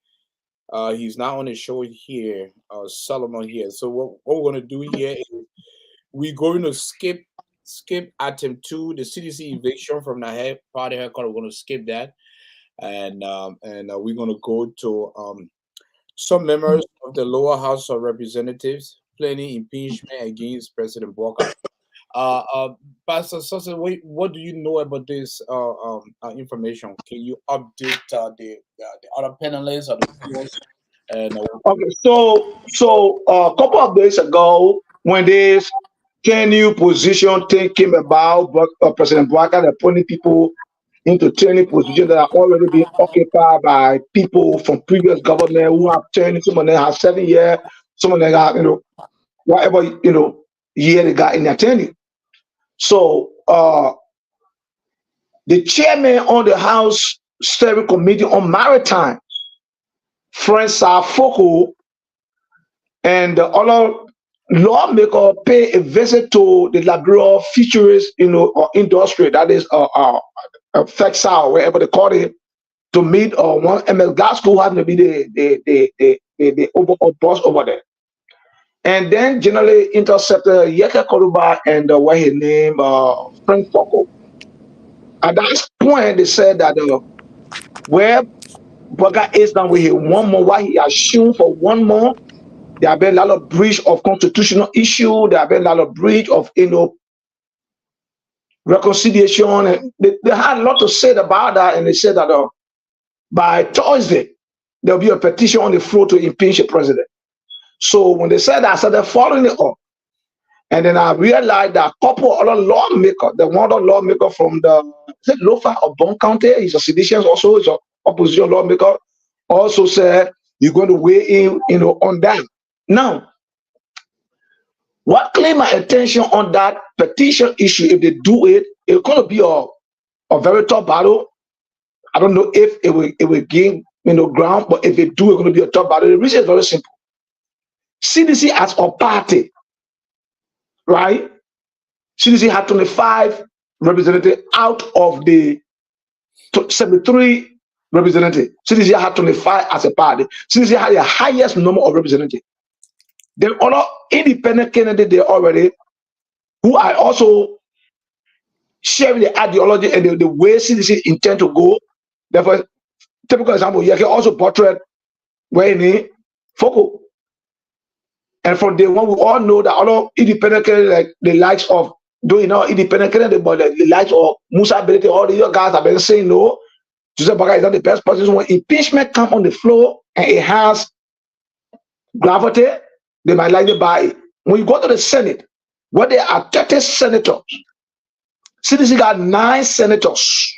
A: He's not on the show here, Solomon here. So what we're gonna do here is we're going to skip item 2, the CDC eviction from the party headquarters. We're gonna skip that, and we're gonna go to some members of the lower house of representatives planning impeachment against President Boakai. Pastor Sosa, what do you know about this information? Can you update the other panelists or the viewers?
I: Okay, so a couple of days ago, when this new position thing came about, President Boakai appointing people into training positions that are already being occupied by people from previous government who have training. Some of them have 7 years, some of them got, whatever, year they got in their training. So the chairman on the House Steering Committee on Maritime, Francois Foko, and the other lawmaker pay a visit to the Liberia fisheries, industry, that is Fexal, wherever they call it, to meet one MS Glasgow who happened to be the overall boss over there. And then generally intercepted Yeke Koruba and what his name, Frank Foko. At that point, they said that where Boakai is now, we have 1 more, why he assumed for 1 more. There have been a lot of breach of constitutional issue. There have been a lot of breach of reconciliation. And they had a lot to say about that, and they said that by Thursday there'll be a petition on the floor to impeach the president. So when they said that, I started following it up, and then I realized that a couple of other lawmakers, the one other lawmaker from Lofa or Bon County, he's a seditious also, he's an opposition lawmaker, also said you're going to weigh in, on that. Now, what claimed my attention on that petition issue, if they do it, it's going to be a very tough battle. I don't know if it will gain ground, but if they do, it's going to be a tough battle. The reason is very simple. CDC as a party, right? CDC had 25 representatives out of the 73 representatives. CDC had 25 as a party. CDC had the highest number of representatives. There are other independent candidates there already who are also sharing the ideology and the way CDC intend to go. Therefore, typical example, you can also portray Wayne Foko. And from day one, we all know that other independent candidates, like the likes of, independent candidates, but the likes of Musa Belete, all the other guys have been saying no. Joseph Boakai is not the best person. When impeachment comes on the floor and it has gravity, they might like to buy it. When you go to the Senate, where there are 30 senators, CDC got 9 senators.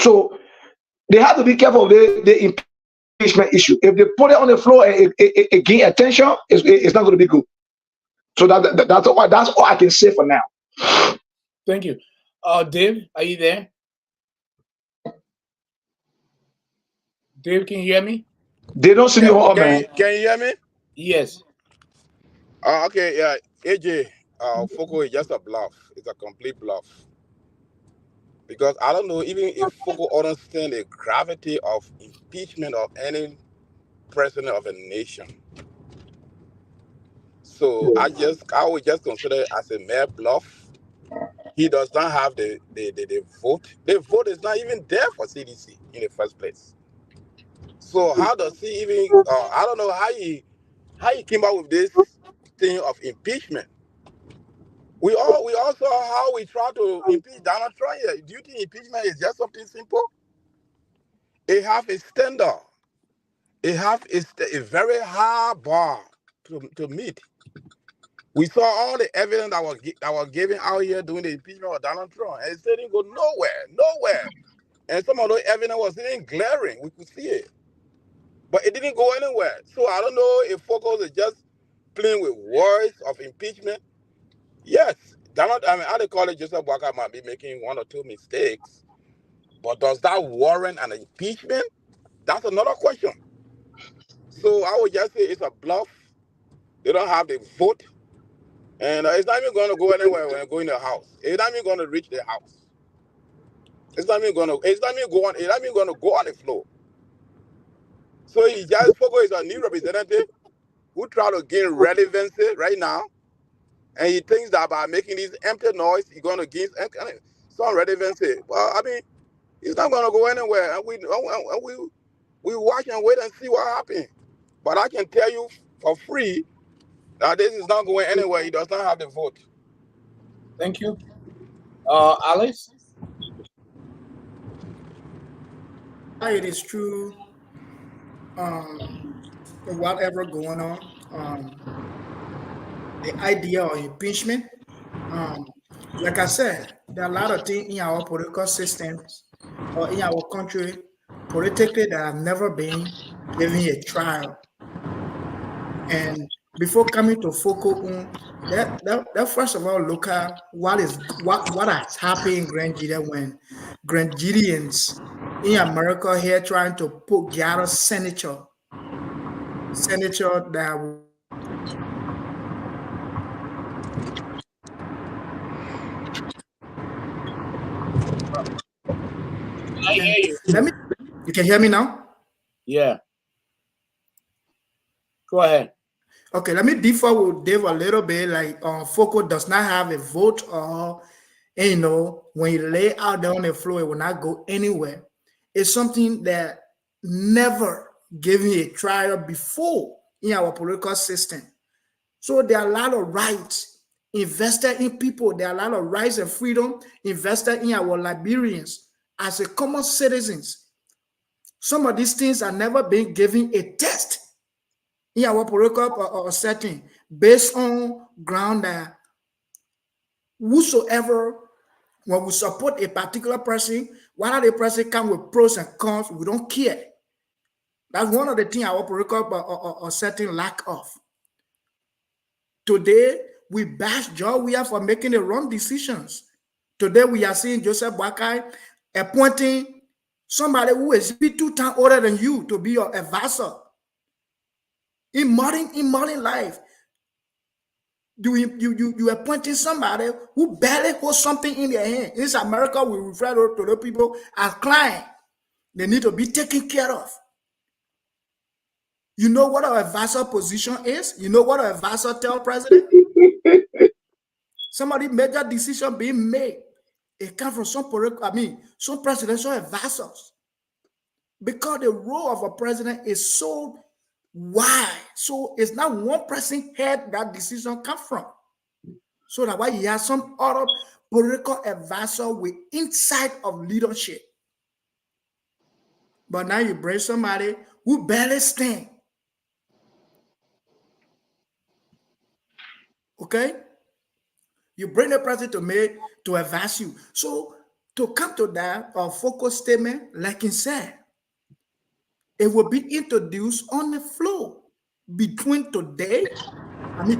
I: So they have to be careful of the impeachment issue. If they put it on the floor and it gain attention, it's not going to be good. So that's all I can say for now.
A: Thank you. Dave, are you there? Dave, can you hear me?
I: They don't see me on, man.
N: Can you hear me?
A: Yes.
N: Okay, yeah. AJ, Foko is just a bluff. It's a complete bluff. Because I don't know even if Foko understands the gravity of impeachment of any president of a nation. So I would just consider it as a mere bluff. He does not have the vote. The vote is not even there for CDC in the first place. So how does he even? I don't know how he came up with this thing of impeachment. We all saw how we tried to impeach Donald Trump here. Do you think impeachment is just something simple? It have a standard. It have a very high bar to meet. We saw all the evidence that was given out here during the impeachment of Donald Trump, and it didn't go nowhere. And some of those evidence was even glaring. We could see it, but it didn't go anywhere. So I don't know if Focus is just playing with words of impeachment. Yes, I call it Joseph Boakai might be making 1 or 2 mistakes, but does that warrant an impeachment? That's another question. So I would just say it's a bluff. They don't have the vote. And it's not even going to go anywhere when I go in the house. It's not even going to reach the house. It's not even going to go on the floor. So he just Foko is a new representative who try to gain relevancy right now. And he thinks that by making this empty noise, he's going to gain some relevancy. Well, I mean, he's not going to go anywhere. And we watch and wait and see what happens. But I can tell you for free that this is not going anywhere. He does not have the vote.
A: Thank you. Alice?
O: It is true. Whatever going on, the idea of impeachment, like I said, there are a lot of things in our political systems or in our country politically that have never been given a trial. And before coming to focus on that first of all, look at what has happened in Nigeria when Nigerians in America here trying to put gather senator that
A: I hear you.
O: You can hear me now?
A: Yeah. Go ahead.
O: Okay, let me differ with Dave a little bit. Like, FOCO does not have a vote, or when you lay out there on the floor, it will not go anywhere. It's something that never given a trial before in our political system. So there are a lot of rights invested in people. There are a lot of rights and freedom invested in our Liberians as a common citizens. Some of these things are never been given a test in our political setting based on ground that whosoever, when we support a particular person, whether the person come with pros and cons, we don't care. That's one of the things our political setting lack of. Today, we bash George Weah for making the wrong decisions. Today, we are seeing Joseph Boakai appointing somebody who is 2 times older than you to be your advisor. In modern life, you appointing somebody who barely holds something in their hand. In America, we refer to the people as clients. They need to be taken care of. You know what an advisor position is? You know what an advisor tell president? Somebody major decision being made. It comes from some presidential advisors. Because the role of a president is so wide. So it's not one person head that decision come from. So that's why you have some other political advisor with insight of leadership. But now you bring somebody who barely stand. Okay? You bring the president to advise you. So to come to that focus statement, like he said, it will be introduced on the floor between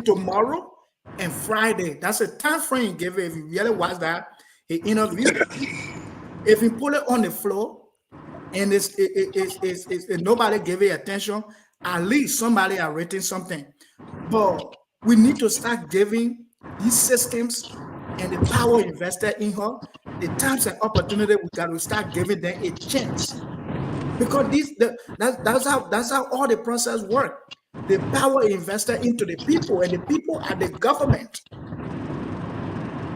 O: tomorrow and Friday. That's a time frame he gave it. If you really watch that, he interviewed. If you put it on the floor and it's nobody gave it attention, at least somebody has written something. But we need to start giving these systems and the power invested in her, the times and opportunity, we got to start giving them a chance. Because that's how all the process work. The power invested into the people, and the people are the government.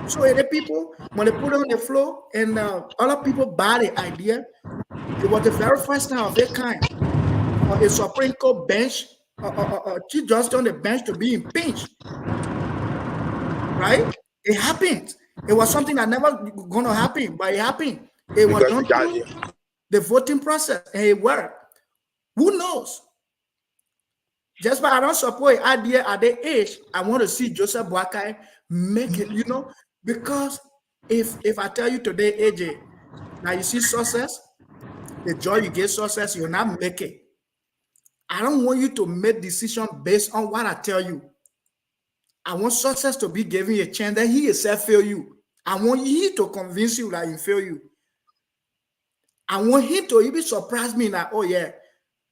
O: So the people, when they put it on the floor and other people buy the idea, it was the very first time of their kind. A Supreme Court bench, Chief Justice on the bench to be impeached. Right? It happened. It was something that never going to happen, but it happened. It was done through the voting process, and it worked. Who knows? Just by I don't support an idea at the age, I want to see Joseph Boakai make it, because if I tell you today, AJ, now you see success, the joy you get success, you'll not make it. I don't want you to make decisions based on what I tell you. I want success to be given a chance that he himself fail you. I want him to convince you that he fail you. I want him to even surprise me that, oh yeah,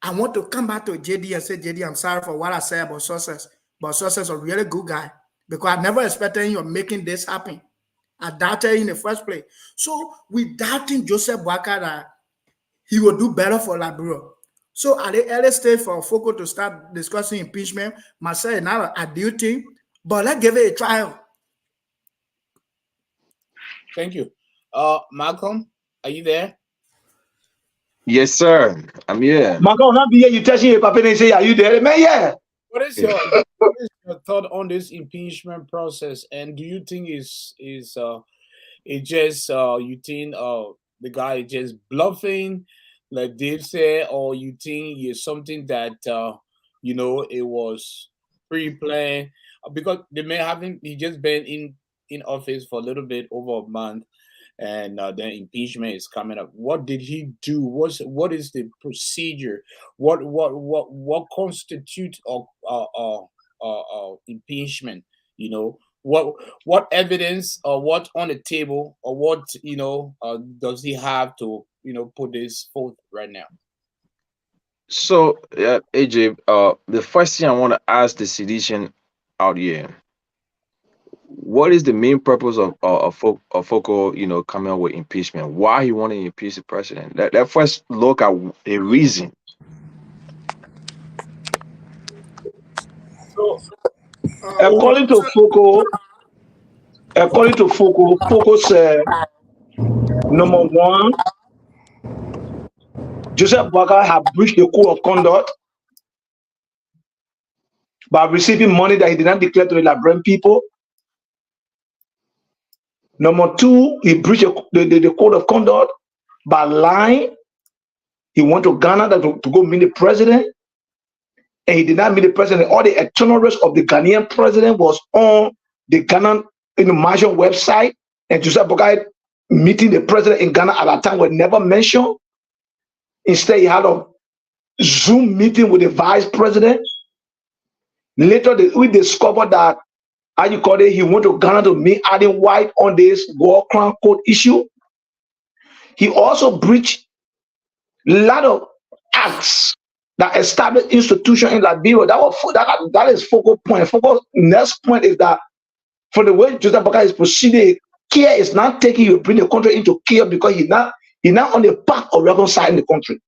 O: I want to come back to JD and say, JD, I'm sorry for what I said about success. But success is a really good guy, because I never expected you making this happen. I doubted him in the first place. So we doubting Joseph Boakai that he will do better for Liberia. So at the early stage for FOCO to start discussing impeachment, myself is not an ideal thing, but let's give it a trial.
A: Thank you. Malcolm, are you there?
J: Yes, sir. I'm here.
I: Malcolm, not be here. You touching your papa and say, are you there? Man, yeah.
A: What is your thought on this impeachment process? And do you think it just you think the guy is just bluffing, like Dave said, or you think it's something that it was pre-planned? Because they may haven't he just been in in office for a little bit over a month, and then impeachment is coming up. What did he do? What is the procedure? What constitutes impeachment? You know, what evidence or what on the table, or what does he have to put this forth right now?
J: So, AJ, the first thing I want to ask the citizen out here, what is the main purpose of Foco, coming up with impeachment? Why he want to impeach the president? Let first look at a reason.
A: So,
I: according to Foco said, number one, Joseph Boakai had breached the code of conduct by receiving money that he did not declare to the Liberian people. Number two, he breached the code of conduct by lying. He went to Ghana to go meet the president, and he did not meet the president. All the itineraries of the Ghanaian president was on the Ghana Mansion website, and Joseph Boakai meeting the president in Ghana at that time was never mentioned. Instead, he had a Zoom meeting with the vice president. Later, we discovered that, he went to Ghana to meet Aden White on this War Crown Code issue. He also breached a lot of acts that established institutions in Liberia. That is focal point. Focal next point is that for the way Joseph Boakai is proceeding, care is not taking you bring the country into care, because he's not on the path of reconciling the country.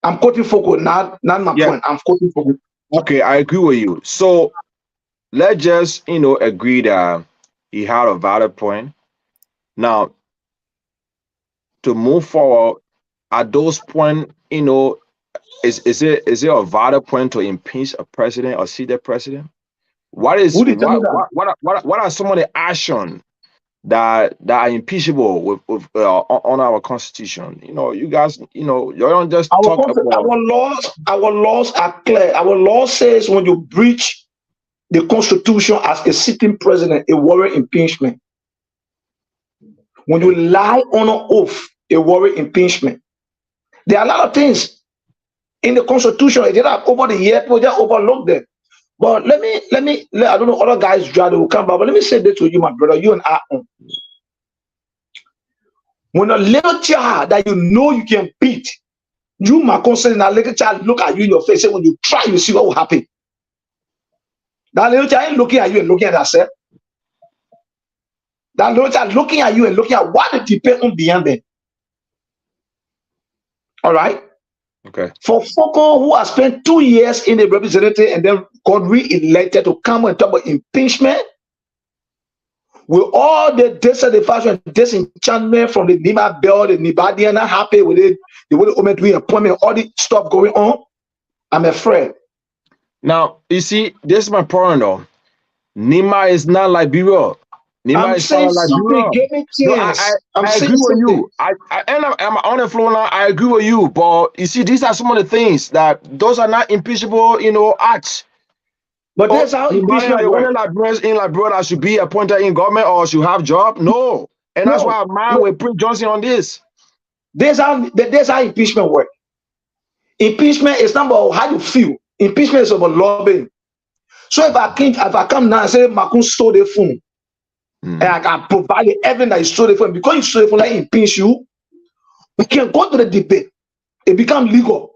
I: I'm quoting Foco, not my point. I'm quoting Foco.
J: Okay, I agree with you. So let's just agree that he had a valid point. Now, to move forward, at those points, is it a valid point to impeach a president or sit the president? What are some of the actions that are impeachable with on our constitution? You guys, you don't just talk about
I: our laws are clear. Our law says when you breach the constitution as a sitting president, a warrant impeachment. When you lie on an oath, a warrant impeachment. There are a lot of things in the constitution that over the years people just overlook them. But let me I don't know, other guys will come back, but let me say this to you, my brother, you and I. When a little child that you can beat, you, my concern, that little child look at you in your face, and when you try, you see what will happen. That little child ain't looking at you and looking at herself. That little child looking at you and looking at what the debate on beyond them. All right?
J: Okay.
I: For Foco, who has spent 2 years in the representative and then got re-elected to come and talk about impeachment, with all the dissatisfaction, disenchantment from the Nima Bell, the Nibadian, not happy with it, the way the reappointment, all the stuff going on, I'm afraid.
J: Now, you see, this is my point though. Nima is not Liberia. Nima is not Liberia. I agree with you. I'm on the floor now. I agree with you. But you see, these are some of the things that those are not impeachable, acts.
I: But that's how impeachment
J: works. In Liberia that should be appointed in government or should have job. No. And that's why I'm mad with Prince Johnson on this.
I: That's how impeachment works. Impeachment is not about how you feel. Impeachment is about lobbying. So if I come now and say Makun stole the phone, and I can provide the evidence that he stole the phone, because you stole the phone, I impeach you, we can go to the debate. It becomes legal.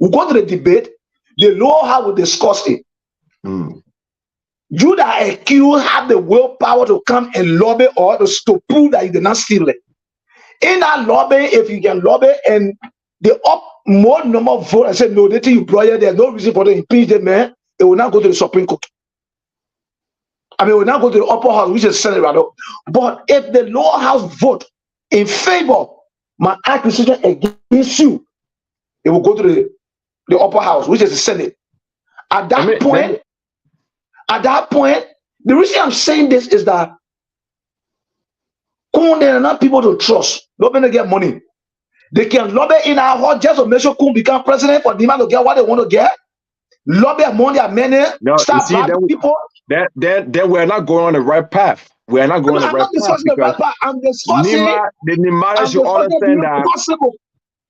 I: We go to the debate, the law how we discuss it. You that are accused have the willpower to come and lobby or to prove that you did not steal it. In that lobby, if you can lobby and the more number of votes and say no, they think you brought there's no reason for them to impeach the man, it will not go to the Supreme Court. I mean, it will not go to the upper house, which is Senate rather. But if the lower house vote in favor my accusation against you, it will go to the upper house, which is the Senate. At that point, the reason I'm saying this is that there are not people to trust. Nobody to get money. They can lobby in our heart just to make sure Kun become president for Nima to get what they want to get. lobby among their money,
J: No, you
I: start
J: see,
I: bribing people.
J: then we're not going on the right path. We are not going on the
I: I'm
J: right
I: not
J: path
I: discussing the
J: because
I: right part. I'm discussing.
J: the Nimara
I: I'm
J: should
I: discussing
J: understand
I: the
J: that
I: possible.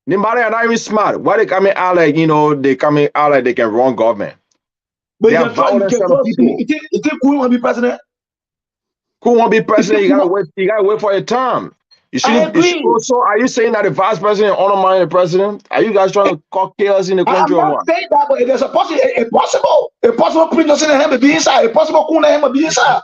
J: Nimara are not even smart. Why they coming out like, they coming out like they can run government?
I: But
J: They
I: you
J: are
I: can trust,
J: violent set of people.
I: you think who want to be president?
J: Who won't be president?
I: You
J: You gotta wait for a term. You
I: I
J: shouldn't.
I: agree.
J: So, are you saying that the vice president undermine the president? Are you guys trying to cause chaos in the
I: I'm
J: country or
I: not
J: what?
I: saying that, but there's a possible prince in him be inside, a possible coon in him be inside.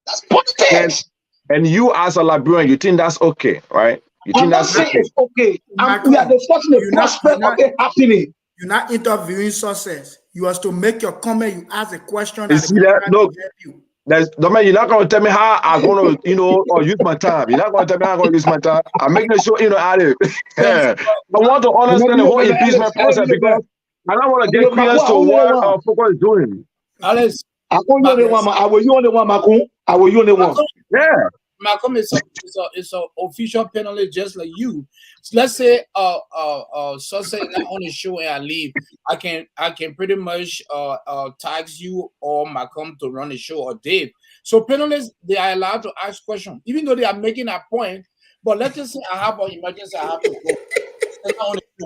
I: That's politics.
J: And you as a Liberian, you think that's okay, right? You think
I: I'm not
J: that's
I: saying
J: okay?
I: it's okay. We are discussing the prospect of it happening.
O: You're not interviewing success. You have to make your comment. You ask a question.
J: You see that? No, you're not going to tell me how I'm going to, or use my time. You're not going to tell me how I'm going to use my time. I'm making sure, out of it. I want to understand the whole impeachment process because I don't want to get credence to what Foko is doing.
A: Alex,
I: I will you on the one, Macron. I will you on the one.
J: Yeah.
A: Malcolm is a official penalty just like you. So let's say Sunset is not on the show and I leave. I can pretty much tax you or Malcolm to run the show or Dave. So penalties, they are allowed to ask questions, even though they are making a point. But let's just say I have an emergency, I have to go.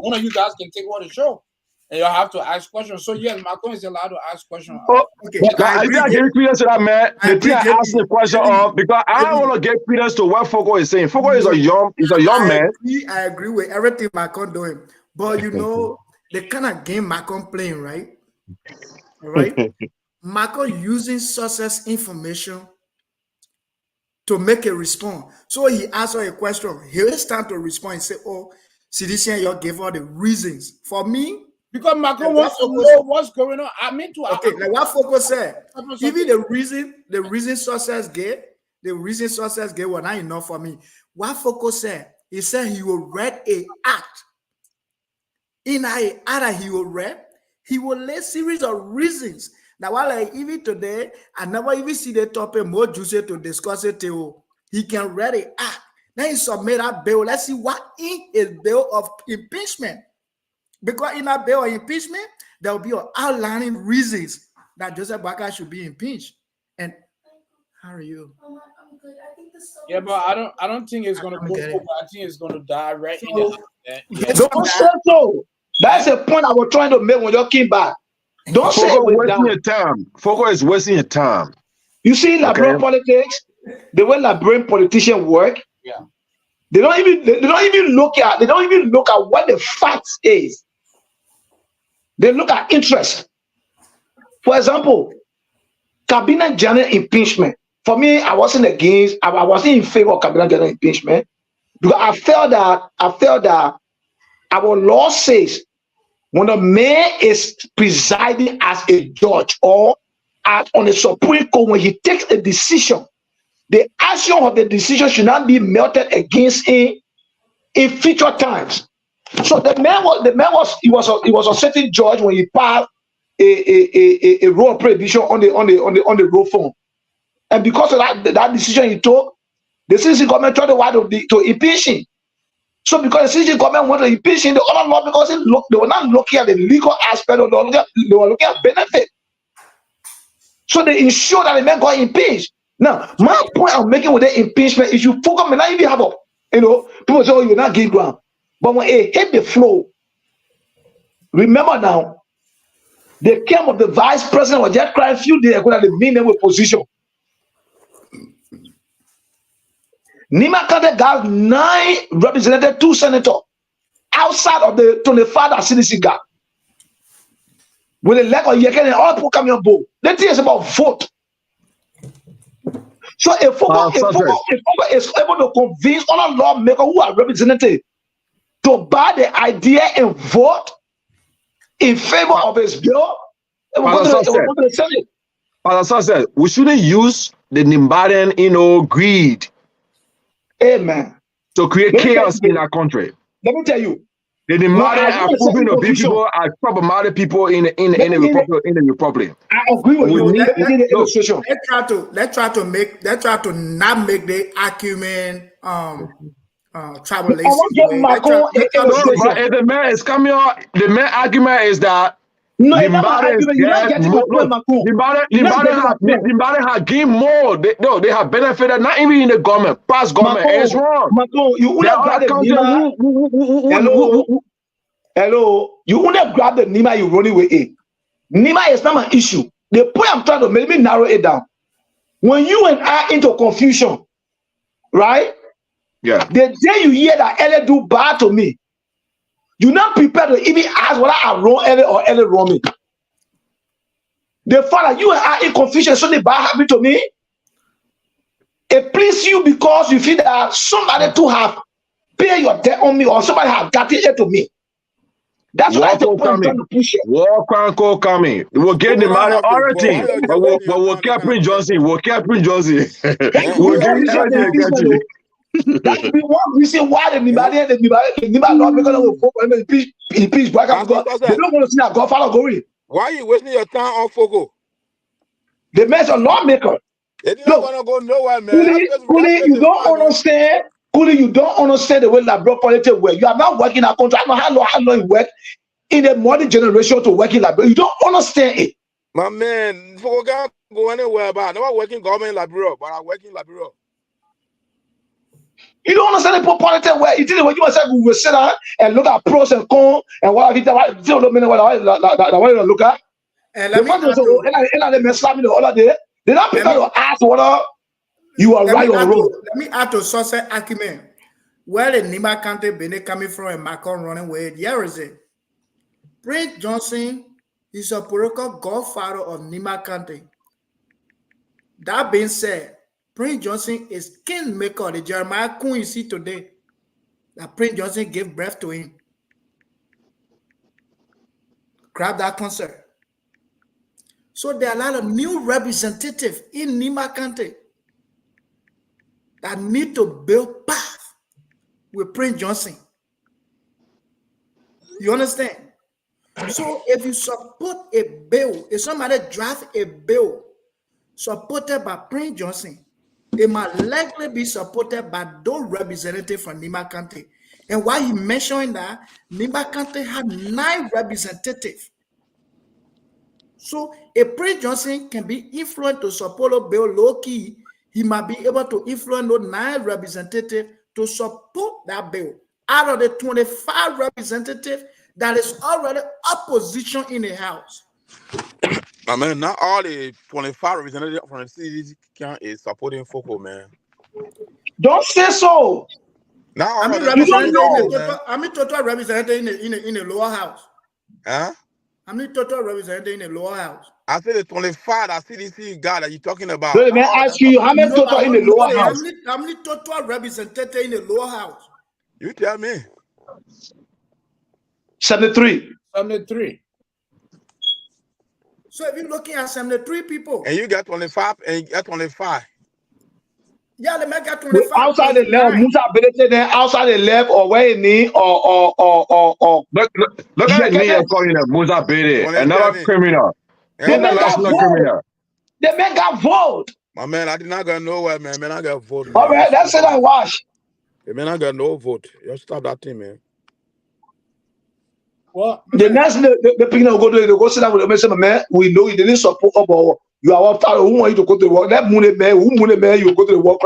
A: One of you guys can take over the show. And you have to ask questions. So yes, Malcolm is allowed to ask questions.
I: Okay.
J: I think I give credence to that man. The thing I asked the question of because I don't want to get credence to what Foko is saying. Foko is a young man.
O: I agree with everything Macron doing, but the kind of game Macron playing, right? Right? Macron using success information to make a response. So he asked her a question. He'll start to respond and say, "Oh, CDC, you gave her the reasons for me."
A: Because Macron wants to know what's going on. I mean to
O: okay, like what Foko said, even the reason success gave was not enough for me. What Foko said, he said he will read a act. In an act that he will read, he will lay series of reasons. Now, while like even today, I never even see the topic more juicy to discuss it till he can read a act. Then he submit that bill. Let's see what in his bill of impeachment. Because in that bill of impeachment, there will be outlining reasons that Joseph Boakai should be impeached. And how are you?
E: I'm good. I think the
A: yeah, but I don't think it's gonna go forward. I think it's gonna die right in the
I: Don't say so. That's the point I was trying to make when you came back. Don't say it
J: wasting your time. Foko is wasting your time.
I: You see Liberian politics, the way Liberian politicians work.
A: Yeah.
I: They don't even look at what the facts is. They look at interest. For example, cabinet general impeachment. For me, I wasn't against. I wasn't in favor of cabinet general impeachment because I felt that our law says when a man is presiding as a judge or on a Supreme Court, when he takes a decision, the action of the decision should not be melted against him in future times. So the man was a certain judge when he passed a road prohibition on the road phone, and because of that decision he took, the CDC government tried to impeach him. So because the CDC government wanted to impeach him, the other law because they were not looking at the legal aspect of they were looking at benefit. So they ensured that the man got impeached. Now, my point I'm making with the impeachment is you focus on not even have people say, "Oh, you're not give ground." But when it hit the floor, remember now, the camp of the vice president was just crying a few days ago that the mean with position. Nima Kante got 9 representatives, 2 senators outside of the 25 that CDC got. With the leg of Yeken and all people coming on board. The thing is about vote. So if Foko is able to convince all lawmakers who are represented to buy the idea and vote in favor of his bill,
J: Pastor said, we shouldn't use the Nimbarian, greed,
I: amen,
J: to create chaos in our country.
I: Let me tell you,
J: the Nimbarian are proving to be people are problematic people in the republic.
I: I agree with you. Let me give the illustration.
O: Let's try to not make the argument tribalistic.
J: But if the man is coming on, the main argument is that
I: No, it's not my argument. You're not getting my point, Macron.
J: Limbari have gained more. They have benefited, not even in the government, past government.
I: Macron,
J: It's wrong.
I: Macron, you
J: There
I: wanna grab
J: are
I: the
J: countries
I: Nima. Hello. You wanna grab the Nima, you running with it. Nima is not an issue. The point I'm trying to make me narrow it down. When you and I into confusion, right?
J: Yeah.
I: The day you hear that Ellie do bad to me, you're not prepared to even ask whether I wrong Ellie or Ellie wrong me. The fact that you and I in confusion, something bad happened to me, it pleases you because you feel that somebody to have paid your debt on me or somebody have gotten it to me. That's why the point I'm trying to push it.
J: War Cranko coming. We'll get the money everything. But we'll keep Prince Johnson. We'll keep Prince Johnson. We'll give you everything.
I: That's the one reason why the Nima lawmakers will vote for him impeach Boakai because they don't want to see that Godfather go in.
N: Why are you wasting your time on Fogo?
I: The man's a lawmaker.
N: They're not gonna go nowhere, man.
I: Kuli, you don't understand. Kuli, you don't understand the way Liberia politics work. You are not working in a country. I don't know how long you work in the modern generation to work in Liberia. You don't understand it.
N: My man, Fogo can't go anywhere, but I'm not working government in Liberia, but I work in Liberia.
I: You don't understand the politics where it is when you say we will sit down and look at pros and cons and what I don't know what I look at.
O: And
I: the fact is, they mess up the other day. They're not people to ask whether you are right or wrong.
O: Let me add to such argument. Where the Nima country been coming from and Macron running away? Here is it. Prince Johnson is a political godfather of Nima country. That being said, Prince Johnson is kingmaker. The Jeremiah Kun you see today, that Prince Johnson gave birth to him. Grab that concert. So there are a lot of new representatives in Nima country that need to build path with Prince Johnson. You understand? So if you support a bill, if somebody draft a bill supported by Prince Johnson, it might likely be supported by those representatives from Nima country. And why he mentioned that Nima country had 9 representatives. So if Prince Johnson can be influenced to support a bill low-key, he might be able to influence those 9 representatives to support that bill. Out of the 25 representatives, that is already opposition in the House.
N: I mean, not all the 25 representatives from the CDC is supporting Fogo, man.
I: Don't say so.
N: Now,
O: I'm total representative in the lower house.
N: Huh?
O: I'm the total representative in the lower house.
N: I said the 25 that CDC got that you're talking about.
I: Let me ask you, how many total in the lower house?
O: How many total representative in the lower house?
N: You tell me.
I: 73.
A: 73.
O: So if you're looking at 73 people.
N: And you got 25 and you got 25.
O: Yeah, they make got 25.
I: Outside the left, Musa ability then outside the left or where it need or
J: look at me calling them Musa Bede, another criminal. International criminal.
I: The man got vote.
N: My man, I did not get nowhere, man. Man, I got vote.
I: All right, that's it. I watch.
N: The man, I got no vote. You stop that thing, man.
A: Well,
I: the next the people go sit down with the man. We know you didn't support about you are after who want you to go to the work. That money man, you go to the work.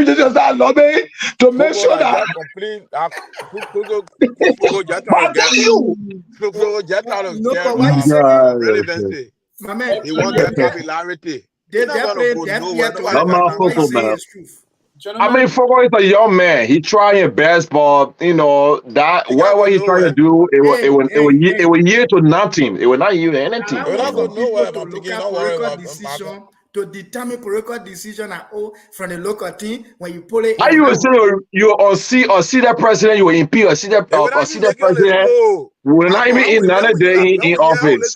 I: Preachers just start lobbying to make sure that
N: relevancy. My man, he wants that popularity.
J: I mean, Fogo is a young man. He trying his best, but you know that whatever he's trying to do, it will year to nothing. It will not yield anything.
N: It will not go nowhere. But don't worry about
O: decision to determine political decision at all from the local team when you pull it.
J: How you will say you see that president, you will impeach or see that president will not even in another day in office.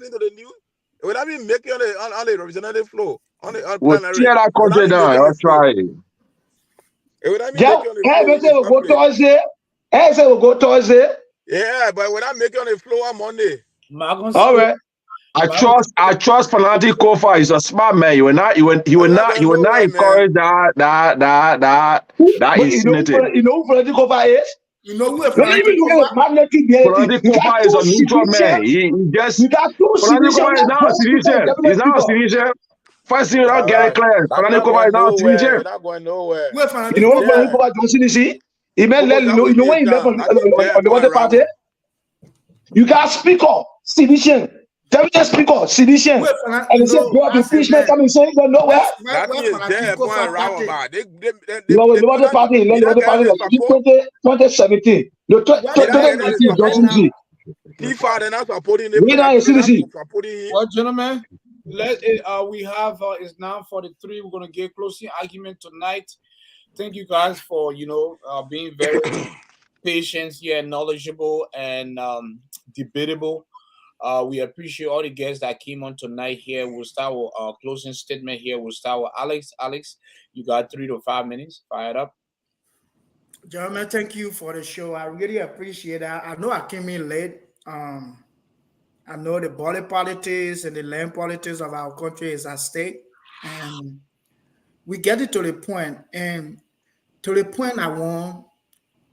N: Would I be making on the representative flow
J: we'll tear that country down. I'll try it.
N: Yeah, but when I make it on the floor on Monday.
J: All right. I trust Fanatic Kofa. He's a smart man. He will not encourage that initiative.
I: You know who Fanatic Kofa is?
O: You know who
I: You don't even look at magnetic reality.
J: President
I: You got
J: Boakai is
I: two
J: a neutral man.
I: citizens.
J: He just
I: You got two
J: President
I: citizens
J: Boakai is
I: that
J: not a
I: both speak
J: citizen.
I: definitely
J: He's not a
I: speak.
J: citizen. First thing without
N: All
J: getting
N: right.
J: clear.
N: That's
J: President
N: not
J: Boakai
N: going
J: is not a
N: nowhere.
J: citizen.
N: It's not going nowhere.
O: Where from
I: You know what
N: Yeah.
I: President Boakai doing CDC? He meant
N: Bobo, that
I: you
N: with
I: know
N: me
I: when he left
N: down. That is there
I: on the
N: going
I: water party?
N: around.
I: You got speaker, citizen. Definitely speaker, citizen.
O: Where from
I: And they say,
O: no,
I: bro,
O: as a
I: impeachment
O: man.
I: coming, saying you know where?
N: That thing is there
O: Fanatico
N: going
O: for
N: around,
O: party.
N: man. They
I: The
N: people
I: water party,
N: me
I: the
N: not
I: water
N: getting
I: party,
N: the
I: like
N: support.
I: 2017. The
N: Me not getting the
I: 2019
N: support.
I: Johnson G.
N: FIFA, they're not supporting it.
I: We now a CDC.
N: Supporting him.
A: Well, gentlemen, we have it's now 43. We're gonna get closing argument tonight. Thank you guys for being very patient here, knowledgeable, and debatable. We appreciate all the guests that came on tonight here. We'll start with our closing statement here. We'll start with Alex. Alex, you got 3 to 5 minutes. Fire it up.
O: Gentlemen, thank you for the show. I really appreciate that. I know I came in late. I know the body politics and the land politics of our country is at stake. And we get it to the point. And to the point I want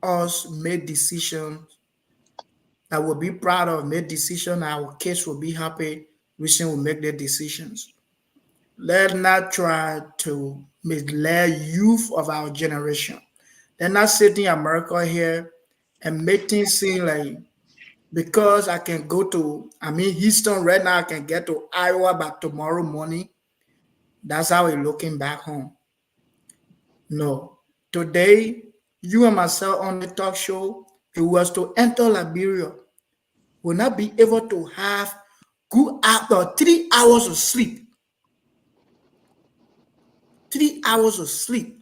O: us make decisions that will be proud of, make decisions our kids will be happy. We will make their decisions. Let's not try to mislead youth of our generation. They're not sitting in America here and make things seem like because I can go to, Houston right now, I can get to Iowa by tomorrow morning. That's how we're looking back home. No. Today, you and myself on the talk show, it was to enter Liberia. Will not be able to have good after 3 hours of sleep. 3 hours of sleep.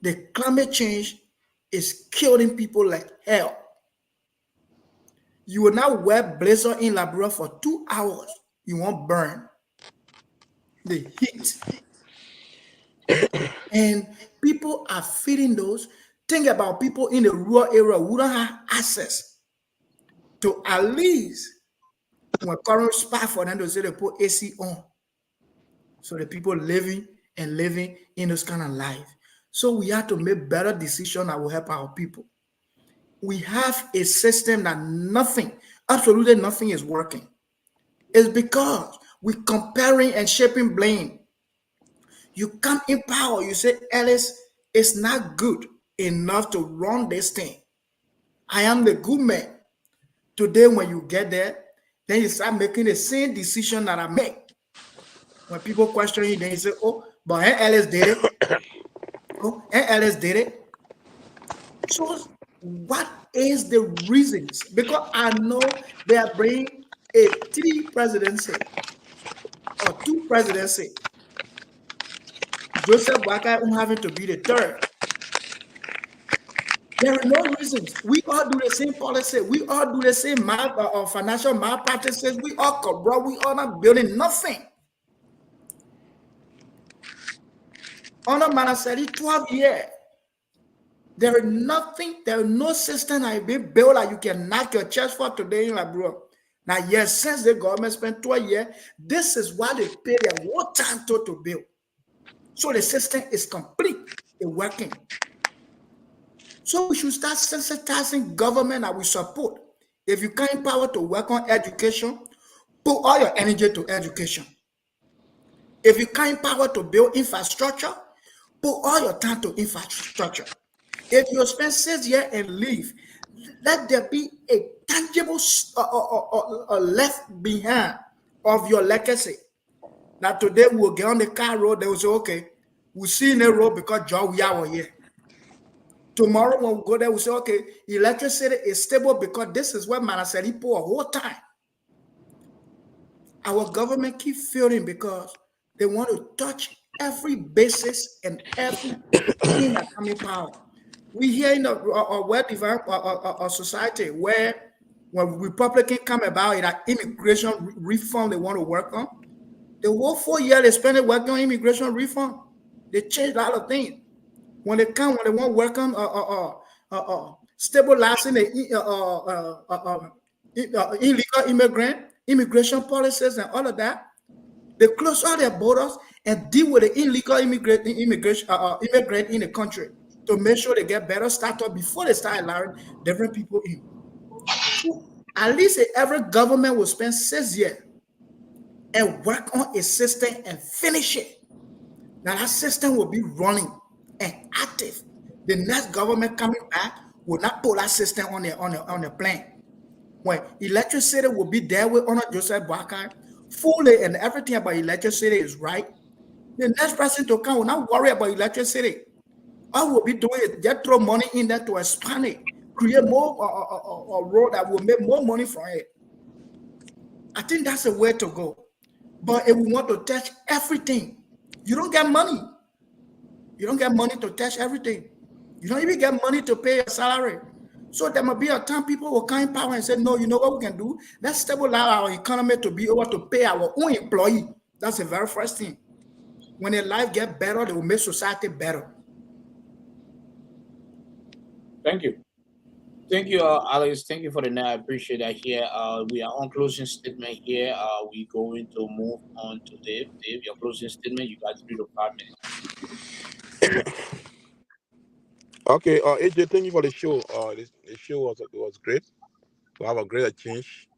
O: The climate change is killing people like hell. You will not wear blazer in Liberia for 2 hours. You won't burn. The heat. And people are feeling those. Think about people in the rural area who don't have access to at least when current spot for them to say they put AC on. So the people living in this kind of life. So we have to make better decisions that will help our people. We have a system that absolutely nothing is working. It's because we're comparing and shaping blame. You come in power, you say, Ellis, it's not good enough to run this thing. I am the good man. Today, when you get there, then you start making the same decision that I make. When people question you, then you say, oh, but Ellis did it. Oh, Ellis did it. So what is the reasons? Because I know they are bringing a 3 presidency or 2 presidency. Joseph Boakai having to be the 3rd. There are no reasons. We all do the same policy. We all do the same financial malpractices. We all corrupt. We all not building nothing. On a Manasari 12 years. There is nothing, there is no system that be built that you can knock your chest for today in Liberia. Now, yes, since the government spent 12 years, this is why they pay their whole time to build. So the system is complete, it's working. So we should start sensitizing government that we support. If you can't empower to work on education, put all your energy to education. If you can't empower to build infrastructure, put all your time to infrastructure. If you spend 6 years and leave, let there be a tangible left behind of your legacy. Now today we'll get on the car road, they will say, okay, we'll see in the road because John, we are here. Tomorrow when we go there, we'll say, okay, electricity is stable because this is where Manasari pour a whole time. Our government keep failing because they want to touch every basis and everything that comes in power. We here in a well-developed society where when Republicans come about it, that immigration reform they want to work on, the whole 4 years they spend it working on immigration reform. They change a lot of things. When they come, when they want to work on stabilizing the illegal immigration policies and all of that, they close all their borders and deal with the illegal immigrant in the country to make sure they get better startup before they start allowing different people in. So at least every government will spend 6 years and work on a system and finish it. Now that system will be running and active. The next government coming back will not put that system on the plan. When electricity will be there with Honor Joseph Boakai, fully, and everything about electricity is right, the next person to come will not worry about electricity. All we'll be doing is just throw money in there to expand it, create more road that will make more money from it. I think that's the way to go. But if we want to touch everything, you don't get money. You don't get money to touch everything. You don't even get money to pay your salary. So there might be a time people will come in power and say, no, you know what we can do? Let's stabilize our economy to be able to pay our own employee. That's the very first thing. When their life get better, they will make society better.
A: Thank you. Thank you, Alex. Thank you for the night. I appreciate that here. We are on closing statement here. We going to move on to Dave. Dave, your closing statement. You got 3 to 5 minutes.
N: Okay, AJ, thank you for the show. The show was great. We have a great exchange.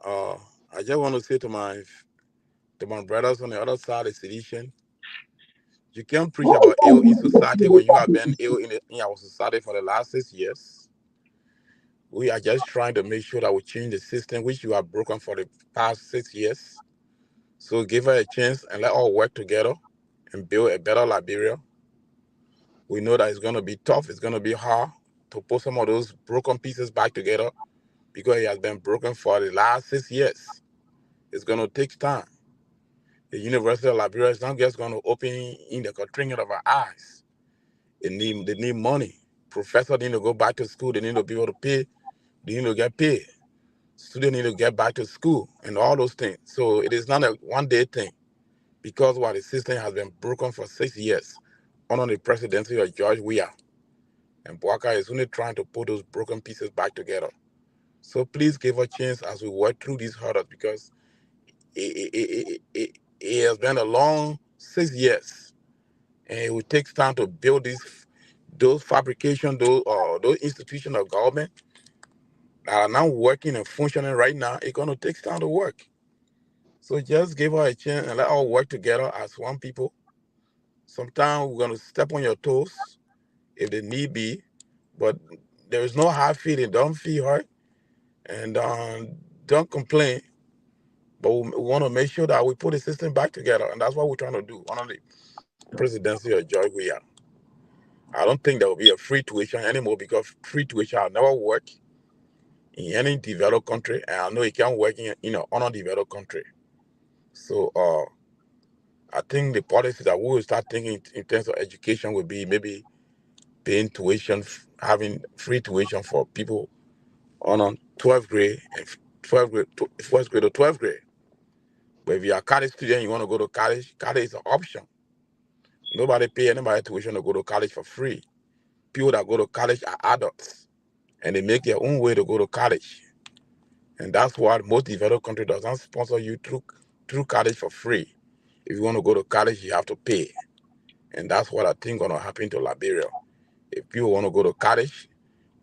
N: I just want to say to my brothers on the other side of the sedition, you can't preach about ill in society when you have been ill in our society for the last 6 years. We are just trying to make sure that we change the system which you have broken for the past 6 years. So give her a chance and let all work together and build a better Liberia. We know that it's going to be tough. It's going to be hard to put some of those broken pieces back together because it has been broken for the last 6 years. It's going to take time. The University of Liberia is not just going to open in the contribution of our eyes. They need money. Professors need to go back to school. They need to be able to pay. They need to get paid. Students need to get back to school and all those things. So it is not a one-day thing because while the system has been broken for 6 years under the presidency of George Weah, and Boakai is only trying to put those broken pieces back together. So please give a chance as we work through these hurdles because it has been a long 6 years, and it will take time to build those fabrication, those institutions of government that are now working and functioning right now. It's going to take time to work. So just give her a chance and let us work together as one people. Sometimes we're going to step on your toes if they need be, but there is no hard feeling. Don't feel hurt and don't complain. But we want to make sure that we put the system back together, and that's what we're trying to do under the presidency of George Weah. I don't think there will be a free tuition anymore because free tuition will never work in any developed country, and I know it can't work in an undeveloped country. So I think the policy that we will start thinking in terms of education will be maybe paying tuition, having free tuition for people on 12th grade and 12th grade, first grade or 12th grade. But if you're a college student, you want to go to college, college is an option. Nobody pay anybody tuition to go to college for free. People that go to college are adults, and they make their own way to go to college. And that's why most developed country does not sponsor you through college for free. If you want to go to college, you have to pay. And that's what I think gonna happen to Liberia. If people want to go to college,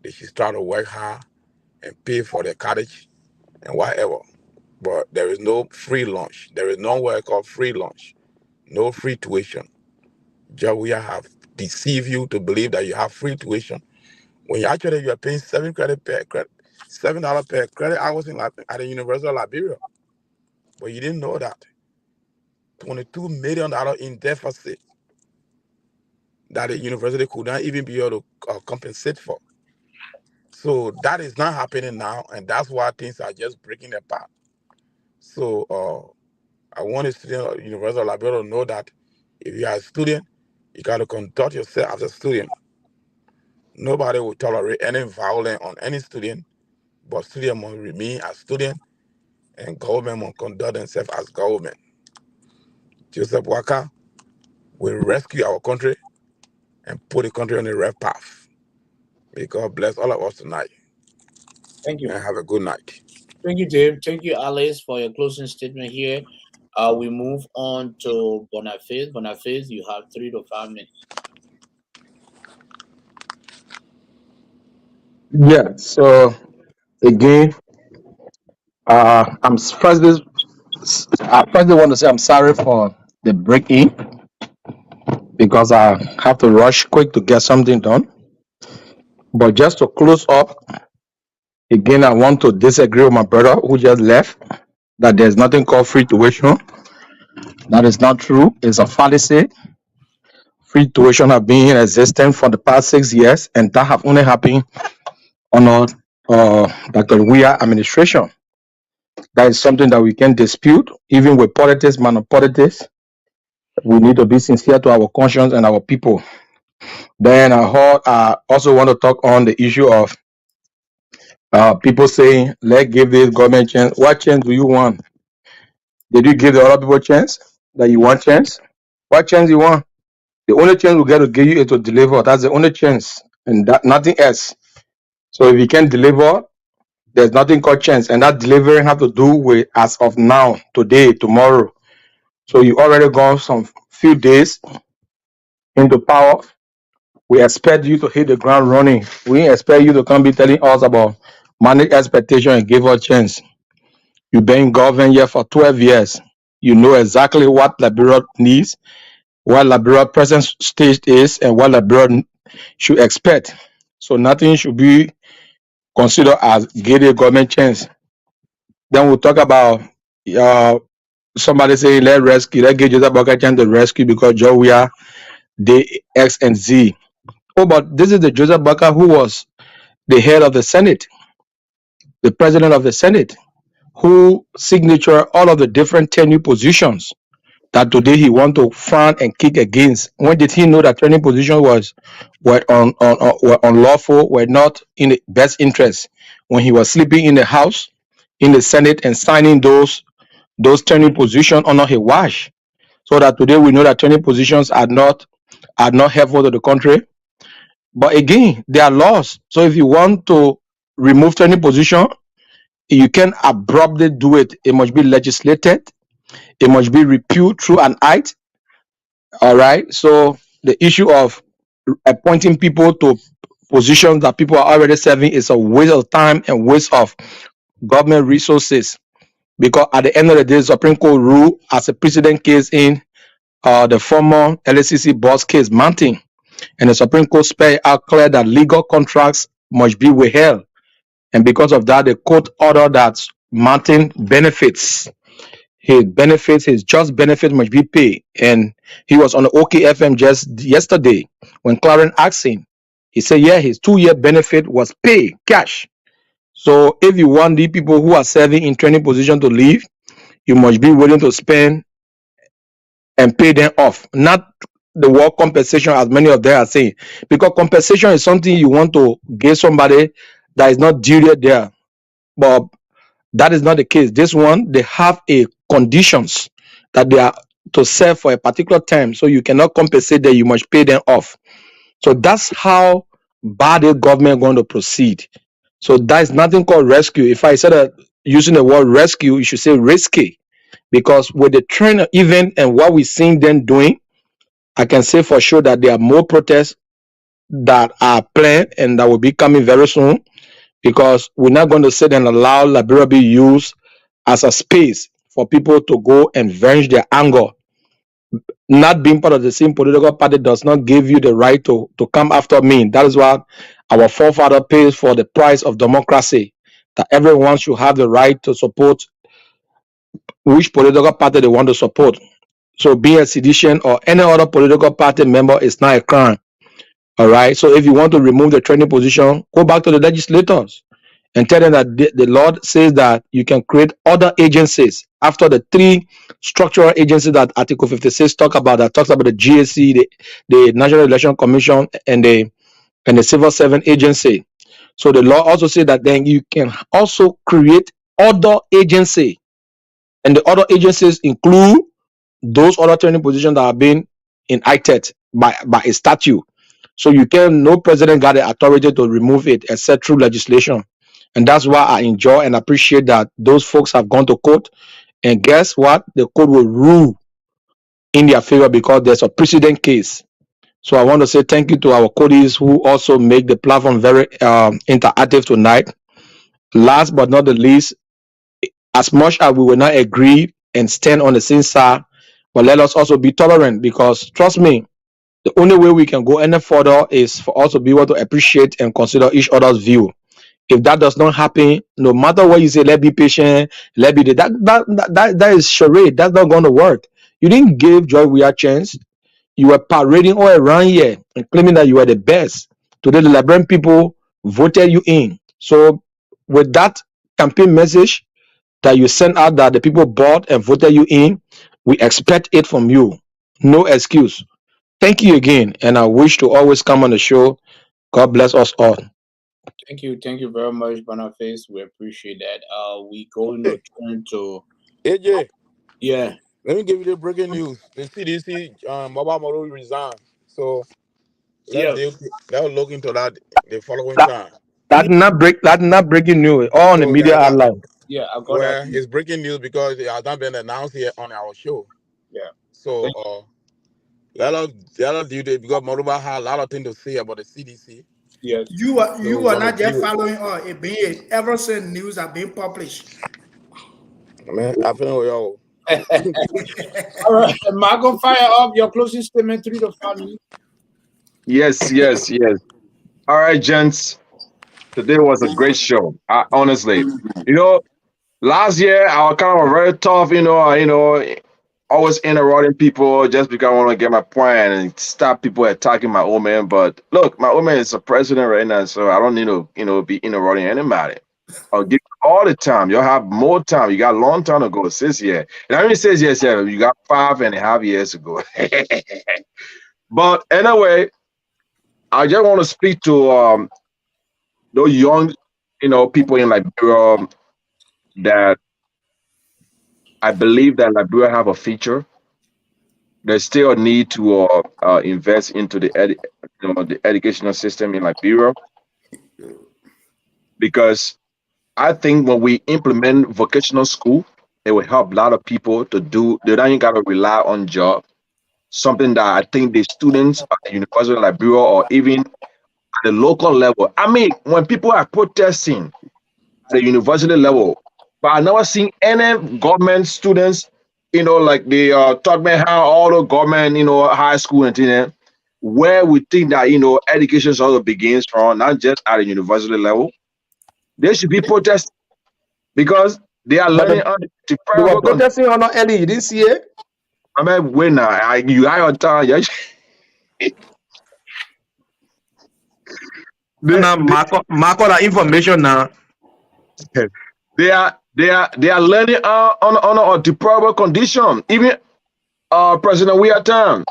N: they should start to work hard and pay for their college and whatever. But there is no free lunch. There is nowhere called free lunch. No free tuition. Jawia have deceived you to believe that you have free tuition when you actually are paying $7 per credit hours at the University of Liberia. But you didn't know that. $22 million in deficit that the university could not even be able to compensate for. So that is not happening now, and that's why things are just breaking apart. So I want a student at the University of Liberia to know that if you are a student, you got to conduct yourself as a student. Nobody will tolerate any violence on any student, but students must remain as students, and government must conduct themselves as government. Joseph Boakai will rescue our country and put the country on the right path. May God bless all of us tonight.
A: Thank you.
N: And have a good night.
A: Thank you, Dave. Thank you, Alice, for your closing statement here. We move on to Boniface. Boniface, you have 3 to 5 minutes.
H: Yeah. So again, I first want to say I'm sorry for the break in because I have to rush quick to get something done. But just to close up, again, I want to disagree with my brother who just left that there's nothing called free tuition. That is not true. It's a fallacy. Free tuition have been in existence for the past 6 years, and that have only happened under Dr. Weah administration. That is something that we can dispute, even with politics, man of politics. We need to be sincere to our conscience and our people. Then I also want to talk on the issue of people saying, let's give this government chance. What chance do you want? Did you give the other people chance that you want chance? What chance you want? The only chance we get to give you is to deliver. That's the only chance, and that nothing else. So if you can't deliver, there's nothing called chance, and that delivering have to do with as of now, today, tomorrow. So you already gone some few days into power. We expect you to hit the ground running. We expect you to come be telling us about manage expectation and give us chance. You've been in government here for 12 years. You know exactly what Liberia needs, what Liberia present stage is, and what Liberia should expect. So nothing should be considered as give a government chance. Then we'll talk about somebody saying let's give Joseph Boakai chance to rescue because Joe they X and Z. Oh, but this is the Joseph Boakai who was the head of the Senate, the president of the Senate, who signature all of the different tenure positions that today he want to frown and kick against. When did he know that training positions were were unlawful, were not in the best interest? When he was sleeping in the House, in the Senate, and signing those training positions under his watch. So that today we know that training positions are not helpful to the country. But again, they are laws. So if you want to remove training position, you can abruptly do it. It must be legislated. It must be repealed through an act. All right. So the issue of appointing people to positions that people are already serving is a waste of time and waste of government resources. Because at the end of the day, the Supreme Court ruled as a precedent case in the former LACC boss case, Mountain, and the Supreme Court spelled out clear that legal contracts must be withheld. And because of that, the court ordered that Mountain benefits, his just benefit must be paid. And he was on the OKFM just yesterday when Clarence asked him, he said, yeah, his 2-year benefit was paid cash. So if you want the people who are serving in training position to leave, you must be willing to spend and pay them off, not the work compensation as many of them are saying, because compensation is something you want to give somebody that is not due there, but that is not the case. This one, they have a conditions that they are to serve for a particular time, so you cannot compensate them, you must pay them off. So that's how bad the government going to proceed. So that is nothing called rescue. If I said that using the word rescue, you should say risky, because with the trend event and what we're seeing them doing, I can say for sure that there are more protests that are planned and that will be coming very soon, because we're not going to sit and allow Liberia be used as a space for people to go and venge their anger. Not being part of the same political party does not give you the right to come after me. That is what our forefather pays for the price of democracy, that everyone should have the right to support which political party they want to support. So being a sedition or any other political party member is not a crime. All right. So if you want to remove the training position, go back to the legislators and tell them that the Lord says that you can create other agencies after the 3 structural agencies that Article 56 talks about the GSC, the National Election Commission, and the Civil Servant Agency. So the law also says that then you can also create other agency, and the other agencies include those other training positions that have been enacted by a statute. So no president got the authority to remove it except through legislation. And that's why I enjoy and appreciate that those folks have gone to court. And guess what? The court will rule in their favor because there's a precedent case. So I want to say thank you to our codies who also make the platform very interactive tonight. Last but not the least, as much as we will not agree and stand on the same side, but let us also be tolerant, because trust me, the only way we can go any further is for us to be able to appreciate and consider each other's view. If that does not happen, no matter what you say, let's be patient, let be that is charade. That's not going to work. You didn't give Joy we a chance. You were parading all around here and claiming that you were the best. Today, the Liberian people voted you in. So, with that campaign message that you sent out, that the people bought and voted you in, we expect it from you. No excuse. Thank you again, and I wish to always come on the show. God bless us all.
A: Thank you very much, Boniface. We appreciate that. We going to turn to
N: AJ,
A: yeah.
N: let me give you the breaking news. The CDC mobile model resigned. So
A: Yeah.
N: let's look into that the following
H: That,
N: time.
H: that not breaking news. All on the
N: So
H: media
N: that,
H: outline.
A: Yeah, I got
N: well,
A: that.
N: it's breaking news because it has not been announced yet on our show.
A: Yeah.
N: So let us do that because Moruba had a lot of things to say about the CDC.
A: Yes.
O: You are not just
N: view it.
O: following it being ever since news have been published.
N: Man, I feel yo.
A: All right, Marco, fire up your closing statement, 3 to 5 minutes.
J: Yes. All right, gents. Today was a great show. Honestly, last year I was kind of very tough. Always interrupting people just because I want to get my point and stop people attacking my old man. But look, my old man is a president right now, so I don't need to, be interrupting anybody. I'll give you all the time. You'll have more time. You got a long time to go this year. And I mean, says yes, yeah. You got 5.5 years to go. But anyway, I just want to speak to those young, people in Liberia that I believe that Liberia have a future. There's still a need to invest into the educational system in Liberia, because I think when we implement vocational school, it will help a lot of people to do. They don't even got to rely on job. Something that I think the students at the University of Liberia or even at the local level. I mean, when people are protesting at the university level, but I never seen any government students, like they talk about how all the government, high school and things, where we think that, education also begins from, not just at the university level. They should be protesting because they are learning under the
H: They were
J: terrible conditions.
H: protesting on early. You didn't see it?
J: I mean, wait now, you got your time. Yeah.
H: Now, mark all that information now.
J: They are learning on a deplorable condition. Even President we are time.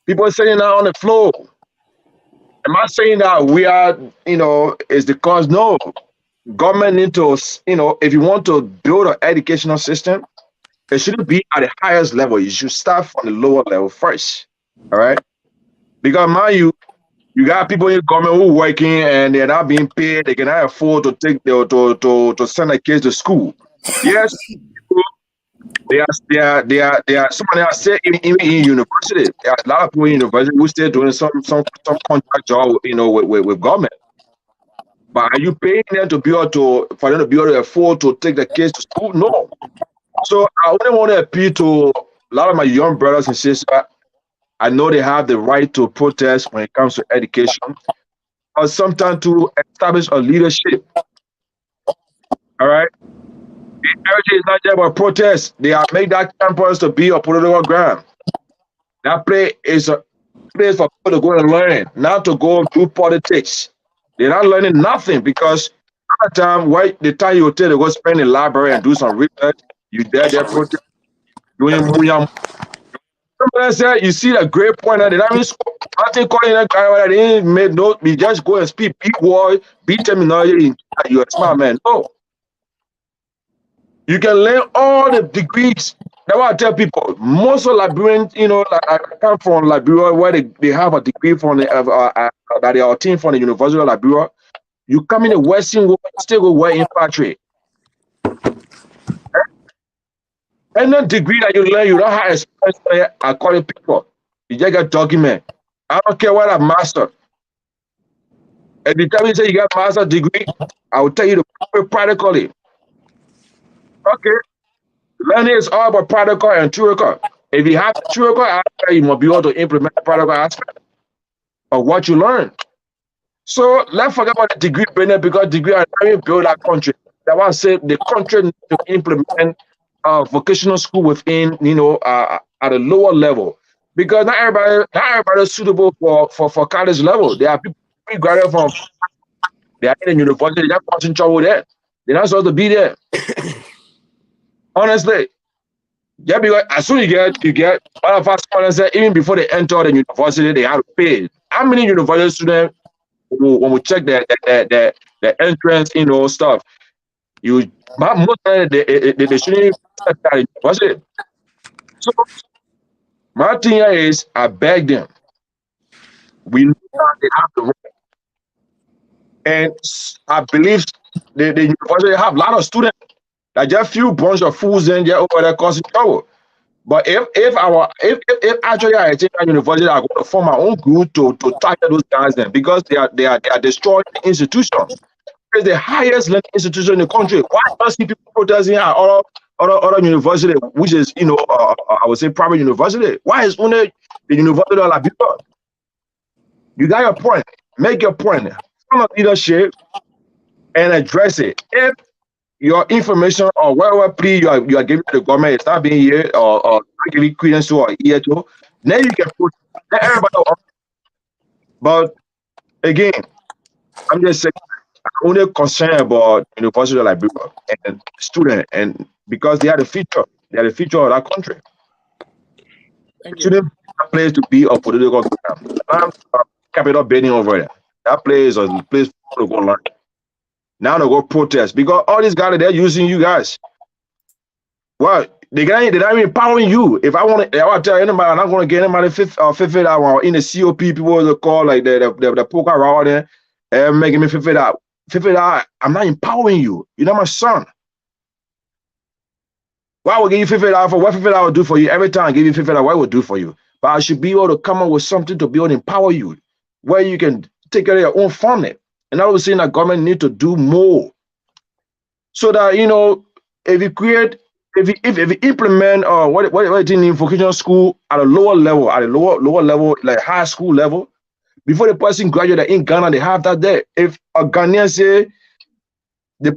J: People are sitting now on the floor. Am I saying that we are, is the cause? No. Government need to, if you want to build an educational system, it shouldn't be at the highest level. You should start from the lower level first. All right? Because mind you got people in government who working and they're not being paid. They cannot afford to take to send their kids to school. Yes, they are. Somebody else said even in university, there are a lot of people in university who still doing some contract job, with government. But are you paying them for them to be able to afford to take the kids to school? No. So I only want to appeal to a lot of my young brothers and sisters. I know they have the right to protest when it comes to education, or sometimes to establish a leadership. All right? The energy is not just about protest. They have made that campus to be a political ground. That place is a place for people to go and learn, not to go do politics. They're not learning nothing because at the time you take to go spend in the library and do some research, you there protest, doing munyam. Somebody said, you see the great point that they don't even school. I think calling that guy that they didn't make no, we just go and speak big word, big terminology. You're a smart man. No. You can learn all the degrees. That's why I tell people, most of Liberians, I come from Liberia where they have a degree from that they are obtained from the University of Liberia. You come in the Western world, still go work in factory. Any degree that you learn, you don't have experience according to people. You just get document. I don't care what a master. At the time you say you got a master's degree, I will tell you to prove it practically. Okay. Learning is all about practical and theoretical. If you have the theoretical aspect, you must be able to implement the practical aspect of what you learn. So let's forget about the degree business because degree are not build that country. That one said the country needs to implement vocational school within, at a lower level. Because not everybody is suitable for college level. There are people who graduate from they are in the university, they're causing trouble there. They're not supposed to be there. Honestly. Yeah, because as soon as you get one of us say even before they enter the university, they have to pay. How many university students when we check the entrance, stuff, most of them they shouldn't start that university. So my thing here is I beg them. We know that they have the right. And I believe the university have a lot of students. Like just few bunch of fools in there over there causing trouble. But if actually I think at university I going to form my own group to tackle those guys then because they are destroying the institution. It's the highest learning institution in the country. Why don't see people protesting at other university, which is I would say private university? Why is only the university of Liberia? You got your point. Make your point. Form a leadership and address it. If your information or whatever plea you are giving to the government is not being here or not giving credence to or ear to, then you can put let everybody on. But again, I'm just saying I'm only concerned about University of Liberia and students, and because they are the future of that country. It shouldn't be a place to be a political capital building over there. That place is a place to go learn. Now they go protest because all these guys they're using you guys. Well, they're not even empowering you. If I want to tell anybody, I'm not going to get anybody $50 hour in the COP. People will call like the poker around there and making me $50. $50. I'm not empowering you. You're not my son. Why would give you $50 for what $50 will do for you? Every time I give you $50, what it will do for you? But I should be able to come up with something to be able to empower you, where you can take care of your own family. And I was saying that government need to do more, so that if you implement what in vocational school at a lower level, like high school level, before the person graduate in Ghana, they have that there. If a Ghanaian say they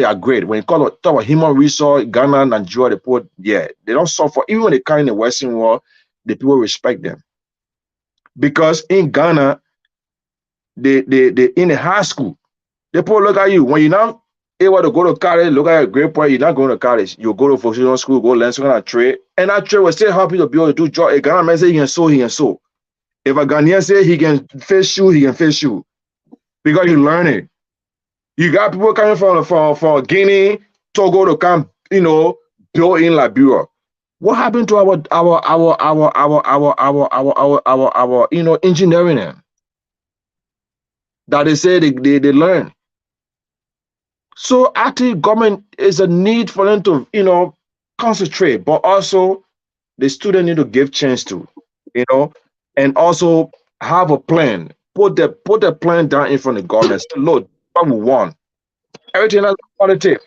J: are great when you talk about human resource, Ghana, Nigeria, they don't suffer. Even when they come in the Western world, the people respect them because in Ghana. They in the high school, they put look at you when you're not able to go to college. Look at your grade point. You're not going to college. You go to vocational school, go learn some kind of trade, and that trade will still help you to be able to do job. A Ghanaian man say he can sew, he can sew. If a Ghanaian say he can face shoe, he can face shoe because you learn it. You got people coming from Guinea, Togo to come, build in Liberia. What happened to our engineering? That they say they learn. So I think government is a need for them to, concentrate, but also the student need to give chance to, and also have a plan. Put the plan down in front of the government. Say, look, what we want. Everything that's qualitative.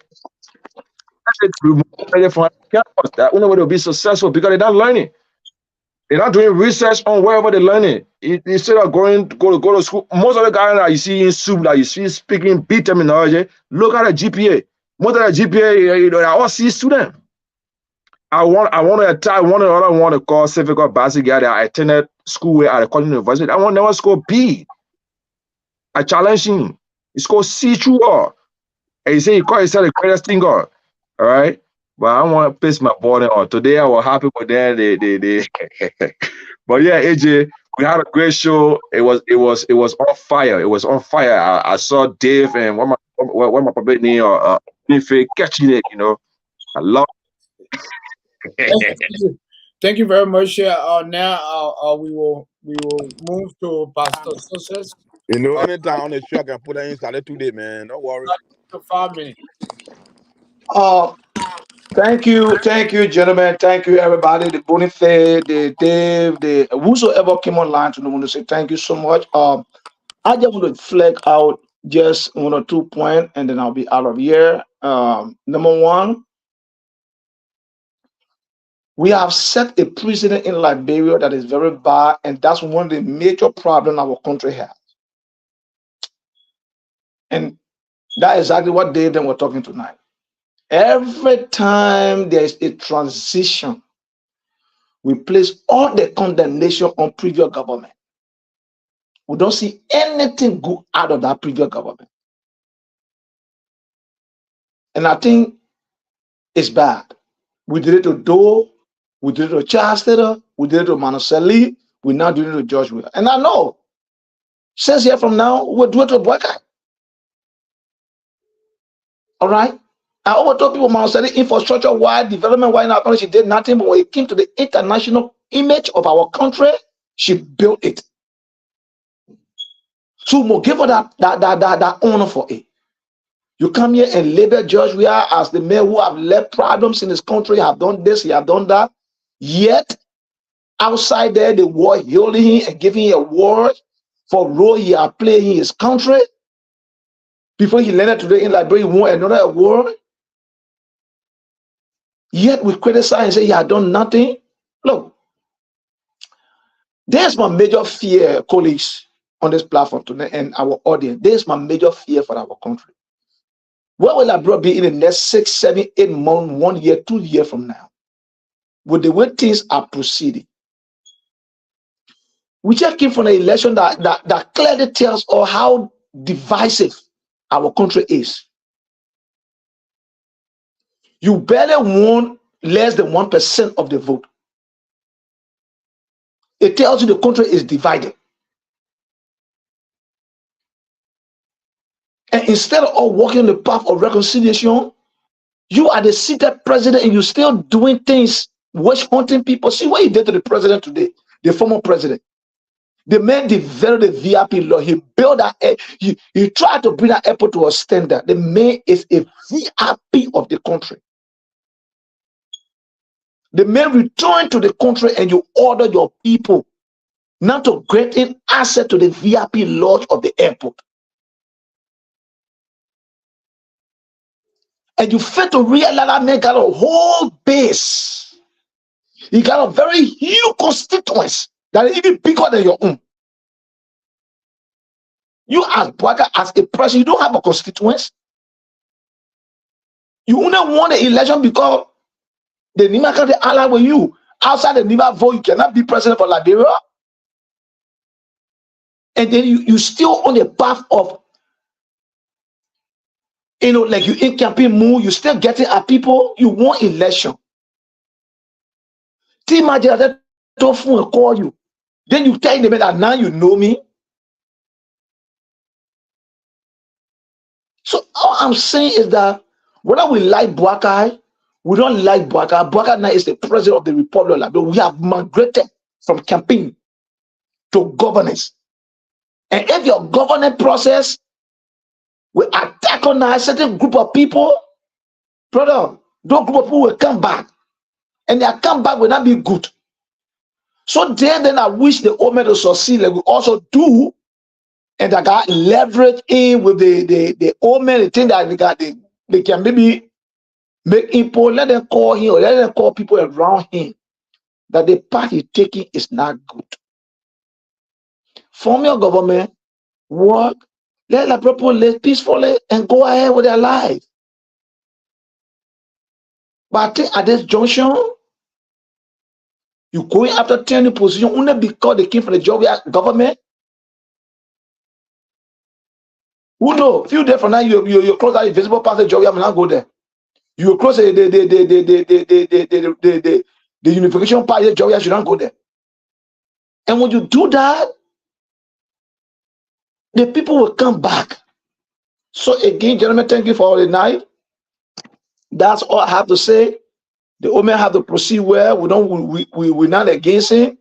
J: That only way they'll be successful because they're not learning. They're not doing research on wherever they're learning. Instead of go to school, most of the guys that you see in soup, that you see speaking big terminology, look at the GPA. Most of the GPA, they're all C students. I want to tell one another one to call civic or basic guy that I attended school at a college university. I want never score B. I challenge him. He scored C through all. And he said he called himself the greatest thing all right. But I want to place my body on. Today I was happy with that. But yeah, AJ, we had a great show. It was on fire. It was on fire. I saw Dave and what my public name or catching it. I love
A: it. Thank you very much. Now we will move to Pastor Success.
N: Anytime on the show I can put that inside today, man. Don't worry.
A: 5 minutes.
I: Thank you, gentlemen. Thank you, everybody. The Boniface, the Dave, the whosoever came online to want to say thank you so much. I just want to flag out just 1 or 2 points, and then I'll be out of here. Number one, we have set a precedent in Liberia that is very bad, and that's one of the major problems our country has. And that's exactly what Dave and we're talking tonight. Every time there is a transition, we place all the condemnation on previous government. We don't see anything good out of that previous government. And I think it's bad. We did it to Doe, we did it to Chastity, we did it to Manaseli, we're now doing it to George Will. And I know, since here from now, we'll do it to Boakai. All right? I always told people Manaseli infrastructure-wide, development-wide in our country, she did nothing, but when it came to the international image of our country, she built it. So we'll give her that honor for it. You come here and label George Weah as the man who have left problems in his country, have done this, he have done that. Yet, outside there, the world hailing him and giving him a award for role he have played in his country. Before he landed today in Liberia, he won another award. Yet we criticize and say he had done nothing. Look, there's my major fear, colleagues, on this platform today and our audience. There's my major fear for our country. Where will Liberia be in the next 6, 7, 8 months, 1 year, 2 years from now? With the way things are proceeding. We just came from an election that clearly tells us how divisive our country is. You barely won less than 1% of the vote. It tells you the country is divided. And instead of walking the path of reconciliation, you are the seated president and you're still doing things, witch hunting people. See what he did to the president today, the former president. The man developed the VIP law. He built that. He tried to bring that airport to a standard. The man is a VIP of the country. The man returned to the country and you order your people not to grant in access to the VIP lodge of the airport. And you fail to realize that man got a whole base. He got a very huge constituency that is even bigger than your own. You as Boakai, as a person, you don't have a constituency. You only won the election because the Nima country allied with you. Outside the Nima vote, you cannot be president for Liberia. And then you still on the path of, like you in campaign move, you still getting at people, you won election. Team manager will call you. Then you tell them that now you know me. So all I'm saying is that whether we like Boakai, we don't like Boakai. Boakai now is the president of the Republic of Liberia. We have migrated from campaign to governance. And if your governance process will attack on a certain group of people, brother, those group of people will come back. And their comeback will not be good. So then I wish the old man to succeed like we also do. And that got leverage in with the old man, the thing that they can maybe make people, let them call him or let them call people around him that the path he's taking is not good. Form your government, work, let the people live peacefully and go ahead with their life. But I think at this junction, you going after turning position only because they came from the government. Who know? A few days from now, you close that invisible path of Georgia, I'm not go there. You close the unification part of Georgia, you don't go there. And when you do that, the people will come back. So again, gentlemen, thank you for all the night. That's all I have to say. The women have to proceed well. We're not against him.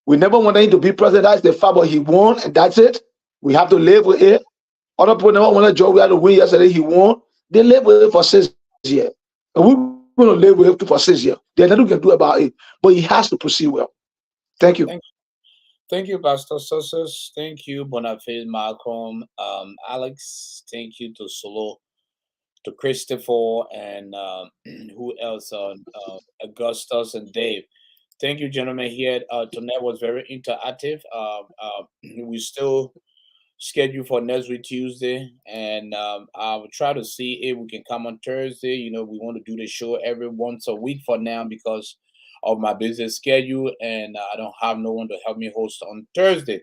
I: We never wanted him to be president. That's the fact, but he won, and that's it. We have to live with it. Other people never wanted Joe. We had to win yesterday. He won. They live with it for 6 years. And we going to live with him for 6 years. There's nothing we can do about it, but he has to proceed well. Thank you.
A: Thank you, Pastor Success. Thank you, Bonafide, Malcolm, Alex. Thank you to Solo, to Christopher, and who else? Augustus and Dave. Thank you, gentlemen. Here tonight was very interactive. We still scheduled for next week Tuesday, and I will try to see if we can come on Thursday. You know, we want to do the show every once a week for now because of my busy schedule, and I don't have no one to help me host on Thursday.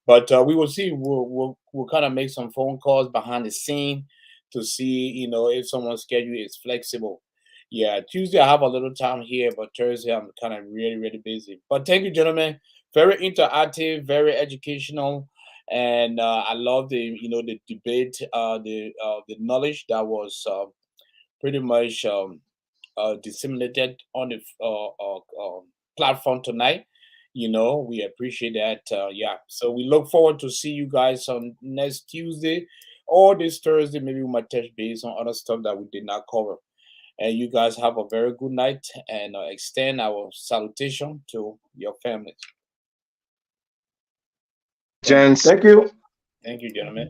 A: But we will see. We'll kind of make some phone calls behind the scene to see, you know, if someone's schedule is flexible. Yeah, Tuesday I have a little time here, but Thursday I'm kind of really busy. But thank you, gentlemen. Very interactive, very educational, and I love the debate, the knowledge that was pretty much disseminated on the platform tonight. You know, we appreciate that. Yeah, so we look forward to see you guys on next Tuesday or this Thursday. Maybe we might touch base on other stuff that we did not cover. And you guys have a very good night, and extend our salutation to your families.
J: Gents.
I: Thank you.
A: Thank you, gentlemen.